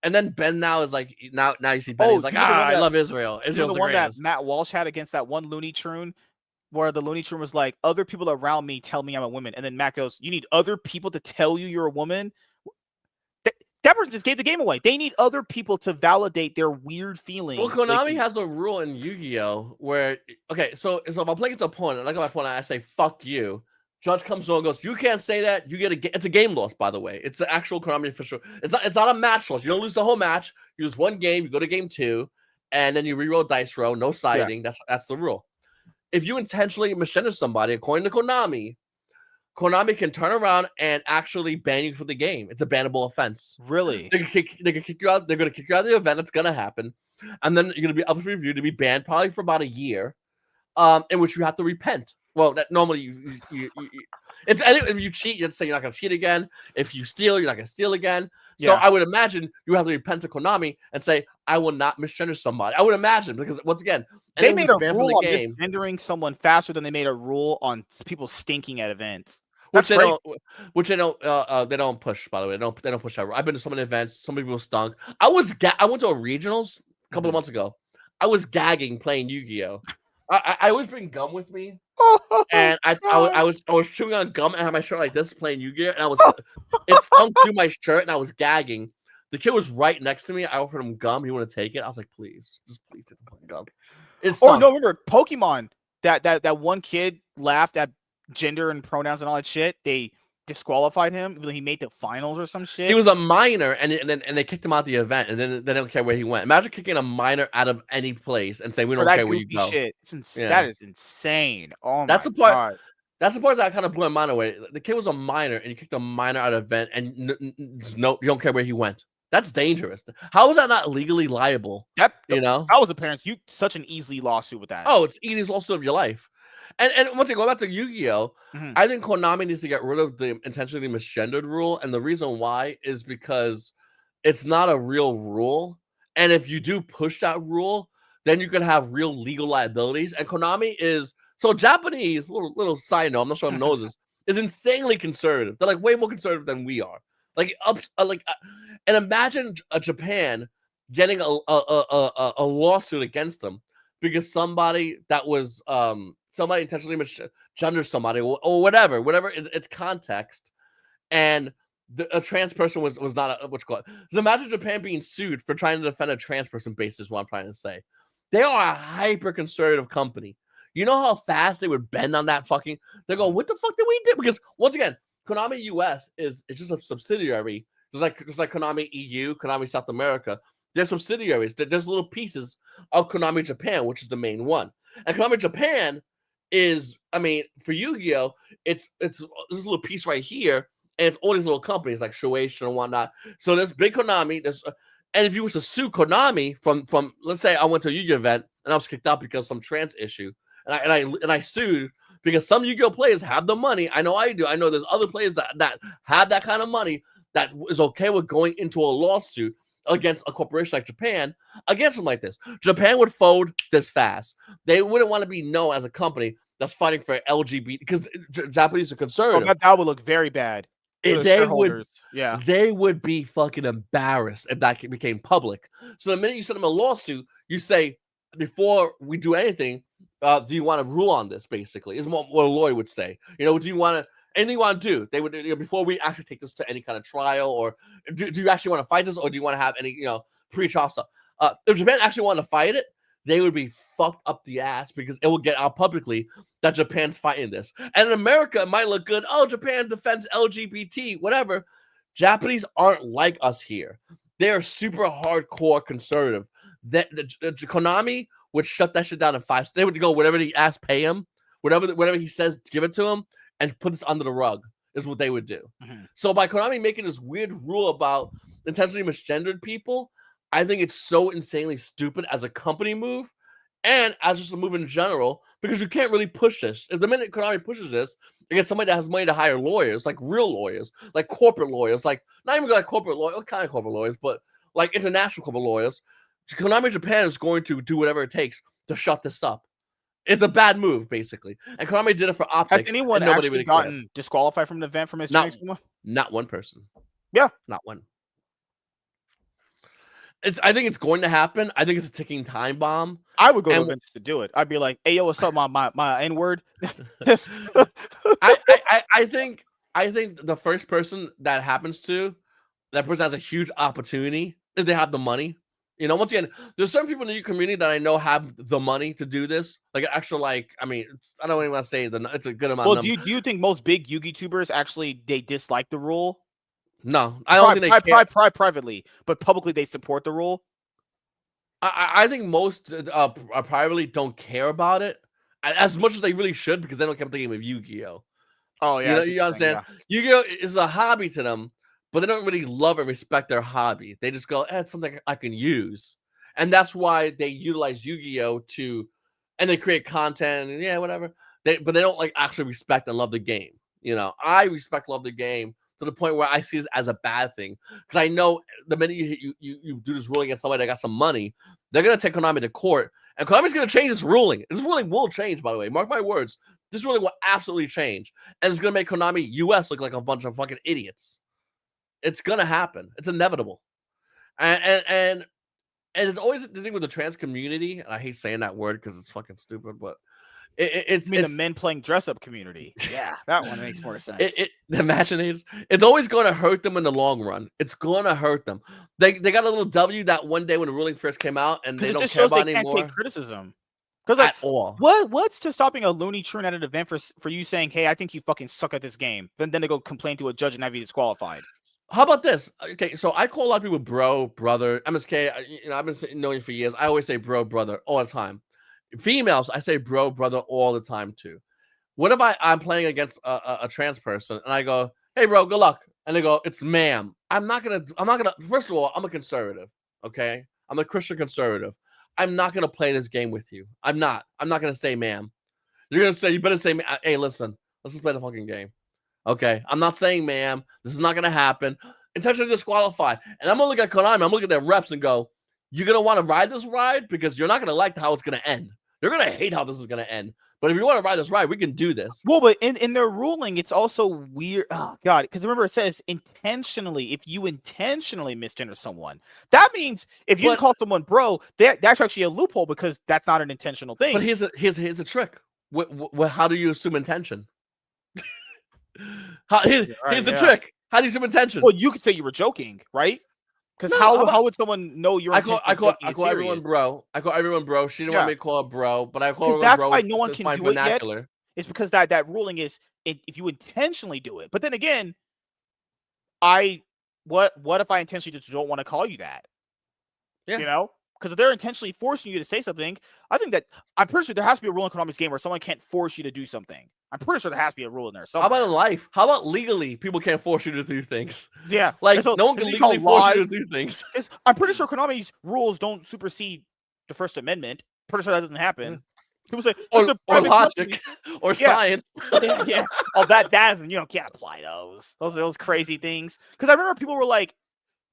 S2: And then Ben now is like, now you see Ben. He's like, I love Israel. Israel's
S1: the one
S2: greatest.
S1: that Matt Walsh had against that one Looney Tune, where the Looney Tune was like, other people around me tell me I'm a woman, and then Matt goes, "You need other people to tell you you're a woman." That person just gave the game away. They need other people to validate their weird feelings.
S2: Well, Konami has a rule in Yu-Gi-Oh where, okay, so if I'm playing against an opponent, and I got my opponent, I say "fuck you," Judge comes on and goes, you can't say that. You get it's a game loss, by the way. It's the actual Konami official. It's not a match loss. You don't lose the whole match. You lose one game. You go to game 2, and then you reroll dice roll. No siding. Yeah. That's the rule. If you intentionally misgender somebody, according to Konami can turn around and actually ban you for the game. It's a bannable offense.
S1: Really?
S2: They can kick you out. They're going to kick you out of the event. That's going to happen, and then you're going to be up for review to be banned probably for about a year, in which you have to repent. Well, that normally it's if you cheat, you'd say you're not going to cheat again. If you steal, you're not going to steal again. So I would imagine you have to repent to Konami and say, I will not misgender somebody. I would imagine, because once again,
S1: they made a rule on misgendering someone faster than they made a rule on people stinking at events.
S2: Which they don't push, by the way. They don't push that rule. I've been to so many events. So many people stunk. I went to a regionals a couple of months ago. I was gagging playing Yu-Gi-Oh. I always bring gum with me, and I was chewing on gum and I had my shirt like this playing Yu-Gi-Oh, and it stunk through my shirt and I was gagging. The kid was right next to me. I offered him gum. He wanted to take it. I was like, please take the fucking gum.
S1: Oh no, remember Pokemon? That one kid laughed at gender and pronouns and all that shit. They disqualified him. He made the finals or some shit.
S2: He was a minor, and they kicked him out of the event, and then they don't care where he went. Imagine kicking a minor out of any place and saying we don't care where you go.
S1: Shit. That is insane. Oh
S2: that's
S1: my God.
S2: That's the part that kind of blew my mind away. The kid was a minor, and you kicked a minor out of an event, and you don't care where he went. That's dangerous. How is that not legally liable?
S1: If I was a parent, such an easy lawsuit with that.
S2: Oh, it's the easiest lawsuit of your life. And once again, go back to Yu-Gi-Oh, I think Konami needs to get rid of the intentionally misgendered rule, and the reason why is because it's not a real rule, and if you do push that rule, then you could have real legal liabilities. And Konami is Japanese. Little side note, I'm not sure everyone knows this, is insanely conservative. They're like way more conservative than we are. And imagine Japan getting a lawsuit against them because somebody that was somebody intentionally misgendered somebody or whatever it's context, and a trans person was not what you call it. So imagine Japan being sued for trying to defend a trans person based is what I'm trying to say. They are a hyper conservative company. You know how fast they would bend on that fucking. They go, what the fuck did we do? Because once again, Konami US is just a subsidiary, just like Konami EU, Konami South America. They're subsidiaries. There's little pieces of Konami Japan, which is the main one. And Konami Japan is, for Yu-Gi-Oh, it's this little piece right here, and it's all these little companies like Shueisha and whatnot. So there's big Konami. And if you was to sue Konami from let's say I went to a Yu-Gi-Oh event and I was kicked out because of some trans issue, and I sued because some Yu-Gi-Oh players have the money. I know I do. I know there's other players that have that kind of money that is okay with going into a lawsuit against a corporation like Japan, against something like this. Japan would fold this fast. They wouldn't want to be known as a company that's fighting for LGBT because Japanese are conservative.
S1: Oh, that would look very bad.
S2: They would be fucking embarrassed if that became public. So the minute you send them a lawsuit, you say, before we do anything, do you want to rule on this? Basically, is what a lawyer would say. Do you want to? Anything you want to do? They would before we actually take this to any kind of trial, or do you actually want to fight this, or do you want to have any pre-trial stuff? If Japan actually wanted to fight it, they would be fucked up the ass because it will get out publicly that Japan's fighting this. And in America, it might look good. Oh, Japan defends LGBT, whatever. Japanese aren't like us here. They are super hardcore conservative. The Konami would shut that shit down in 5. They would go whatever he asks, pay him. Whatever he says, give it to him. And put this under the rug is what they would do. So by Konami making this weird rule about intentionally misgendered people, I think it's so insanely stupid as a company move and as just a move in general, because you can't really push this. If the minute Konami pushes this, you get somebody that has money to hire lawyers, like real lawyers, like corporate lawyers, like not even like corporate lawyers, what kind of corporate lawyers, but like international corporate lawyers. Konami Japan is going to do whatever it takes to shut this up. It's a bad move, basically. And Konami did it for optics.
S1: Has anyone actually gotten disqualified from an event from his
S2: Not one person.
S1: Yeah.
S2: Not one. I think it's going to happen. I think it's a ticking time bomb.
S1: I would go to events to do it. I'd be like, hey, yo, what's up, my N-word?
S2: I think the first person that happens to, that person has a huge opportunity if they have the money. You know, once again, there's certain people in the community that I know have the money to do this. Like actual, like I mean, I don't even want to say it's a good amount.
S1: Well,
S2: of
S1: do you think most big YouTubers actually they dislike the rule?
S2: No, I don't think they care.
S1: Privately, but publicly they support the rule.
S2: I think most privately don't care about it as much as they really should because they don't keep thinking of Yu-Gi-Oh.
S1: Oh yeah,
S2: You understand?
S1: Yeah.
S2: Yu-Gi-Oh is a hobby to them, but they don't really love and respect their hobby. They just go, it's something I can use. And that's why they utilize Yu-Gi-Oh and they create content and yeah, whatever. But they don't like actually respect and love the game. You know, I respect, love the game to the point where I see it as a bad thing because I know the minute you do this ruling against somebody that got some money, they're gonna take Konami to court, and Konami's gonna change this ruling. This ruling will change, by the way. Mark my words. This ruling will absolutely change, and it's gonna make Konami US look like a bunch of fucking idiots. It's gonna happen. It's inevitable, and it's always the thing with the trans community. And I hate saying that word because it's fucking stupid, but it's
S1: the men playing dress up community. Yeah, that one makes more sense.
S2: The imagination. It's always going to hurt them in the long run. It's going to hurt them. They got a little W that one day when the ruling first came out, and they don't care about
S1: they
S2: anymore.
S1: Can't take criticism. Because like,
S2: at all.
S1: What's to stopping a Looney Tune at an event for you saying, "Hey, I think you fucking suck at this game," then they go complain to a judge and have you disqualified?
S2: How about this? Okay, so I call a lot of people bro, brother, MSK. You know, I've been knowing you for years. I always say bro, brother all the time. Females, I say bro, brother all the time too. What if I'm playing against a trans person and I go, "Hey, bro, good luck," and they go, "It's ma'am." I'm not gonna. First of all, I'm a conservative. Okay, I'm a Christian conservative. I'm not gonna play this game with you. I'm not gonna say ma'am. You're gonna say, you better say, hey, listen, let's just play the fucking game. Okay, I'm not saying ma'am. This is not gonna happen. Intentionally disqualified. And I'm gonna look at Konami. I'm looking at their reps and go, you're gonna want to ride this ride because you're not gonna like how it's gonna end. You're gonna hate how this is gonna end. But if you want to ride this ride, we can do this.
S1: Well, but in their ruling, it's also weird. Oh God, because remember it says intentionally. If you intentionally misgender someone, that means if you call someone bro, that's actually a loophole because that's not an intentional thing.
S2: But here's a trick. How do you assume intention? Here's the trick. How do you assume intention?
S1: Well, you could say you were joking, right? Because how would someone know you're?
S2: I call everyone bro. I call everyone bro. She didn't want me to call her bro, but I call her
S1: that's
S2: bro.
S1: Why no one can do vernacular. It yet. It's because that ruling is if you intentionally do it. But then again, what if I intentionally just don't want to call you that? Yeah. You know, because if they're intentionally forcing you to say something, I think that I'm pretty sure there has to be a rule in Konami's game where someone can't force you to do something. I'm pretty sure there has to be a rule in there.
S2: How about in life? How about legally? People can't force you to do things.
S1: Yeah,
S2: like no one can legally force you to do things.
S1: I'm pretty sure Konami's rules don't supersede the First Amendment. Pretty sure that doesn't happen. People say
S2: or logic or science.
S1: Yeah. Oh, that doesn't. You can't apply those crazy things. Because I remember people were like,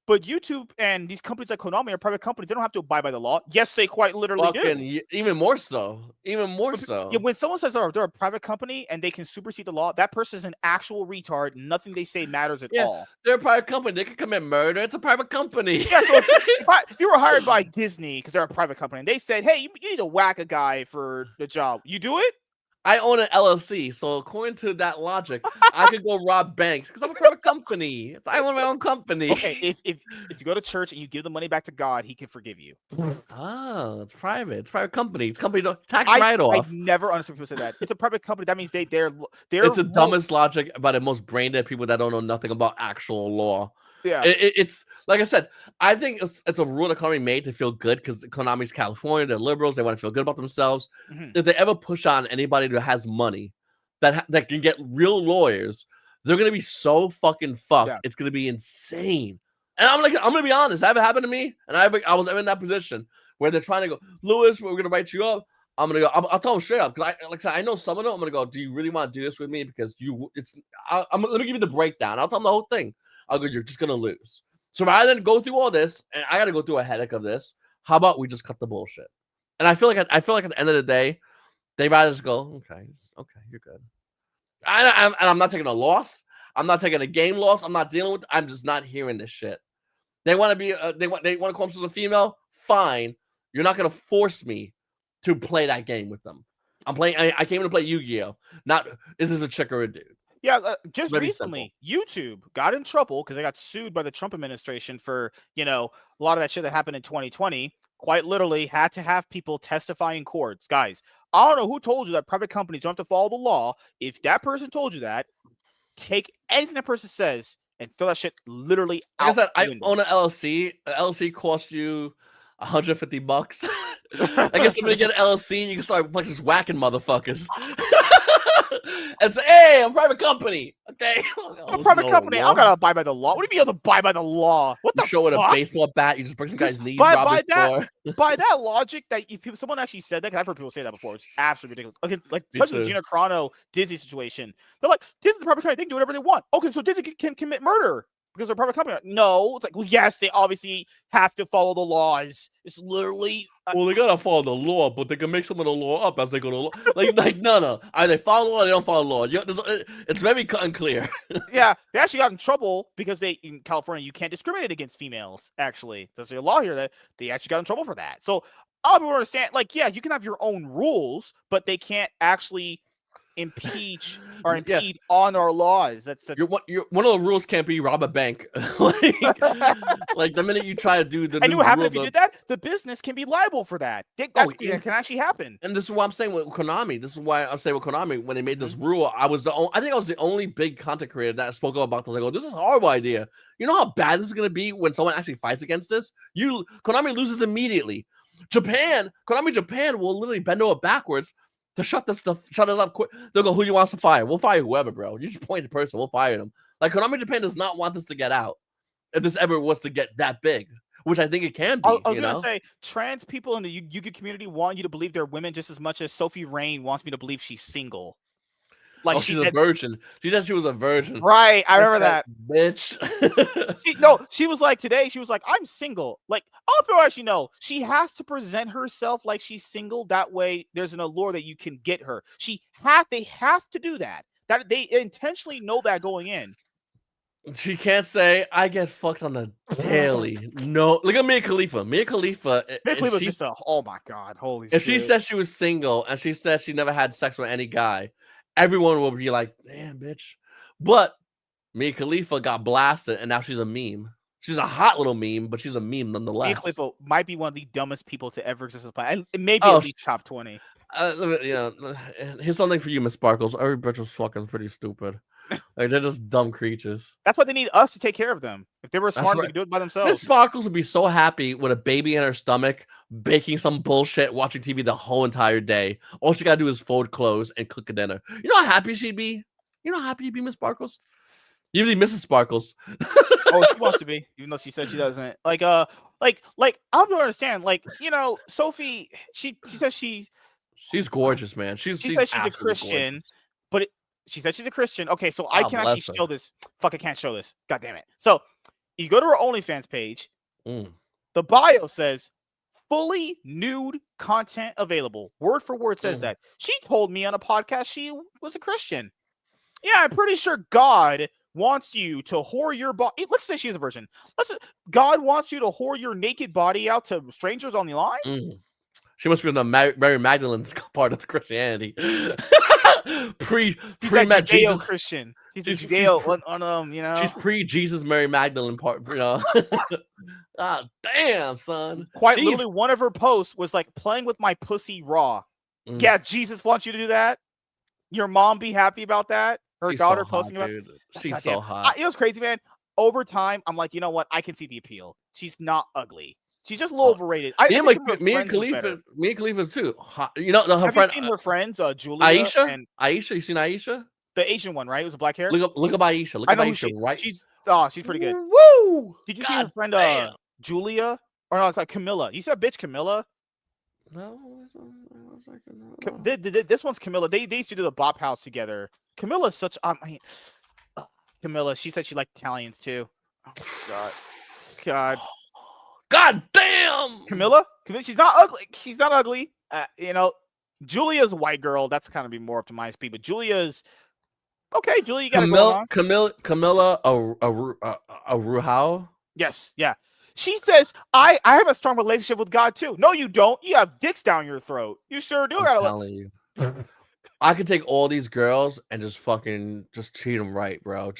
S1: but YouTube and these companies like Konami are private companies. They don't have to abide by the law. Yes, they quite literally do.
S2: Even more so. Even more so.
S1: Yeah, when someone says they're a private company and they can supersede the law, that person is an actual retard. Nothing they say matters at all.
S2: They're a private company. They can commit murder. It's a private company.
S1: Yeah, so if you were hired by Disney because they're a private company and they said, hey, you need to whack a guy for the job, you do it?
S2: I own an LLC, so according to that logic, I could go rob banks because I'm a private company. I own my own company.
S1: Okay, if you go to church and you give the money back to God, He can forgive you.
S2: Oh, it's private. It's private company. It's company tax write-off.
S1: I never understood people say that. It's a private company. That means they're.
S2: It's the dumbest logic by the most brain dead people that don't know nothing about actual law.
S1: Yeah,
S2: it's like I said. I think it's a rule that Konami made to feel good because Konami's California. They're liberals. They want to feel good about themselves. Mm-hmm. If they ever push on anybody who has money that can get real lawyers, they're gonna be so fucking fucked. Yeah. It's gonna be insane. And I'm gonna be honest. That happened to me, and I was in that position where they're trying to go, Lewis, we're gonna write you up. I'm gonna go. I'll tell them straight up because I know some of them. I'm gonna go. Do you really want to do this with me? Because let me give you the breakdown. I'll tell them the whole thing. I'll go, you're just going to lose. So rather than go through all this, and I got to go through a headache of this, how about we just cut the bullshit? And I feel like at the end of the day, they rather just go, okay, you're good. And I'm not taking a loss. I'm not taking a game loss. I'm not dealing with. I'm just not hearing this shit. They want to be. They want to call themselves a female. Fine. You're not going to force me to play that game with them. I'm playing. I came to play Yu-Gi-Oh. Not is this a chick or a dude?
S1: Yeah,
S2: It's
S1: just
S2: very simple.
S1: recently, YouTube got in trouble because they got sued by the Trump administration for, a lot of that shit that happened in 2020. Quite literally had to have people testify in courts. Guys, I don't know who told you that private companies don't have to follow the law. If that person told you that, take anything that person says and throw that shit literally
S2: Like I
S1: out
S2: said,
S1: the
S2: I
S1: window.
S2: own an LLC. An LLC cost you $150. I guess somebody get an LLC, you can start just whacking motherfuckers. And say, hey, I'm a private company. Okay.
S1: I'm a private company. I'm gonna abide by the law. What do you mean you have to abide by the law? What
S2: You
S1: the
S2: show it a
S1: fuck?
S2: baseball bat, you just break some guy's knees,
S1: by,
S2: rob
S1: by
S2: his
S1: that
S2: store.
S1: by that logic, that if someone actually said that, because I've heard people say that before, it's absolutely ridiculous. Okay, like
S2: Me
S1: especially the
S2: too.
S1: Gina Carano Disney situation. They're like, Disney's a private company, they can do whatever they want. Okay, so Disney can commit murder because they're a private company. No, it's like, well, yes, they obviously have to follow the laws. It's literally
S2: Well, they gotta follow the law, but they can make some of the law up as they go to law. Like no. Either they follow the law or they don't follow the law. It's very cut and clear.
S1: yeah, they actually got in trouble because in California you can't discriminate against females. Actually, there's a law here that they actually got in trouble for that. So all people understand, like, yeah, you can have your own rules, but they can't actually impeach or impede on our laws. That's
S2: one of the rules can't be rob a bank. like the minute you try to do the
S1: and
S2: new
S1: what happens
S2: rule,
S1: if you did that? The business can be liable for that. That can actually happen.
S2: And this is what I'm saying with Konami. This is why I'm saying with Konami, when they made this rule, I think I was the only big content creator that spoke up about this. I go, this is a horrible idea. You know how bad this is gonna be when someone actually fights against this? Konami loses immediately. Konami Japan will literally bend over backwards to shut it up quick. They'll go, who you want to fire? We'll fire whoever, bro. You just point the person, we'll fire them. Like Konami Japan does not want this to get out. If this ever was to get that big, which I think it can be.
S1: I was gonna say, trans people in the Yu-Gi community want you to believe they're women just as much as Sophie Rain wants me to believe she's single.
S2: Like she's a virgin. She said she was a virgin.
S1: Right, I remember that.
S2: Bitch.
S1: She was like today, she was like, I'm single. Like, all people actually know, she has to present herself like she's single. That way there's an allure that you can get her. They have to do that. That they intentionally know that going in.
S2: She can't say, I get fucked on the daily. No, look at Mia Khalifa. Mia Khalifa's
S1: just oh my god, holy shit.
S2: If she said she was single and she said she never had sex with any guy, everyone will be like, damn, bitch. But Mia Khalifa got blasted and now she's a meme. She's a hot little meme, but she's a meme nonetheless.
S1: Mia Khalifa might be one of the dumbest people to ever exist on the planet. It may be at least top 20.
S2: Here's something for you, Miss Sparkles. Every bitch was fucking pretty stupid. Like, they're just dumb creatures.
S1: That's why they need us to take care of them. If they were smart, they could do it by themselves.
S2: Miss Sparkles would be so happy with a baby in her stomach, baking some bullshit, watching TV the whole entire day. All she gotta do is fold clothes and cook a dinner. You know how happy she'd be? You know how happy you'd be, Miss Sparkles? You'd be Mrs. Sparkles.
S1: Oh, she wants to be, even though she says she doesn't. I don't understand. Like, Sophie, she says she's
S2: gorgeous, man. She
S1: says she's a Christian, gorgeous. But she said she's a Christian. Okay, so I can actually show this. Fuck, I can't show this. God damn it. So you go to her OnlyFans page. The bio says fully nude content available. Word for word says that. She told me on a podcast she was a Christian. Yeah, I'm pretty sure God wants you to whore your body. Let's say she's a virgin. God wants you to whore your naked body out to strangers on the line.
S2: She must be in the Mary Magdalene's part of the Christianity. pre-met Jesus
S1: Christian. She's Judeo on them,
S2: She's pre-Jesus Mary Magdalene part, Ah, damn, son.
S1: Literally, one of her posts was like, playing with my pussy raw. Yeah, Jesus wants you to do that. Your mom be happy about that. Her daughter posting about it.
S2: She's so hot.
S1: It was crazy, man. Over time, I'm like, you know what? I can see the appeal. She's not ugly. She's just a little overrated.
S2: Mia Khalifa too. Hot. You know,
S1: have you seen her friends, Julia?
S2: Aisha? Aisha? You seen Aisha?
S1: The Asian one, right? It was black hair.
S2: Look up Aisha. Look up Aisha, right?
S1: She's pretty good.
S2: Woo!
S1: Did you see her friend Julia? Or no, it's like Camilla. You said bitch Camilla?
S2: No.
S1: This one's Camilla. They used to do the Bop House together. Camilla's such Camilla, she said she liked Italians too. Oh God.
S2: God damn!
S1: Camilla, she's not ugly. She's not ugly. Julia's a white girl. That's kind of be more up to my speed. But Julia's okay. Julia, you got
S2: Camilla Aruhao.
S1: Yes, yeah. She says, I have a strong relationship with God too. No, you don't. You have dicks down your throat. You sure do.
S2: I'm telling you. I could take all these girls and just fucking just treat them right, bro.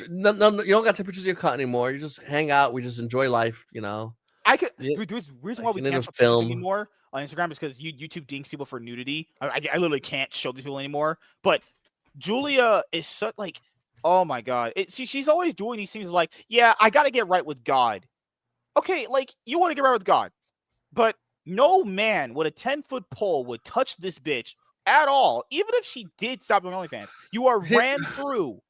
S2: No, you don't got to take pictures of your cut anymore. You just hang out. We just enjoy life, you know.
S1: I could.
S2: Yeah,
S1: The reason why
S2: like,
S1: we
S2: and then a
S1: can't show pictures
S2: film.
S1: anymore on Instagram is because YouTube dings people for nudity. I literally can't show these people anymore. But Julia is such like, oh my god, she's always doing these things like, yeah, I got to get right with God. Okay, like you want to get right with God, but no man with a 10-foot pole would touch this bitch at all, even if she did stop doing OnlyFans. You are ran through.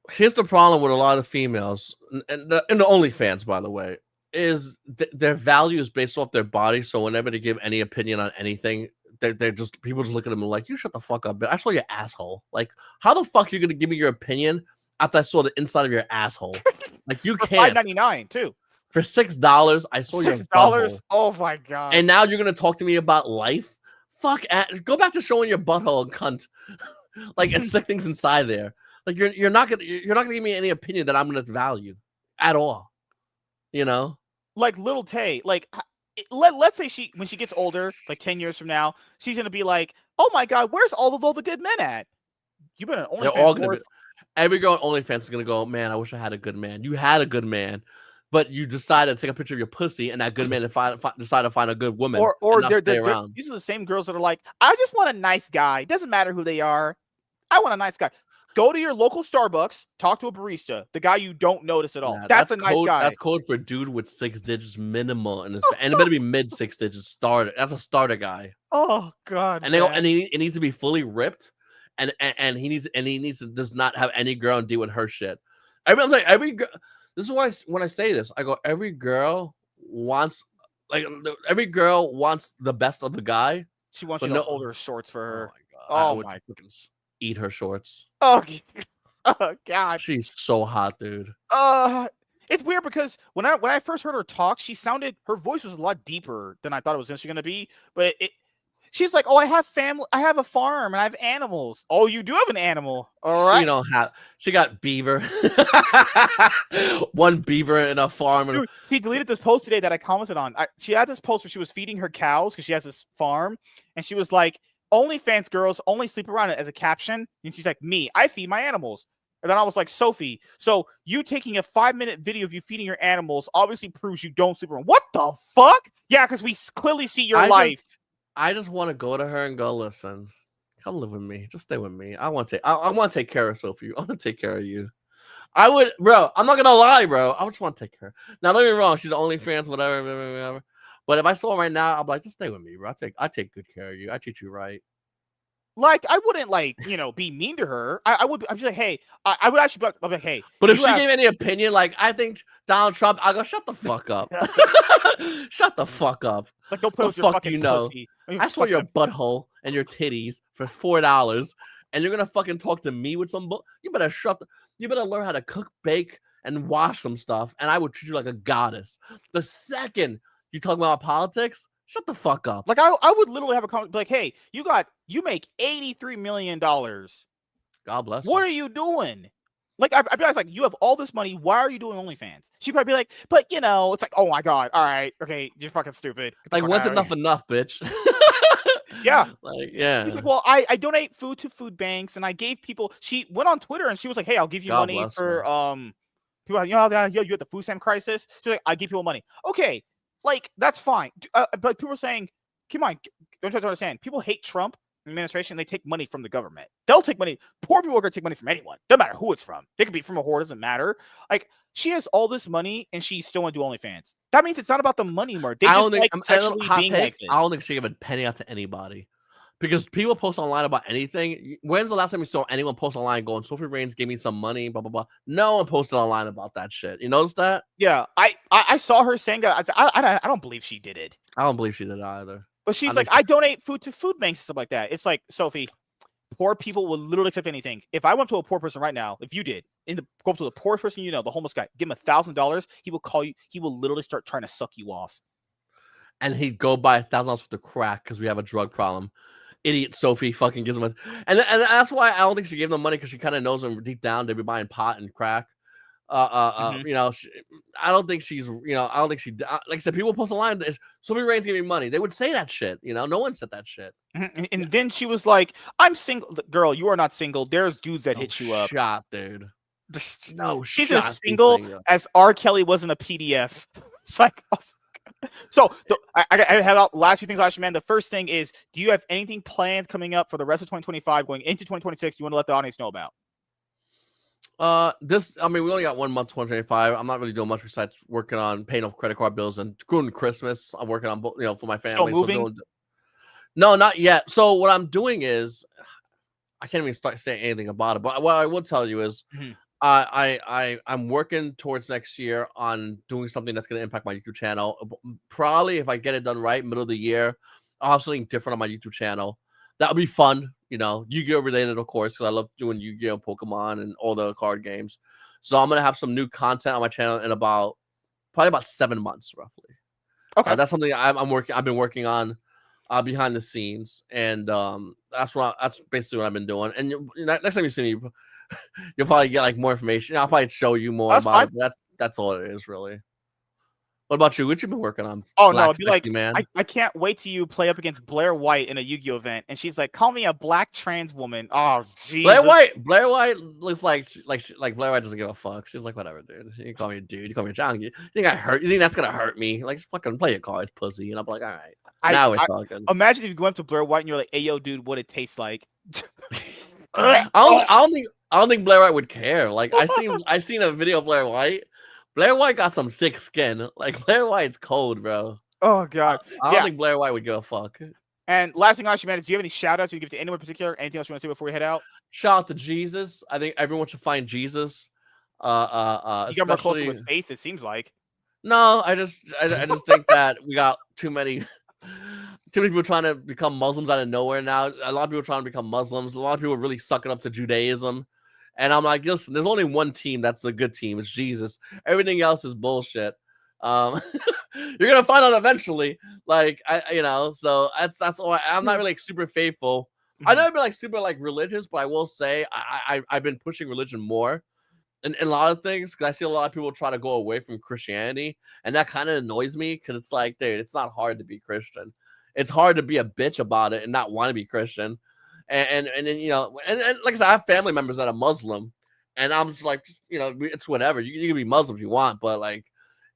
S2: Here's the problem with a lot of females, and the OnlyFans, by the way, is their value is based off their body. So whenever they give any opinion on anything, they're just people just look at them and like, you shut the fuck up, bitch. I saw your asshole. Like, how the fuck are you gonna give me your opinion after I saw the inside of your asshole? Like, you can't.
S1: $5.99 too.
S2: For $6, I saw your butthole.
S1: Oh my god!
S2: And now you're gonna talk to me about life? Fuck! Go back to showing your butthole, cunt. Like, and stick things inside there. Like, you're not gonna give me any opinion that I'm gonna value at all. You know,
S1: like little Tay, like let's say when she gets older, like 10 years from now, she's gonna be like, oh my god, where's all the good men at? You've been an OnlyFans.
S2: They're all gonna be, every girl on OnlyFans is gonna go, man, I wish I had a good man. You had a good man, but you decided to take a picture of your pussy, and that good man decided to find a good woman,
S1: or they're around. These are the same girls that are like, I just want a nice guy. Doesn't matter who they are. I want a nice guy. Go to your local Starbucks, talk to a barista, the guy you don't notice at all. Yeah, that's a nice guy.
S2: That's code for dude with 6 digits minimal, and it better be mid 6 digits starter. That's a starter guy.
S1: Oh god.
S2: And it needs to be fully ripped, and he needs to does not have any girl and deal with her shit. Every girl. This is why when I say this, I go, every girl wants the best of a guy.
S1: She wants you to hold her shorts for her.
S2: Oh my god. Eat her shorts.
S1: Oh god.
S2: She's so hot, dude.
S1: It's weird because when I first heard her talk, her voice was a lot deeper than I thought it was initially gonna be. But she's like, oh, I have family, I have a farm, and I have animals. Oh, you do have an animal. All right.
S2: She got beaver. One beaver in a farm.
S1: Dude, she deleted this post today that I commented on. She had this post where she was feeding her cows because she has this farm, and she was like, OnlyFans girls only sleep around it as a caption. And she's like, me, I feed my animals. And then I was like, Sophie, so you taking a 5-minute video of you feeding your animals obviously proves you don't sleep around. What the fuck? Yeah, because we clearly see your life.
S2: I just want to go to her and go, listen, come live with me. Just stay with me. I want to take care of Sophie. I want to take care of you. I would, bro. I'm not going to lie, bro. I just want to take care. Now, don't get me wrong. She's OnlyFans, whatever. But if I saw her right now, I'm like, just stay with me, bro. I take good care of you. I treat you right.
S1: Like, I wouldn't be mean to her. I'm just like, hey, I would actually be like, hey.
S2: But if she gave any opinion, like, I think Donald Trump, I'll go, shut the fuck up. Shut the fuck up.
S1: Like, don't put your fucking pussy.
S2: I saw your butthole and your titties for $4, and you're gonna fucking talk to me with some book. You better learn how to cook, bake, and wash some stuff, and I would treat you like a goddess. The second you talk about politics, shut the fuck up.
S1: Like, I would literally have a comment like, hey, you make $83 million.
S2: God bless.
S1: What are you doing? Like, I'd be like, you have all this money. Why are you doing OnlyFans? She'd probably be like, but it's like, oh my god, all right, okay, you're fucking stupid.
S2: Like, when's enough, bitch?
S1: Yeah.
S2: Like, yeah.
S1: He's like, well, I donate food to food banks, and I gave people. She went on Twitter and she was like, hey, I'll give you money for people. You have the food stamp crisis. She's like, I give people money. Okay, like that's fine. But people are saying, come on, don't you understand? People hate Trump administration. They take money from the government. They'll take money. Poor people are gonna take money from anyone. Doesn't matter who it's from. They could be from a whore. Doesn't matter. Like, she has all this money and she's still gonna do OnlyFans. That means it's not about the money anymore. They just like sexually being like this.
S2: I don't think she gave a penny out to anybody. Because people post online about anything. When's the last time you saw anyone post online going, Sophie Reigns gave me some money, blah, blah, blah? No one posted online about that shit. You notice that?
S1: Yeah. I saw her saying that. I don't believe she did it.
S2: I don't believe she did it either.
S1: But she's like, I donate food to food banks and stuff like that. It's like, Sophie, poor people will literally accept anything. If I went to a poor person right now, if you did, go up to the poorest person you know, the homeless guy, give him $1,000, he will call you. He will literally start trying to suck you off.
S2: And he'd go buy $1,000 worth of crack because we have a drug problem. Idiot Sophie fucking gives him and that's why I don't think she gave them money, because she kind of knows them deep down they'd be buying pot and crack.
S1: Mhm.
S2: You know, I don't think she's, you know, I don't think she, like I said, people post online, Sophie Rain's giving me money. They would say that shit. You know, no one said that shit.
S1: And then she was like, "I'm single, girl. You are not single. There's dudes that
S2: No
S1: hit you up."
S2: shot, dude. No
S1: She's as
S2: shot. She's
S1: single
S2: saying that.
S1: as R. Kelly was in a PDF. It's like, oh. So I have out last few things, last man. The first thing is, do you have anything planned coming up for the rest of 2025, going into 2026? You want to let the audience know about?
S2: I mean, we only got 1 month, 2025. I'm not really doing much besides working on paying off credit card bills and going to Christmas. I'm working on, you know, for my
S1: Still
S2: family.
S1: moving?
S2: No, not yet. So what I'm doing is, I can't even start saying anything about it. But what I will tell you is,
S1: Mhm.
S2: I'm working towards next year on doing something that's going to impact my YouTube channel. Probably if I get it done right, middle of the year, I'll have something different on my YouTube channel. That'll be fun, you know, Yu-Gi-Oh related, of course, because I love doing Yu-Gi-Oh, Pokemon, and all the card games. So I'm gonna have some new content on my channel in probably about 7 months, roughly.
S1: Okay.
S2: That's something I've been working on behind the scenes, and that's basically what I've been doing. And next time you see me, you'll probably get like more information. I'll probably show you more
S1: That's
S2: about
S1: fine.
S2: it. But that's all it is, really. What about you? What you been working on?
S1: Oh no,
S2: Black
S1: it'd be
S2: sexy
S1: like,
S2: man.
S1: I can't wait till you play up against Blair White in a Yu-Gi-Oh event, and she's like, "Call me a black trans woman." Oh Jesus.
S2: Blair White looks like Blair White doesn't give a fuck. She's like, whatever, dude. You call me a dude. You call me a John. You think I hurt? You think that's gonna hurt me? Like, fucking play your cards, pussy. And I'm like, all right, now we're
S1: I
S2: talking.
S1: imagine if you go up to Blair White and you're like, "Hey yo, dude, what it tastes like."
S2: I don't think Blair White would care. Like I seen a video of Blair White. Blair White got some thick skin. Like Blair White's cold, bro.
S1: Oh god.
S2: I don't
S1: Yeah.
S2: think Blair White would give a fuck.
S1: And last thing, last man, is do you have any shout outs you give to anyone in particular? Anything else you want to say before we head out?
S2: Shout out to Jesus. I think everyone should find Jesus.
S1: You got more closer
S2: Especially
S1: with faith, it seems like.
S2: no, I just think that we got too many people trying to become Muslims out of nowhere now. A lot of people trying to become Muslims. A lot of people really sucking up to Judaism. And I'm like, listen, there's only one team that's a good team. It's Jesus. Everything else is bullshit. You're gonna find out eventually. Like so that's why I'm not really like, super faithful. I've never been like super like religious, but I will say I've been pushing religion more in a lot of things because I see a lot of people try to go away from Christianity, and that kind of annoys me because it's like, dude, it's not hard to be Christian. It's hard to be a bitch about it and not want to be Christian. And then and like I said, I have family members that are Muslim, and I'm just like, it's whatever. You can be Muslim if you want, but like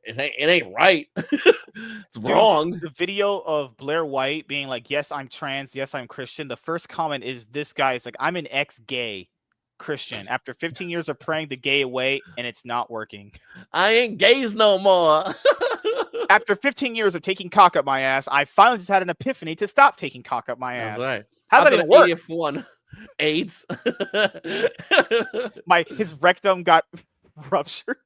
S2: it ain't right. It's wrong.
S1: The video of Blair White being like, "Yes, I'm trans. Yes, I'm Christian." The first comment is this guy is like, "I'm an ex-gay Christian after 15 years of praying the gay away, and it's not working.
S2: I ain't gays no more."
S1: After 15 years of taking cock up my ass, I finally just had an epiphany to stop taking cock up my ass.
S2: That's right.
S1: How did that even work?
S2: 80th one, AIDS.
S1: His rectum got ruptured.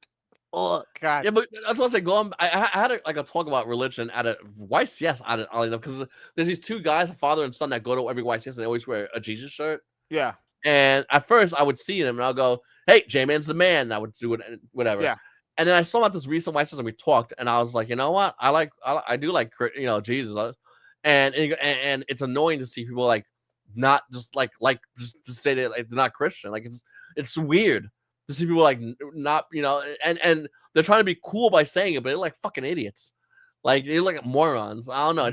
S1: Oh god.
S2: Yeah, but that's what I say. I had a talk about religion at a YCS because there's these two guys, a father and son, that go to every YCS and they always wear a Jesus shirt.
S1: Yeah.
S2: And at first, I would see them and I'll go, "Hey, J-Man's the man." And I would do it, whatever.
S1: Yeah.
S2: And then I saw him at this recent YCS and we talked, and I was like, you know what? I do like Jesus, and it's annoying to see people like not just like just to say that like, they're not Christian. Like it's weird to see people like not and they're trying to be cool by saying it, but they're like fucking idiots. Like they're like morons. I don't know.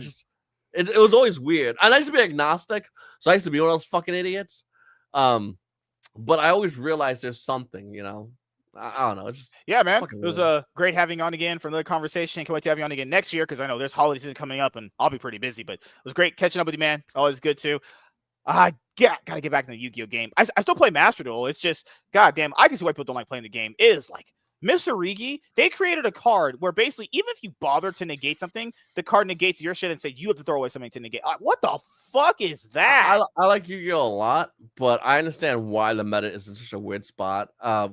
S2: It was always weird. And I used to be agnostic, so I used to be one of those fucking idiots. But I always realized there's something, I don't know. It's just,
S1: yeah, man.
S2: it
S1: was great having you on again for another conversation. Can't wait to have you on again next year because I know there's holiday season coming up and I'll be pretty busy. But it was great catching up with you, man. It's always good too. Gotta get back in the Yu-Gi-Oh game. I still play Master Duel. It's just, goddamn, I can see why people don't like playing the game. It is like Mr. Rigi, they created a card where basically, even if you bother to negate something, the card negates your shit and say you have to throw away something to negate. What the fuck is that?
S2: I like Yu-Gi-Oh a lot, but I understand why the meta is in such a weird spot. I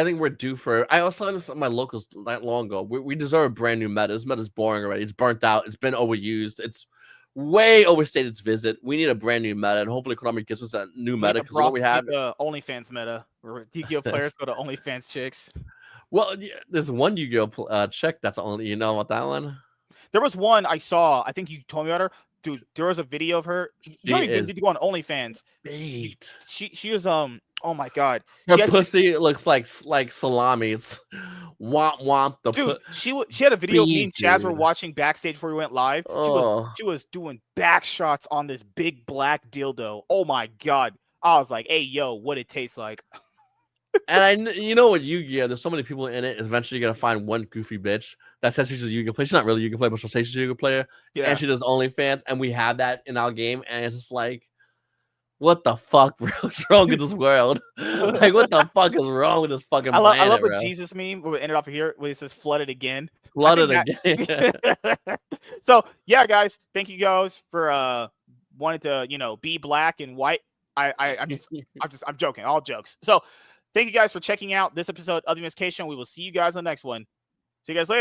S2: think we're due for. I was telling this at my locals not long ago. We deserve a brand new meta. This meta's boring already. It's burnt out. It's been overused. It's way overstayed its visit. We need a brand new meta, and hopefully Konami gives us a new meta because what we have
S1: the OnlyFans meta where Yu-Gi-Oh players go to OnlyFans chicks.
S2: Well, there's one Yu-Gi-Oh chick that's only about that one.
S1: There was one I saw. I think you told me about her. dude, there was a video of her. You
S2: She
S1: don't even
S2: is
S1: need to go on OnlyFans.
S2: bait.
S1: She was oh my god.
S2: Her
S1: She had,
S2: pussy looks like salami. It's womp womp.
S1: dude, she had a video of me and Chaz were
S2: dude.
S1: watching backstage before we went live.
S2: Oh.
S1: She was doing back shots on this big black dildo. Oh my god. I was like, hey yo, what it tastes like.
S2: And you know what Yu-Gi-Oh! There's so many people in it. Eventually, you're gonna find one goofy bitch that says she's a Yu-Gi-Oh! player. She's not really a Yu-Gi-Oh! player, but she'll say she's a Yu-Gi-Oh! player.
S1: Yeah.
S2: And she does OnlyFans, and we have that in our game. And it's just like, what the fuck, bro? What's wrong with this world? Like, what the fuck is wrong with this fucking planet,
S1: I love the
S2: bro?
S1: Jesus meme where we ended up here where it says flooded again.
S2: Flooded again.
S1: So yeah, guys, thank you guys for wanting to be black and white. I'm joking, all jokes. So thank you guys for checking out this episode of the MSK Show. We will see you guys on the next one. See you guys later.